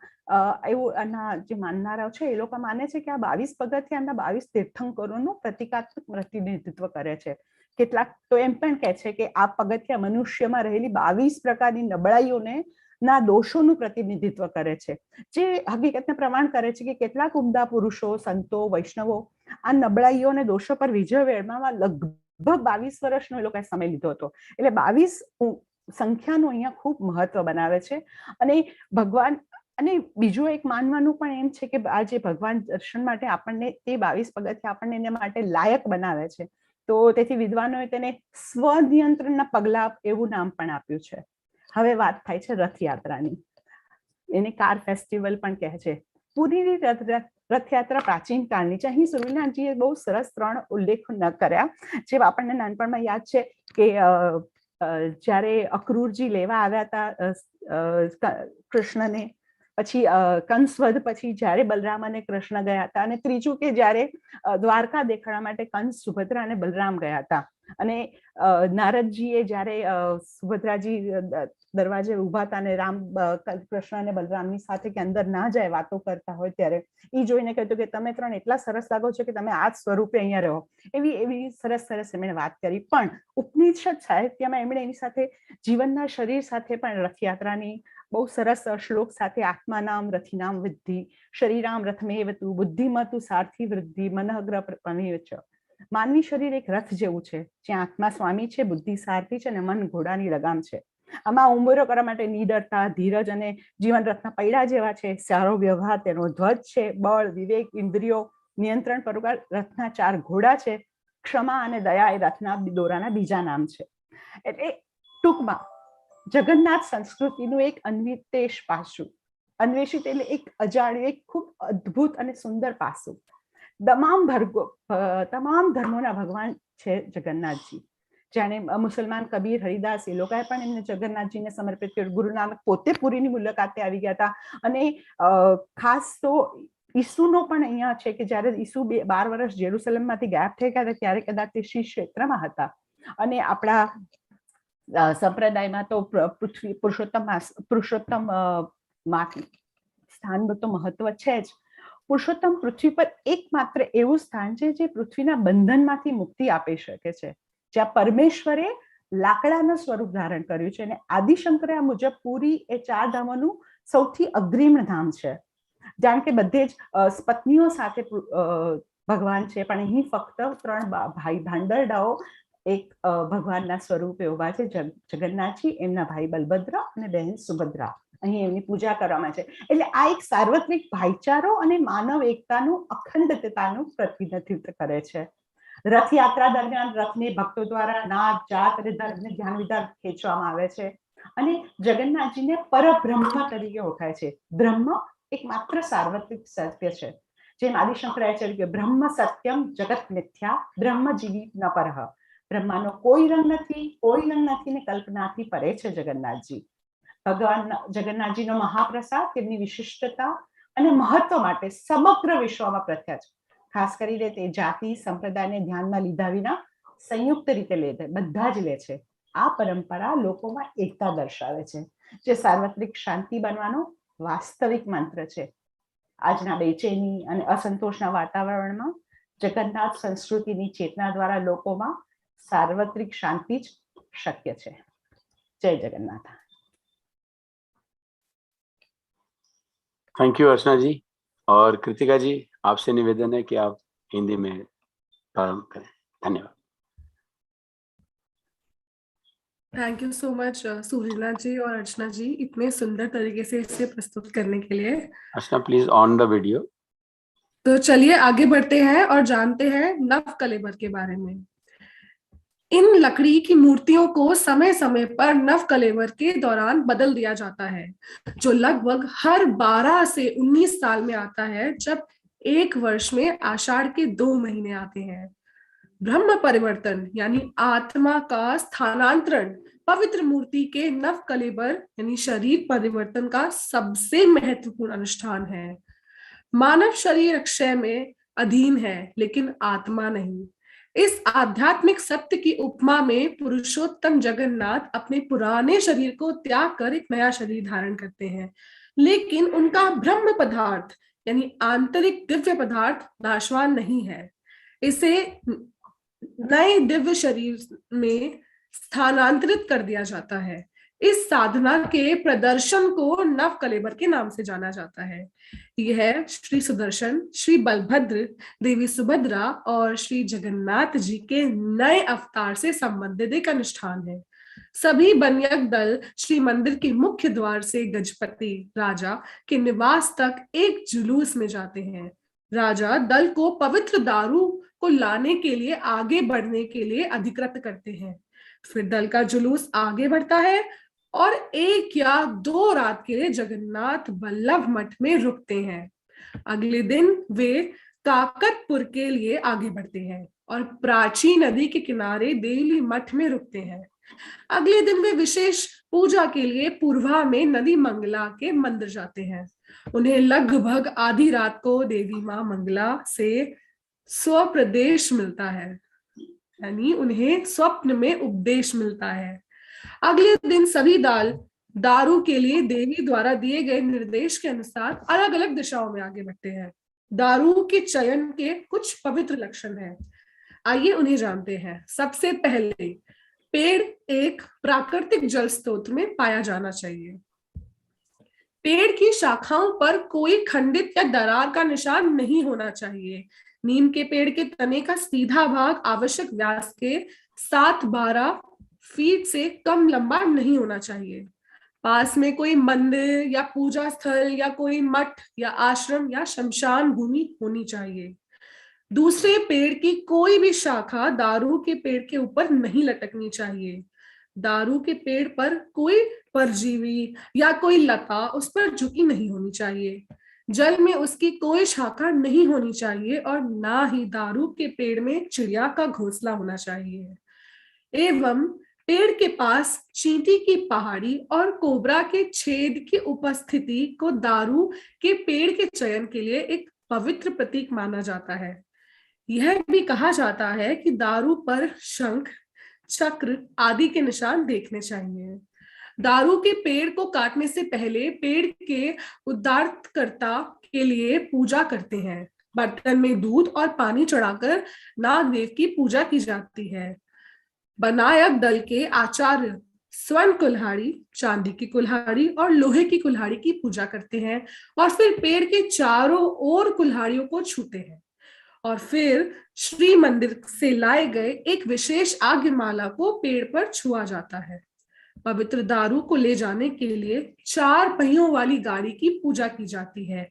એવું આના જે માનનારાઓ છે એ લોકો માને છે કે આ 22 પગથિયા એમના 22 તીર્થંકરોનું પ્રતિકાત્મક પ્રતિનિધિત્વ કરે છે. કેટલાક તો એમ પણ કહે છે કે આ પગથિયા મનુષ્યમાં રહેલી 22 પ્રકારની નબળાઈઓને ના દોષોનું પ્રતિનિધિત્વ કરે છે, જે હકીકતને પ્રમાણ કરે છે કે કેટલાક ઉમદા પુરુષો, સંતો, વૈષ્ણવો આ નબળાઈઓ અને દોષો પર વિજય મેળવવામાં લગભગ 22 વર્ષનો એ લોકોએ સમય લીધો હતો. એટલે 22 સંખ્યાનું અહીંયા ખૂબ મહત્વ બનાવે છે. અને ભગવાન, અને બીજું એક માનવાનું પણ એમ છે કે આ જે ભગવાન દર્શન માટે આપણને તે 22 પગથિયા આપણને એના માટે લાયક બનાવે છે. તો તેથી વિદ્વાનોએ તેને સ્વનિયંત્રણના પગલા એવું નામ પણ આપ્યું છે. હવે વાત થાય છે રથયાત્રાની. એને કાર ફેસ્ટિવલ પણ કહે છે. પુરીની રથયાત્રા પ્રાચીન કાળની છે. અહીં સુરવીરનાથજીએ બહુ સરસ 3 ઉલ્લેખ ન કર્યા, જે આપણને નાનપણમાં યાદ છે કે જ્યારે અક્રૂરજી લેવા આવ્યા હતા કૃષ્ણને, પછી કંસવધ પછી જ્યારે બલરામ અને કૃષ્ણ ગયા હતા, અને ત્રીજું કે જ્યારે દ્વારકા દેખાડવા માટે કંસ, સુભદ્રા અને બલરામ ગયા હતા. અને નારદજીએ જ્યારે સુભદ્રાજી દરવાજે ઉભા હતા અને કૃષ્ણ અને બલરામની સાથે કે અંદર ના જાય વાતો કરતા હોય ત્યારે એ જોઈને કહેતું કે તમે 3 એટલા સરસ લાગો છો કે તમે આ જ સ્વરૂપે અહીંયા રહો. એવી સરસ એમણે વાત કરી. પણ ઉપનિષદ સાહિત્યમાં એમણે એની સાથે જીવનના શરીર સાથે પણ રથયાત્રાની બહુ સરસ શ્લોક સાથે આત્માનામ રથિનામ વૃદ્ધિ, શરીરામ રથમેવ તું, બુદ્ધિમતુ સારથી વૃદ્ધિ, મનઃગ્ર પ્રમેય ચ. માનવી શરીર એક રથ જેવું છે, જ્યાં આત્મા સ્વામી છે, બુદ્ધિ સારથી છે અને મન ઘોડાની લગામ છે. આમાં ઉંમરો કરવા માટે નિડરતા, ધીરજ અને જીવન રથના પૈડા જેવા છે. સારો વ્યવહાર તેનો ધ્વજ છે. બળ, વિવેક, ઇન્દ્રિયો નિયંત્રણ પરોકાર રથના 4 ઘોડા છે. ક્ષમા અને દયા એ રથના દોરાના બીજા નામ છે. એટલે ટૂંકમાં જગન્નાથ સંસ્કૃતિનું એક અન્વિતેશ પાસું, અન્વેષિત એટલે એક અજાણ્યું, એક ખૂબ અદ્ભુત અને સુંદર પાસું. તમામ ધર્મોના ભગવાન છે જગન્નાથજી. જાણે મુસલમાન કબીર, હરિદાસ એ લોકોએ પણ એમને જગન્નાથજીને સમર્પિત કર્યું. ગુરુ નાનક પોતે પુરીની મુલાકાતે આવી ગયા હતા. અને ખાસ તો ઈસુનો પણ અહીંયા છે કે જ્યારે ઈસુ 12 વર્ષ જેરુસલેમમાંથી ગાયબ થઈ ગયા હતા ત્યારે કદાચ તે શ્રી ક્ષેત્રમાં હતા. અને આપણા સંપ્રદાયમાં તો પુરુષોત્તમ સ્થાનનું તો મહત્વ છે જ. પુરુષોત્તમ પૃથ્વી પર એકમાત્ર એવું સ્થાન છે જે પૃથ્વીના બંધનમાંથી મુક્તિ આપી શકે છે, જ્યાં પરમેશ્વરે લાકડાનું સ્વરૂપ ધારણ કર્યું છે. અને આદિશંકરે આ મુજબ પુરી એ 4 ધામોનું સૌથી અગ્રીમ ધામ છે. જાણ કે બધે જ પત્નીઓ સાથે ભગવાન છે, પણ અહીં ફક્ત 3 ભાઈ ભાંડરડાઓ એક ભગવાનના સ્વરૂપે ઉભા છે. જગન્નાથજી, એમના ભાઈ બલભદ્ર અને બહેન સુભદ્રા. અહીં એમની પૂજા કરવામાં છે. એટલે આ એક સાર્વત્રિક ભાઈચારો અને માનવ એકતાનું, અખંડતાનું પ્રતિનિધિત્વ કરે છે. રથયાત્રા દરમિયાન રથને ભક્તો દ્વારા નાદ, જાત અને ધર્મને ધ્યાન વિધાન ખેંચવામાં આવે છે. અને જગન્નાથજીને પરબ્રહ્મ તરીકે ઓળખાય છે. બ્રહ્મ એક માત્ર સાર્વત્રિક સત્ય છે. જેમ આદિશંકરાચાર્ય કે બ્રહ્મ સત્યમ જગત મિથ્યા, બ્રહ્મ જીવી ન પરહ. બ્રહ્માનો કોઈ રંગ નથી, કોઈ રંગ નથી ને કલ્પનાથી પરે છે જગન્નાથજી. ભગવાન જગન્નાથજીનો મહાપ્રસાદ તેમની વિશિષ્ટતા અને મહત્વ માટે સમગ્ર વિશ્વમાં પ્રખ્યાત છે. ખાસ કરીને તે જાતિ સંપ્રદાયને ધ્યાનમાં લીધા વિના સંયુક્ત રીતે બધા જ લે છે. આ પરંપરા લોકોમાં એકતા દર્શાવે છે, જે સાર્વત્રિક શાંતિ બનવાનો વાસ્તવિક મંત્ર છે. આજના બેચેની અને અસંતોષના વાતાવરણમાં જગન્નાથ સંસ્કૃતિની ચેતના દ્વારા લોકોમાં સાર્વત્રિક શાંતિ જ શક્ય છે. જય જગન્નાથ. थैंक यू अर्चना जी. और कृतिका जी, आपसे निवेदन है कि आप हिंदी में प्रारंभ करें. धन्यवाद. थैंक यू सो मच सुरीना जी और अर्चना जी, इतने सुंदर तरीके से इसे प्रस्तुत करने के लिए. अर्चना प्लीज ऑन द वीडियो. तो चलिए आगे बढ़ते हैं और जानते हैं नव कलेबर के बारे में. इन लकड़ी की मूर्तियों को समय समय पर नव कलेवर के दौरान बदल दिया जाता है, जो लगभग हर 12 से 19 साल में आता है, जब एक वर्ष में आषाढ़ के 2 महीने आते हैं. ब्रह्म परिवर्तन यानी आत्मा का स्थानांतरण पवित्र मूर्ति के नव कलेबर यानी शरीर परिवर्तन का सबसे महत्वपूर्ण अनुष्ठान है. मानव शरीर क्षय में अधीन है, लेकिन आत्मा नहीं. इस आध्यात्मिक सत्य की उपमा में पुरुषोत्तम जगन्नाथ अपने पुराने शरीर को त्याग कर एक नया शरीर धारण करते हैं, लेकिन उनका ब्रह्म पदार्थ यानी आंतरिक दिव्य पदार्थ नाशवान नहीं है. इसे नए दिव्य शरीर में स्थानांतरित कर दिया जाता है. इस साधना के प्रदर्शन को नव कलेबर के नाम से जाना जाता है. यह श्री सुदर्शन, श्री बलभद्र, देवी सुभद्रा और श्री जगन्नाथ जी के नए अवतार से संबंधित एक अनुष्ठान है. सभी बनियक दल श्री मंदिर के मुख्य द्वार से गजपति राजा के निवास तक एक जुलूस में जाते हैं. राजा दल को पवित्र दारू को लाने के लिए आगे बढ़ने के लिए अधिकृत करते हैं. फिर दल का जुलूस आगे बढ़ता है और 1 या 2 रात के लिए जगन्नाथ बल्लभ मठ में रुकते हैं. अगले दिन वे काकतपुर के लिए आगे बढ़ते हैं और प्राची नदी के किनारे देवी मठ में रुकते हैं. अगले दिन वे विशेष पूजा के लिए पूर्वा में नदी मंगला के मंदिर जाते हैं. उन्हें लगभग आधी रात को देवी मां मंगला से स्वप्रदेश मिलता है, यानी उन्हें स्वप्न में उपदेश मिलता है. अगले दिन सभी दारू के लिए देवी द्वारा दिए गए निर्देश के अनुसार अलग अलग दिशाओं में आगे बढ़ते हैं. दारू के चयन के कुछ पवित्र लक्षण हैं, आइए उन्हें जानते हैं. सबसे पहले, पेड़ एक प्राकृतिक जल स्रोत में पाया जाना चाहिए. पेड़ की शाखाओं पर कोई खंडित या दरार का निशान नहीं होना चाहिए. नीम के पेड़ के तने का सीधा भाग आवश्यक व्यास के 7-12 फीट से कम लंबा नहीं होना चाहिए. पास में कोई मंदिर या पूजा स्थल या कोई मठ या आश्रम या शमशान भूमि होनी चाहिए. दूसरे पेड़ की कोई भी शाखा दारू के पेड़ के ऊपर नहीं लटकनी चाहिए. दारू के पेड़ पर कोई परजीवी या कोई लता उस पर झुकी नहीं होनी चाहिए. जल में उसकी कोई शाखा नहीं होनी चाहिए और ना ही दारू के पेड़ में चिड़िया का घोंसला होना चाहिए. एवं पेड़ के पास चींटी की पहाड़ी और कोबरा के छेद की उपस्थिति को दारू के पेड़ के चयन के लिए एक पवित्र प्रतीक माना जाता है. यह भी कहा जाता है कि दारू पर शंख, चक्र आदि के निशान देखने चाहिए. दारू के पेड़ को काटने से पहले पेड़ के उद्धारकर्ता के लिए पूजा करते हैं. बर्तन में दूध और पानी चढ़ाकर नागदेव की पूजा की जाती है. बनायक दल के आचार्य स्वर्ण कुल्हाड़ी, चांदी की कुल्हाड़ी और लोहे की कुल्हाड़ी की पूजा करते हैं और फिर पेड़ के चारों ओर कुल्हाड़ियों को छूते हैं और फिर श्री मंदिर से लाए गए एक विशेष आज्ञमाला को पेड़ पर छुआ जाता है. पवित्र दारू को ले जाने के लिए 4 पहियों वाली गाड़ी की पूजा की जाती है.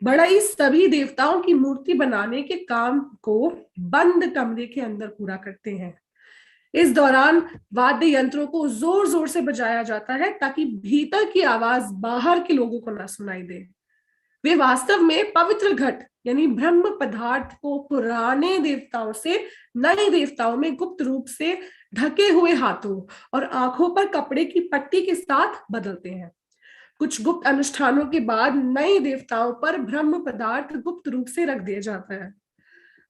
बढ़ई सभी देवताओं की मूर्ति बनाने के काम को बंद कमरे के अंदर पूरा करते हैं. इस दौरान वाद्य यंत्रों को जोर जोर से बजाया जाता है ताकि भीतर की आवाज बाहर के लोगों को ना सुनाई दे. वे वास्तव में पवित्र घट यानी ब्रह्म पदार्थ को पुराने देवताओं से नए देवताओं में गुप्त रूप से ढके हुए हाथों और आंखों पर कपड़े की पट्टी के साथ बदलते हैं. कुछ गुप्त अनुष्ठानों के बाद नए देवताओं पर ब्रह्म पदार्थ गुप्त रूप से रख दिया जाता है.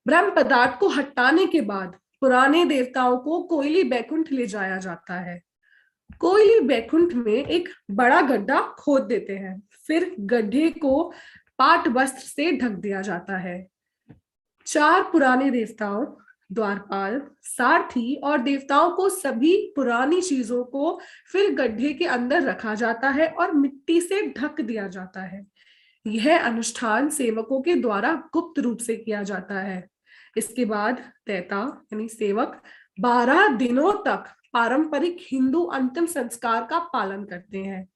ब्रह्म पदार्थ को हटाने के बाद पुराने देवताओं को कोयली बैकुंठ ले जाया जाता है. कोयली बैकुंठ में एक बड़ा गड्ढा खोद देते हैं, फिर गड्ढे को पाट वस्त्र से ढक दिया जाता है. 4 पुराने देवताओं द्वारपाल, सारथी और देवताओं को सभी पुरानी चीजों को फिर गड्ढे के अंदर रखा जाता है और मिट्टी से ढक दिया जाता है। यह अनुष्ठान सेवकों के द्वारा गुप्त रूप से किया जाता है। इसके बाद तैता यानी सेवक 12 दिनों तक पारंपरिक हिंदू अंतिम संस्कार का पालन करते हैं।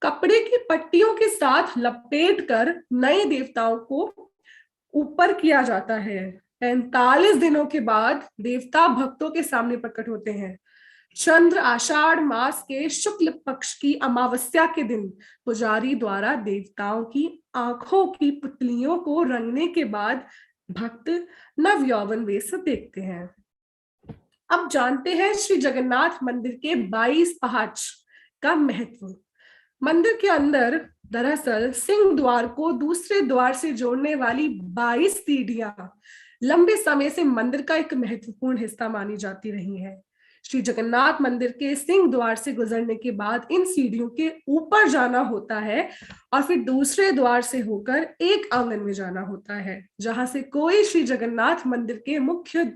कपड़े की पट्टियों के साथ लपेटकर नए देवताओं को ऊपर किया जाता है। 45 दिनों के बाद देवता भक्तों के सामने प्रकट होते हैं। चंद्र आषाढ़ मास के शुक्ल पक्ष की अमावस्या के दिन पुजारी द्वारा देवताओं की आंखों की पुतलियों को रंगने के बाद भक्त नव यौवन वेश देखते हैं। अब जानते हैं श्री जगन्नाथ मंदिर के 22 पहाड़ का महत्व। मंदिर के अंदर दरअसल सिंह द्वार को दूसरे द्वार से जोड़ने वाली 22 सीढ़ियां लंबे समय से मंदिर का एक महत्वपूर्ण हिस्सा मानी जाती रही हैं। श्री जगन्नाथ मंदिर के सिंह द्वार से गुजरने के बाद इन सीढ़ियों के ऊपर जाना होता है और फिर दूसरे द्वार से होकर एक आंगन में जाना होता है, जहां से कोई श्री जगन्नाथ मंदिर के मुख्य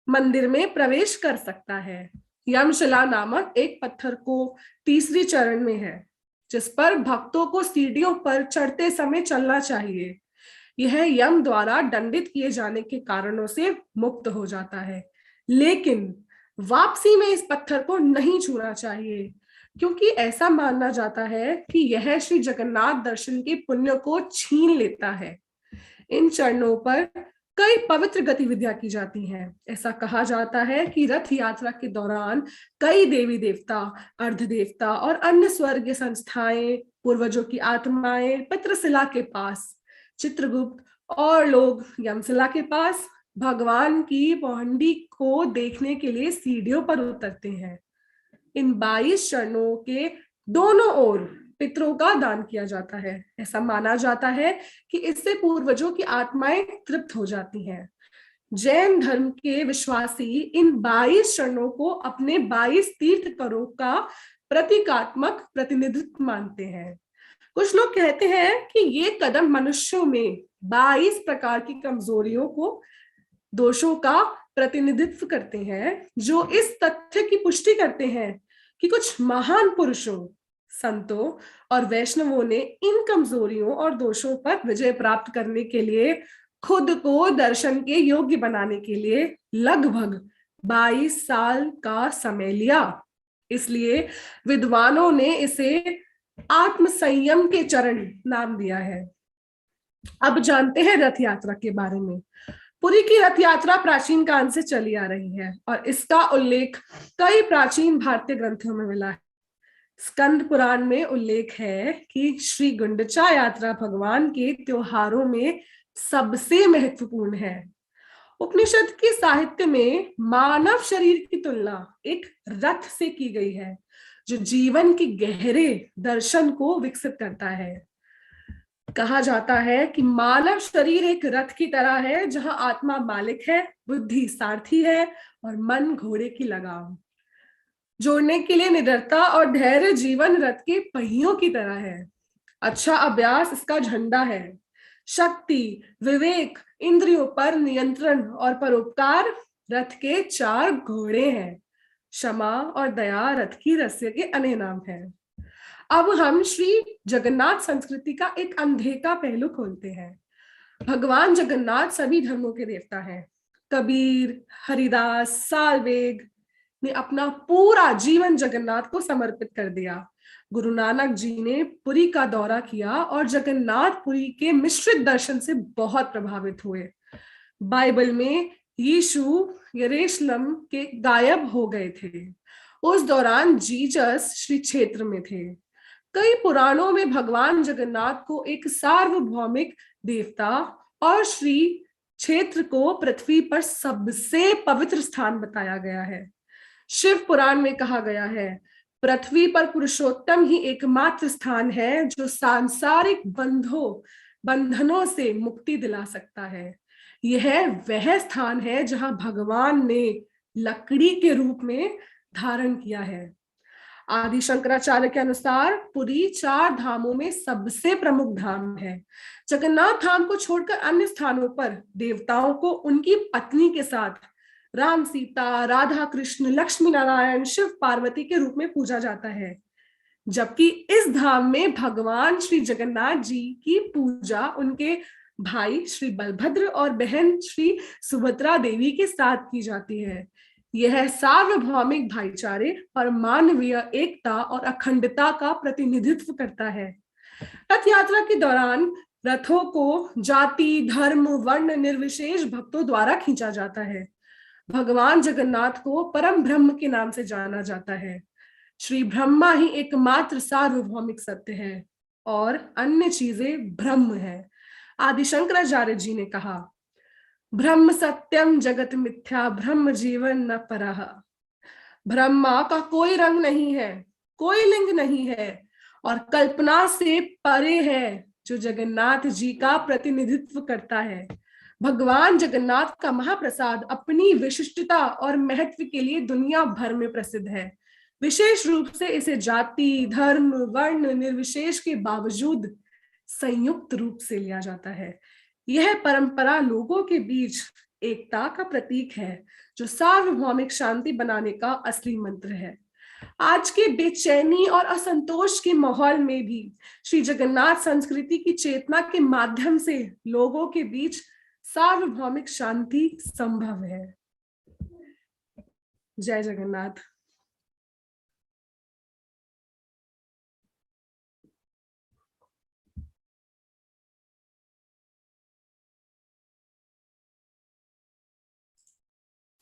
मंदिर में प्रवेश कर सकता है। यमशिला नामक एक पत्थर को तीसरी चरण में है, जिस पर भक्तों को सीढ़ियों पर चढ़ते समय चलना चाहिए। यह यम द्वारा दंडित किए जाने के कारणों से मुक्त हो जाता है, लेकिन वापसी में इस पत्थर को नहीं छूना चाहिए, क्योंकि ऐसा माना जाता है कि यह श्री जगन्नाथ दर्शन के पुण्य को छीन लेता है। इन चरणों पर कई पवित्र गतिविधियां की जाती हैं। ऐसा कहा जाता है कि रथ यात्रा के दौरान कई देवी देवता, अर्ध देवता और अन्य स्वर्गीय संस्थाएं, पूर्वजों की आत्माएं पितृशिला के पास, चित्रगुप्त और लोग यमशिला के पास भगवान की पौंडी को देखने के लिए सीढ़ियों पर उतरते हैं। इन 22 चरणों के दोनों ओर पितरों का दान किया जाता है। ऐसा माना जाता है कि इससे पूर्वजों की आत्माएं तृप्त हो जाती हैं। जैन धर्म के विश्वासी इन 22 चरणों को अपने 22 तीर्थकरों का प्रतीकात्मक प्रतिनिधित्व मानते हैं। कुछ लोग कहते हैं कि ये कदम मनुष्यों में 22 प्रकार की कमजोरियों को, दोषों का प्रतिनिधित्व करते हैं, जो इस तथ्य की पुष्टि करते हैं कि कुछ महान पुरुषों, संतों और वैष्णवों ने इन कमजोरियों और दोषों पर विजय प्राप्त करने के लिए खुद को दर्शन के योग्य बनाने के लिए लगभग 22 साल का समय लिया। इसलिए विद्वानों ने इसे आत्म संयम के चरण नाम दिया है। अब जानते हैं रथ यात्रा के बारे में। पुरी की रथ यात्रा प्राचीन काल से चली आ रही है और इसका उल्लेख कई प्राचीन भारतीय ग्रंथों में मिला है। स्कंद पुराण में उल्लेख है कि श्री गुंडचा यात्रा भगवान के त्योहारों में सबसे महत्वपूर्ण है। उपनिषद के साहित्य में मानव शरीर की तुलना एक रथ से की गई है, जो जीवन के गहरे दर्शन को विकसित करता है। कहा जाता है कि मानव शरीर एक रथ की तरह है, जहां आत्मा मालिक है, बुद्धि सारथी है और मन घोड़े की लगाम। जोड़ने के लिए निडरता और धैर्य जीवन रथ के पहियों की तरह है। अच्छा अभ्यास इसका झंडा है। शक्ति, विवेक, इंद्रियों पर नियंत्रण और परोपकार रथ के 4 घोड़े हैं। क्षमा और दया रथ की रस्सी के अन्य नाम हैं। अब हम श्री जगन्नाथ संस्कृति का एक अनदेखा पहलू खोलते हैं। भगवान जगन्नाथ सभी धर्मों के देवता हैं। कबीर, हरिदास, सालवेग ने अपना पूरा जीवन जगन्नाथ को समर्पित कर दिया। गुरु नानक जी ने पुरी का दौरा किया और जगन्नाथपुरी के मिश्रित दर्शन से बहुत प्रभावित हुए। बाइबल में यीशु यरूशलेम के गायब हो गए थे। उस दौरान जीसस श्री क्षेत्र में थे। कई पुराणों में भगवान जगन्नाथ को एक सार्वभौमिक देवता और श्री क्षेत्र को पृथ्वी पर सबसे पवित्र स्थान बताया गया है। शिव पुराण में कहा गया है, पृथ्वी पर पुरुषोत्तम ही एकमात्र स्थान है जो सांसारिक बंधनों से मुक्ति दिला सकता है। यह वह स्थान है जहां भगवान ने लकड़ी के रूप में धारण किया है। आदि शंकराचार्य के अनुसार पुरी 4 धामों में सबसे प्रमुख धाम है। जगन्नाथ धाम को छोड़कर अन्य स्थानों पर देवताओं को उनकी पत्नी के साथ राम सीता, राधा कृष्ण, लक्ष्मी नारायण, शिव पार्वती के रूप में पूजा जाता है, जबकि इस धाम में भगवान श्री जगन्नाथ जी की पूजा उनके भाई श्री बलभद्र और बहन श्री सुभद्रा देवी के साथ की जाती है। यह सार्वभौमिक भाईचारे और मानवीय एकता और अखंडता का प्रतिनिधित्व करता है। रथ यात्रा के दौरान रथों को जाति, धर्म, वर्ण निर्विशेष भक्तों द्वारा खींचा जाता है। भगवान जगन्नाथ को परम ब्रह्म के नाम से जाना जाता है। श्री ब्रह्मा ही एकमात्र सार्वभौमिक सत्य है और अन्य चीजें ब्रह्म है। आदि शंकराचार्य जी ने कहा, ब्रह्म सत्यम जगत मिथ्या, ब्रह्म जीवन न परः। ब्रह्मा का कोई रंग नहीं है, कोई लिंग नहीं है और कल्पना से परे है, जो जगन्नाथ जी का प्रतिनिधित्व करता है। भगवान जगन्नाथ का महाप्रसाद अपनी विशिष्टता और महत्व के लिए दुनिया भर में प्रसिद्ध है। विशेष रूप से इसे जाति, धर्म, वर्ण निर्विशेष के बावजूद संयुक्त रूप से लिया जाता है। यह परंपरा लोगों के बीच एकता का प्रतीक है, जो सार्वभौमिक शांति बनाने का असली मंत्र है। आज के बेचैनी और असंतोष के माहौल में भी श्री जगन्नाथ संस्कृति की चेतना के माध्यम से लोगों के बीच सार्वभौमिक शांति संभव है। जय Jagannath.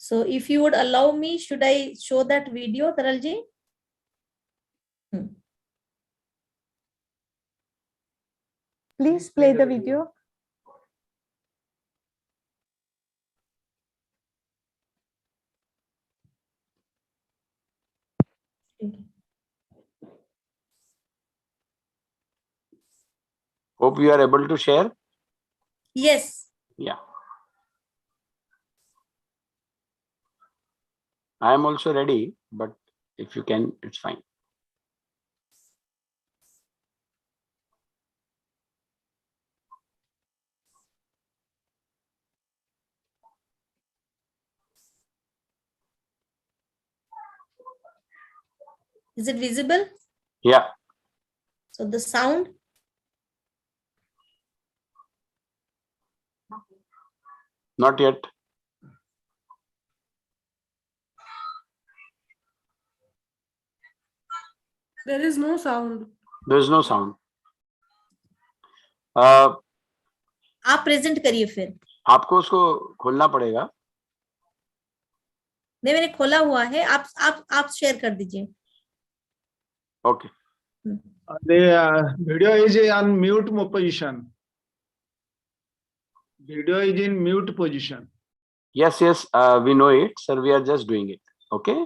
So if you would allow me, should I show that video, Taralji? Please play the video. Hope you are able to share. Yes. Yeah. I am also ready, but if you can, it's fine. Is it visible? Yeah. So the sound? Not yet. There is no sound. There is no sound. आप present करिए फिर। आपको उसको खोलना पड़ेगा। नहीं, मैंने खोला हुआ है, आप शेयर कर दीजिए। Okay. The video is on mute position. Video is in mute position. Yes, we know it, sir. We are just doing it. Okay.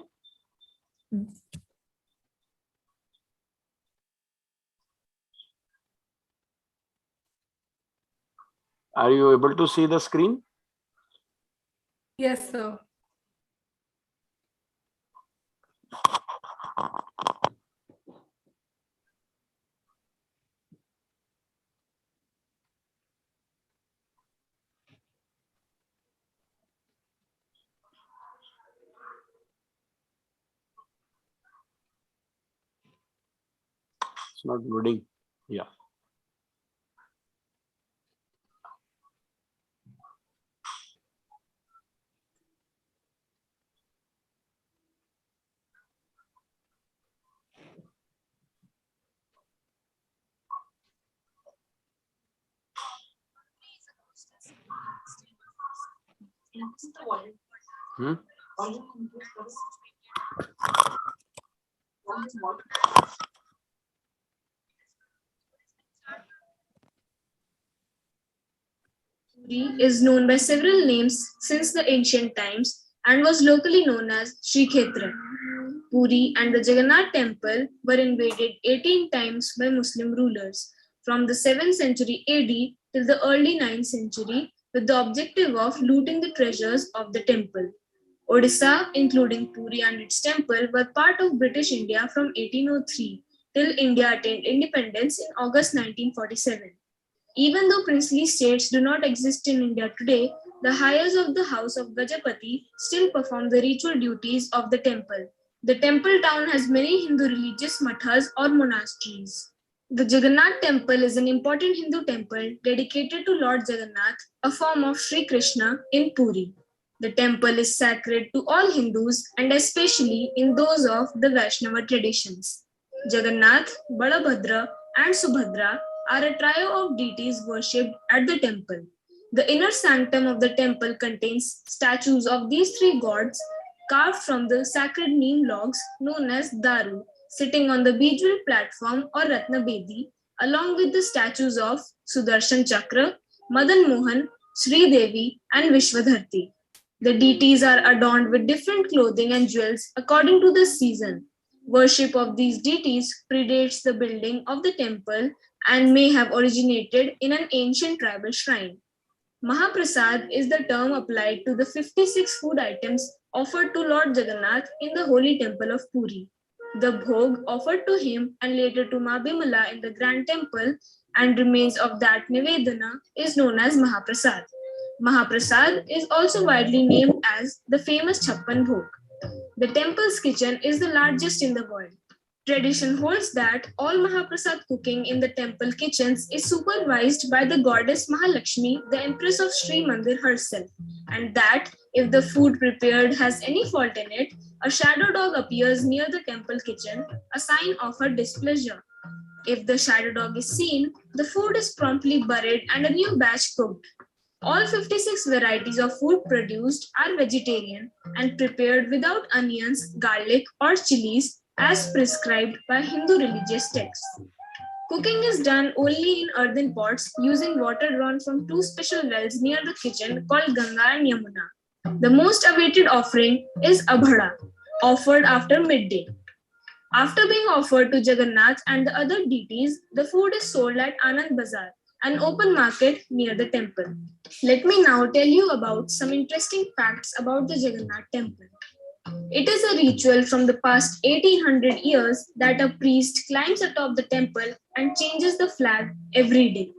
Are you able to see the screen? Yes, sir. It's not loading. Yeah. Puri is known by several names since the ancient times and was locally known as Sri Kshetra. Puri and the Jagannath Temple were invaded 18 times by Muslim rulers from the 7th century AD till the early 9th century with the objective of looting the treasures of the temple. Odisha, including Puri and its temple, were part of British India from 1803 till India attained independence in August 1947. Even though princely states do not exist in India today, the heirs of the house of Gajapati still perform the ritual duties of the temple. The temple town has many Hindu religious mathas or monasteries. The Jagannath Temple is an important Hindu temple dedicated to Lord Jagannath, a form of Sri Krishna in Puri. The temple is sacred to all Hindus and especially in those of the Vaishnava traditions. Jagannath, Balabhadra, and Subhadra are a trio of deities worshipped at the temple. The inner sanctum of the temple contains statues of these three gods carved from the sacred neem logs known as daru, sitting on the Bijul platform or Ratna Bedi, along with the statues of Sudarshan Chakra, Madan Mohan, Sri Devi, and Vishwadharti. The deities are adorned with different clothing and jewels according to the season. Worship of these deities predates the building of the temple and may have originated in an ancient tribal shrine. Mahaprasad is the term applied to the 56 food items offered to Lord Jagannath in the holy temple of Puri. The bhog offered to him and later to Ma Bimala in the grand temple and remains of that Nivedana is known as Mahaprasad. Mahaprasad is also widely named as the famous Chappan Bhog. The temple's kitchen is the largest in the world. Tradition holds that all Mahaprasad cooking in the temple kitchens is supervised by the goddess Mahalakshmi, the empress of Sri Mandir herself, and that if the food prepared has any fault in it, a shadow dog appears near the temple kitchen, a sign of her displeasure. If the shadow dog is seen, the food is promptly buried and a new batch cooked. All 56 varieties of food produced are vegetarian and prepared without onions, garlic, or chilies as prescribed by Hindu religious texts. Cooking is done only in earthen pots using water drawn from two special wells near the kitchen called Ganga and Yamuna. The most awaited offering is Abhada, offered after midday. After being offered to Jagannath and the other deities, the food is sold at Anand Bazar, an open market near the temple. Let me now tell you about some interesting facts about the Jagannath Temple. It is a ritual from the past 1800 years that a priest climbs atop the temple and changes the flag every day.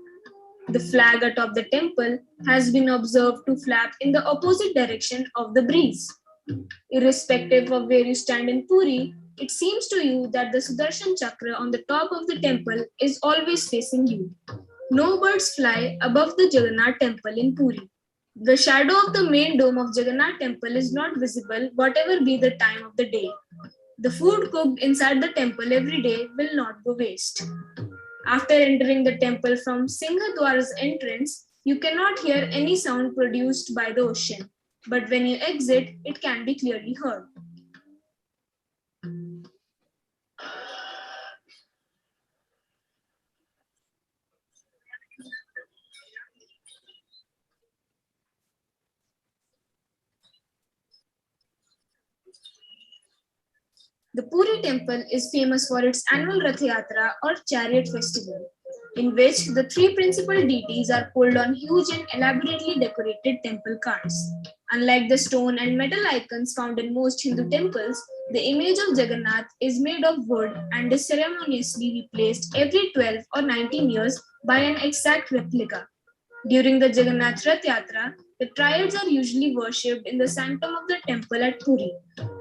The flag atop the temple has been observed to flap in the opposite direction of the breeze. Irrespective of where you stand in Puri, it seems to you that the Sudarshan Chakra on the top of the temple is always facing you. No birds fly above the Jagannath Temple in Puri. The shadow of the main dome of Jagannath Temple is not visible whatever be the time of the day. The food cooked inside the temple every day will not go waste. After entering the temple from Singhadwar's entrance, you cannot hear any sound produced by the ocean, but when you exit, it can be clearly heard. The Puri temple is famous for its annual Rath Yatra or chariot festival, in which the three principal deities are pulled on huge and elaborately decorated temple cars. Unlike the stone and metal icons found in most Hindu temples, the image of Jagannath is made of wood and is ceremoniously replaced every 12 or 19 years by an exact replica. During the Jagannath Rath Yatra, the triads are usually worshipped in the sanctum of the temple at Puri.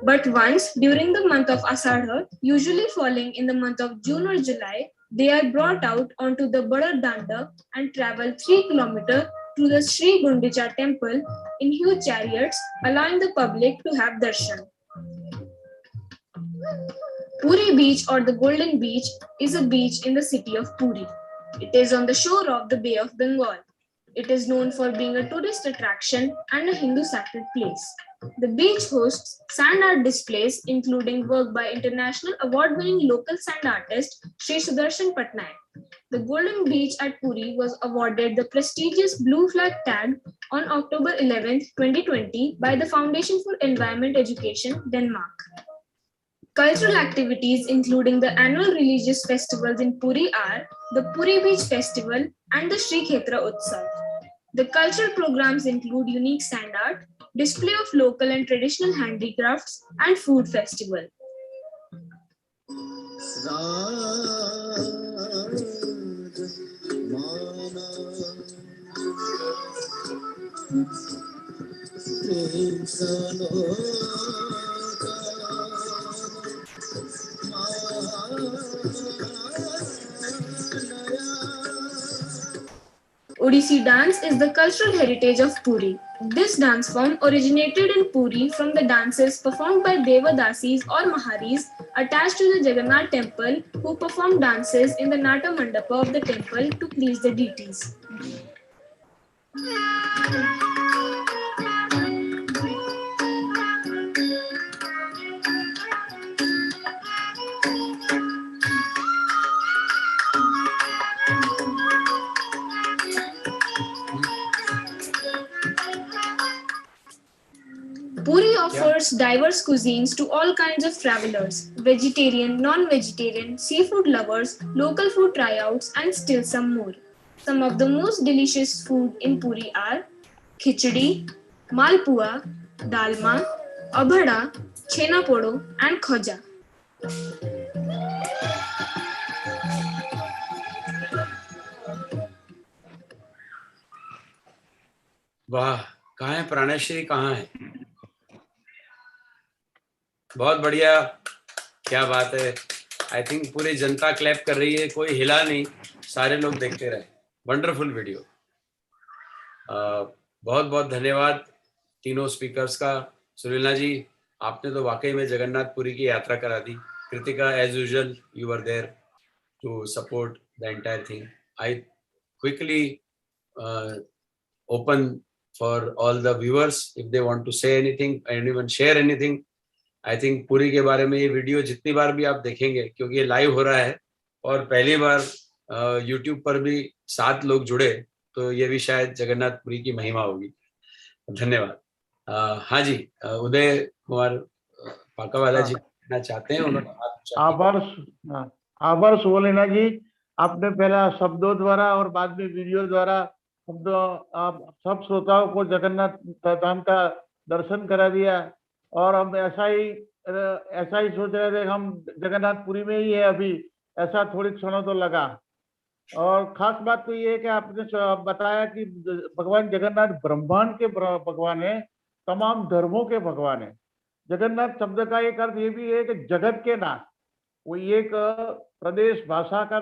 But once during the month of Asadha, usually falling in the month of June or July, they are brought out onto the Bada Danda and travel 3 kilometers to the Sri Gundicha temple in huge chariots, allowing the public to have darshan. Puri Beach or the Golden Beach is a beach in the city of Puri. It is on the shore of the Bay of Bengal. It is known for being a tourist attraction and a Hindu sacred place. The beach hosts sand art displays, including work by international award-winning local sand artist Sri Sudarshan Patnaik. The Golden Beach at Puri was awarded the prestigious Blue Flag Tag on October 11, 2020 by the Foundation for Environment Education, Denmark. Cultural activities including the annual religious festivals in Puri are the Puri Beach Festival and the Sri Khetra Utsav. The cultural programs include unique sand art, display of local and traditional handicrafts, and food festival. Odissi dance is the cultural heritage of Puri. This dance form originated in Puri from the dances performed by Devadasis or Maharis attached to the Jagannath Temple, who performed dances in the Nata Mandapa of the temple to please the deities. Puri offers diverse cuisines to all kinds of travelers: vegetarian, non-vegetarian, seafood lovers, local food tryouts, and still some more. Some of the most delicious food in Puri are khichdi, malpua, dalma, abhada, chena podo, and khoja. वाह, कहाँ है प्राणेश्वरी, कहाँ है? बहुत बढ़िया, क्या बात है। आई थिंक पूरी जनता क्लैप कर रही है, कोई हिला नहीं, सारे लोग देखते रहे। Wonderful video. बहुत बहुत धन्यवाद तीनों स्पीकर्स का। सुनीला जी, आपने तो वाकई में जगन्नाथपुरी की यात्रा करा दी। Kritika, as usual you were there to support the entire thing. I quickly open for all the viewers if they want to say anything and even share anything. I think Puri के बारे में ये वीडियो जितनी बार भी आप देखेंगे, क्योंकि ये लाइव हो रहा है और पहली बार YouTube पर भी 7 लोग जुड़े, तो ये भी शायद जगन्नाथपुरी की महिमा होगी। धन्यवाद। हाँ जी, उदय कुमार पाकावाला जी कहना चाहते हैं, उन्होंने आभार सुवलीना जी, आपने पहला शब्दों द्वारा और बाद में वीडियो द्वारा आप सब श्रोताओं को जगन्नाथ धाम का दर्शन करा दिया। और हम ऐसा ही सोच रहे थे, हम जगन्नाथपुरी में ही है अभी, ऐसा थोड़ी क्षणों तो लगा। और खास बात तो ये है कि आपने बताया कि भगवान जगन्नाथ ब्रह्मांड के भगवान है, तमाम धर्मों के भगवान है। जगन्नाथ शब्द का एक अर्थ ये भी है कि जगत के नाथ, वो एक प्रदेश भाषा का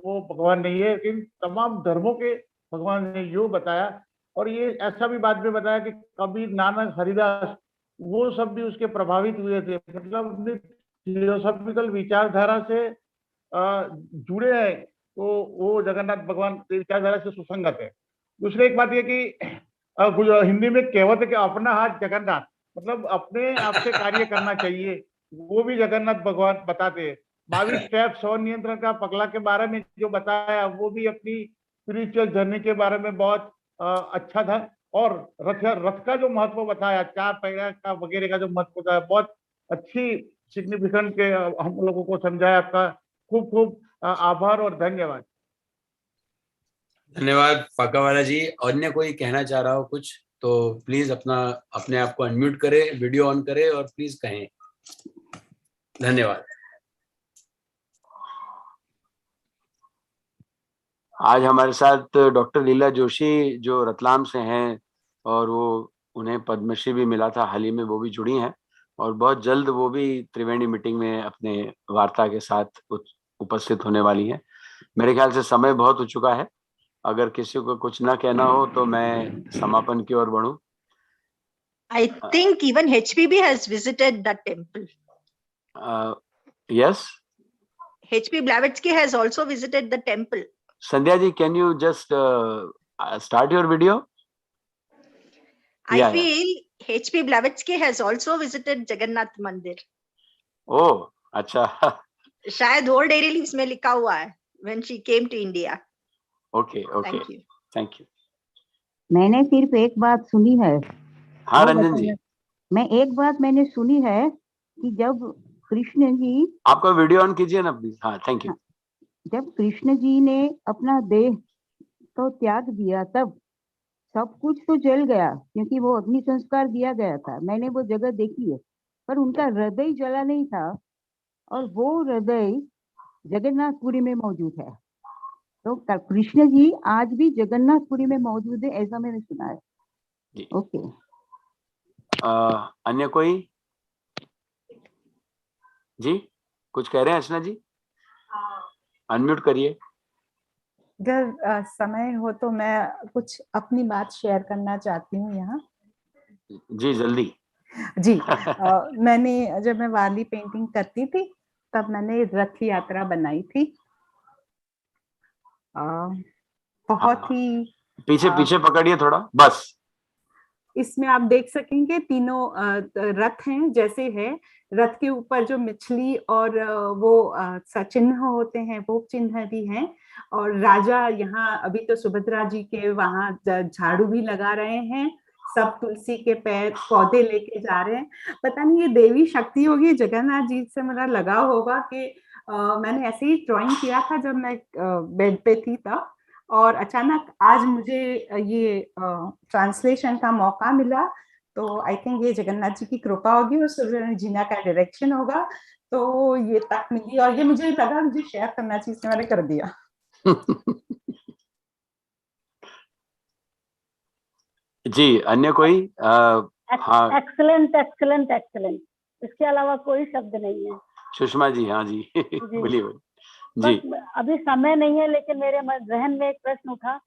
वो भगवान नहीं है, लेकिन तमाम धर्मों के भगवान ने यो बताया। और ये ऐसा भी बात में बताया कि कबीर, नानक, हरिदास, वो सब भी उसके प्रभावित हुए थे, मतलब थियोसॉफिकल विचारधारा से जुड़े हैं, तो वो जगन्नाथ भगवान विचारधारा से सुसंगत है। दूसरी एक बात ये कि हिंदी में कहावत है कि अपना हाथ जगन्नाथ, मतलब अपने आप से कार्य करना चाहिए, वो भी जगन्नाथ भगवान बताते हैं। 22 स्टेप स्व नियंत्रण का पगला के बारे में जो बताया, वो भी अपनी स्पिरिचुअल जर्नी के बारे में बहुत अच्छा था। और रथ का जो महत्व बताया, 4 पैर का वगैरह का जो महत्व था, बहुत अच्छी सिग्निफिकेंट के हम लोगों को समझाया। आपका खूब खूब आभार और धन्यवाद। धन्यवाद पाकावाला जी। अन्य कोई कहना चाह रहा हो कुछ तो प्लीज अपने आप को अनम्यूट करे, वीडियो ऑन करे और प्लीज कहें। धन्यवाद। आज हमारे साथ डॉक्टर लीला जोशी जो रतलाम से हैं, और वो उन्हें पद्मश्री भी मिला था हाल ही में, वो भी जुड़ी हैं और बहुत जल्द वो भी त्रिवेणी मीटिंग में अपने वार्ता के साथ उपस्थित होने वाली हैं। मेरे ख्याल से समय बहुत हो चुका है, अगर किसी को कुछ ना कहना हो तो मैं समापन की ओर बढ़ूं। I think even HPB has visited that temple. Yes. HP Blavatsky has also visited the temple. Sandhya ji, can you just start your video? I feel HP Blavatsky has also visited Jagannath Mandir. Oh, अच्छा। शायद old dairy leaves में लिखा हुआ है when she came to India. Okay, okay. Thank you. मैंने सिर्फ एक बात सुनी है। हाँ रंजन जी। मैं एक बात मैंने सुनी है कि जब कृष्ण जी, आपका वीडियो ऑन कीजिए ना प्लीज। हाँ, थैंक यू। जब कृष्ण जी ने अपना देह तो त्याग दिया, तब सब कुछ तो जल गया क्योंकि वो अग्नि संस्कार दिया गया था, मैंने वो जगह देखी है, पर उनका हृदय जला नहीं था और वो हृदय जगन्नाथपुरी में मौजूद है। तो कृष्ण जी आज भी जगन्नाथपुरी में मौजूद है, ऐसा मैंने सुना है जी। ओके। अन्य कोई जी कुछ कह रहे हैं अर्चना जी? अनम्यूट करिए। अगर समय हो तो मैं कुछ अपनी बात शेयर करना चाहती हूँ यहाँ। जी जल्दी। जी मैंने जब मैं वारली पेंटिंग करती थी तब मैंने रथ यात्रा बनाई थी। बहुत ही पीछे पीछे पकड़िए थोड़ा बस। इसमें आप देख सकेंगे तीनों रथ हैं, जैसे है रथ के ऊपर जो मछली और वो चिन्ह होते हैं वो चिन्ह भी हैं। और राजा यहाँ अभी तो सुभद्रा जी के वहां झाड़ू भी लगा रहे हैं, सब तुलसी के पौधे लेके जा रहे हैं। पता नहीं ये देवी शक्ति होगी, जगन्नाथ जी से मेरा लगाव होगा कि मैंने ऐसे ही ड्राइंग किया था जब मैं बेड पे थी तब, और अचानक आज मुझे ये ट्रांसलेशन का मौका मिला। तो आई थिंक ये जगन्नाथ जी की कृपा होगी और जीना का डायरेक्शन होगा, तो ये तक मिली और ये मुझे लगा मुझे शेयर करना चाहिए, इसलिए मैंने कर दिया। जी अन्य कोई? हाँ एक्सलेंट एक्सलेंट एक्सलेंट, इसके अलावा कोई शब्द नहीं है। सुषमा जी, हाँ जी बोलिए जी। अभी समय नहीं है, लेकिन मेरे जहन में एक प्रश्न उठा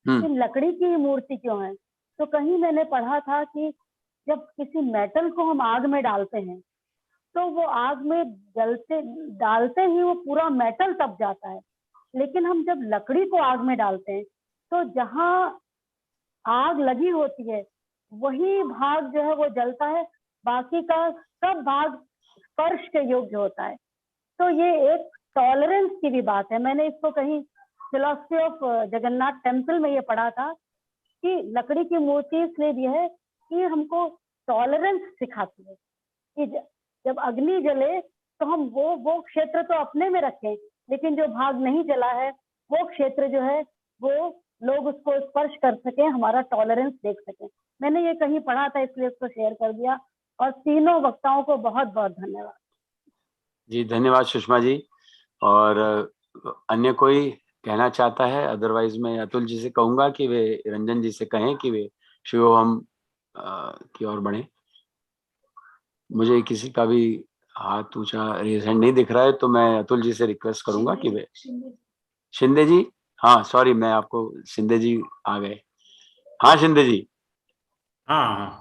कि लकड़ी की मूर्ति क्यों है। तो कहीं मैंने पढ़ा था कि जब किसी मेटल को हम आग में डालते हैं तो वो आग में डालते ही वो पूरा मेटल तप जाता है, लेकिन हम जब लकड़ी को आग में डालते हैं तो जहाँ आग लगी होती है वही भाग जो है वो जलता है, बाकी का सब भाग स्पर्श के योग्य होता है। तो ये एक टॉलरेंस की भी बात है। मैंने इसको कहीं फिलॉसफी ऑफ जगन्नाथ टेम्पल में ये पढ़ा था कि लकड़ी की मूर्ति इसलिए भी है कि हमको टॉलरेंस सिखाती है कि जब अग्नि जले तो हम वो क्षेत्र तो अपने में रखें, लेकिन जो भाग नहीं जला है वो क्षेत्र जो है वो लोग उसको स्पर्श कर सकें, हमारा टॉलरेंस देख सकें। मैंने ये कहीं पढ़ा था इसलिए इसको शेयर कर दिया। और तीनों वक्ताओं को बहुत बहुत धन्यवाद। जी धन्यवाद सुषमा जी। और अन्य कोई कहना चाहता है? अदरवाइज मैं अतुल जी से कहूंगा कि वे रंजन जी से कहें कि वे शिवोहम की ओर बढ़े। मुझे किसी का भी हाथ ऊंचा रेज हैंड नहीं दिख रहा है, तो मैं अतुल जी से रिक्वेस्ट करूंगा कि वे शिंदे जी, हाँ सॉरी मैं आपको शिंदे जी आ गए। हाँ शिंदे जी। हाँ,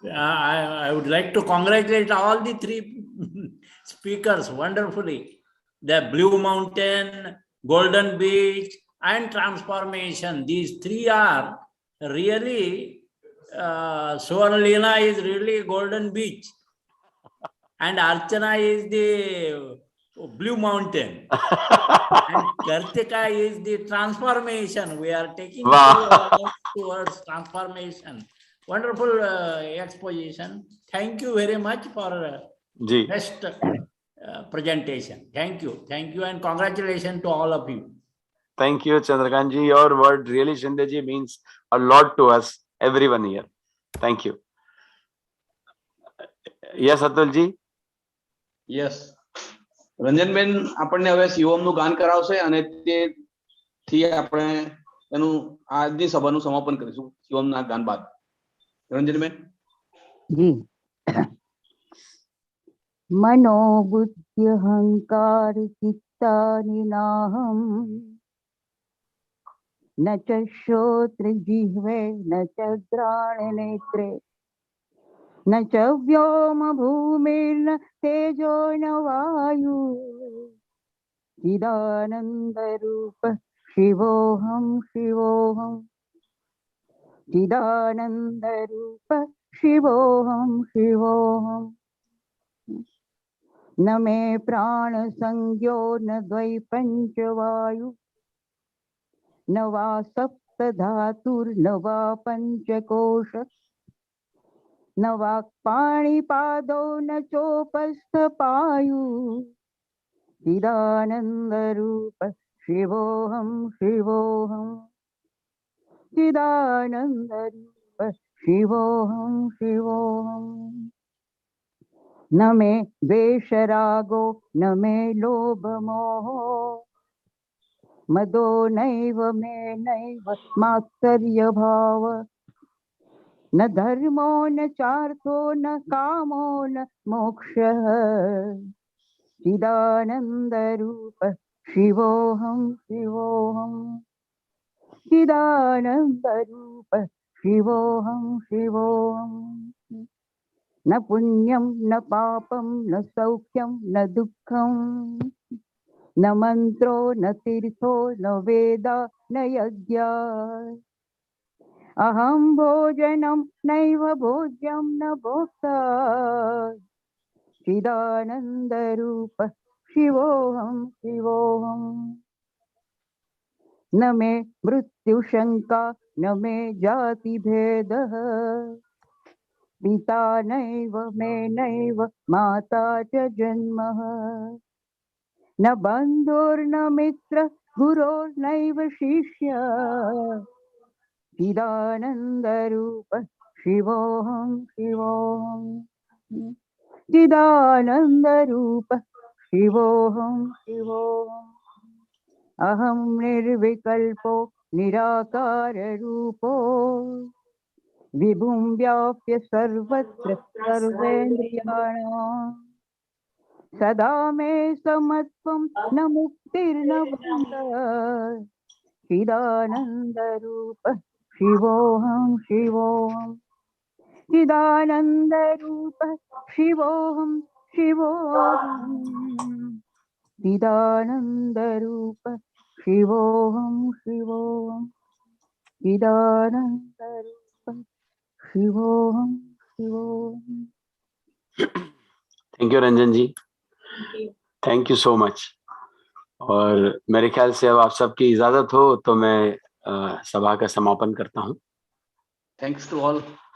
I would like to congratulate all the three speakers wonderfully. The Blue Mountain, Golden Beach, and Transformation. These three are really, Swarnalina is really Golden Beach, and Archana is the Blue Mountain, and Kartika is the Transformation. We are taking towards transformation. Wonderful exposition. Thank you very much for best presentation. Thank you, and congratulations to all of you. Thank you, Chandrakant ji. Your word really, Shinde ji, means a lot to us, everyone here. Thank you. Yes, Atul ji. Yes. Ranjanben આપણને હવે શિવમનું ગાન કરાવશે અને તેથી આપણે એનું આજની સભાનું સમાપન કરીશું શિવમના ગાન બાદ. રંજનબેન जी। मनोबुद्धि अहंकार चित्तानि नाहम् न च श्रोत्र जिह्वे न च घ्राण नेत्रे न च व्योम भूमिर्न तेजो न वायु चिदानंद रूप शिवोहम शिवोहम चिदानंद रूप शिवोहम शिवोहम न मे प्राण संज्ञो न द्वै पंच वायु न वा सप्त धातुर्न वा पंचकोश न वा पाणिपादो न चोपस्थ पायु चिदानंद रूप शिवोहम शिवोहम चिदानंद रूप शिवोहम शिवोहम। न मे द्वेष रागो न मे लोभ मोहो, मदो नैव मे नैव मात्सर्य भाव, न धर्मो न चार्थो न कामो न मोक्षः, चिदानंद रूप शिवोहम शिवोहम। चिदानंद रूप शिवोहम शिवोहम। न पुण्यम न पापम न सौख्यम न दुःखम, न मंत्रो न तीर्थो न वेदा न यज्ञा, अहम भोजनम नैव भोज्यम न भोक्ता, चिदानंद रूप शिवोहम शिवोहम। न मे मृत्यु शंका न मे जाति भेदः, पिता नैव मे नैव माता च जन्मः, न बन्धुर्न मित्र गुरोर्नैव शिष्य, चिदानंद रूप शिवोहम शिवोहम। चिदानंद रूप शिवोहम शिवोहम। अहम निर्विकल्पो निराकार रूपो, विभुं व्याप्य सर्वत्र सर्वेन्द्रियाणां, सदा मे समत्वं न मुक्तिर्न बन्धः, चिदानंद रूप शिवोहम शिवोहम। चिदानंद रूप शिवोहम शिवोहम। चिदानंद रूप शिवोहम शिवोहम। चिदानंद रूप शिवोहम शिवोहम। Thank you Ranjan ji, thank you so much. और मेरे ख्याल से अब आप सबकी इजाजत हो तो मैं सभा का समापन करता हूँ। Thanks to all.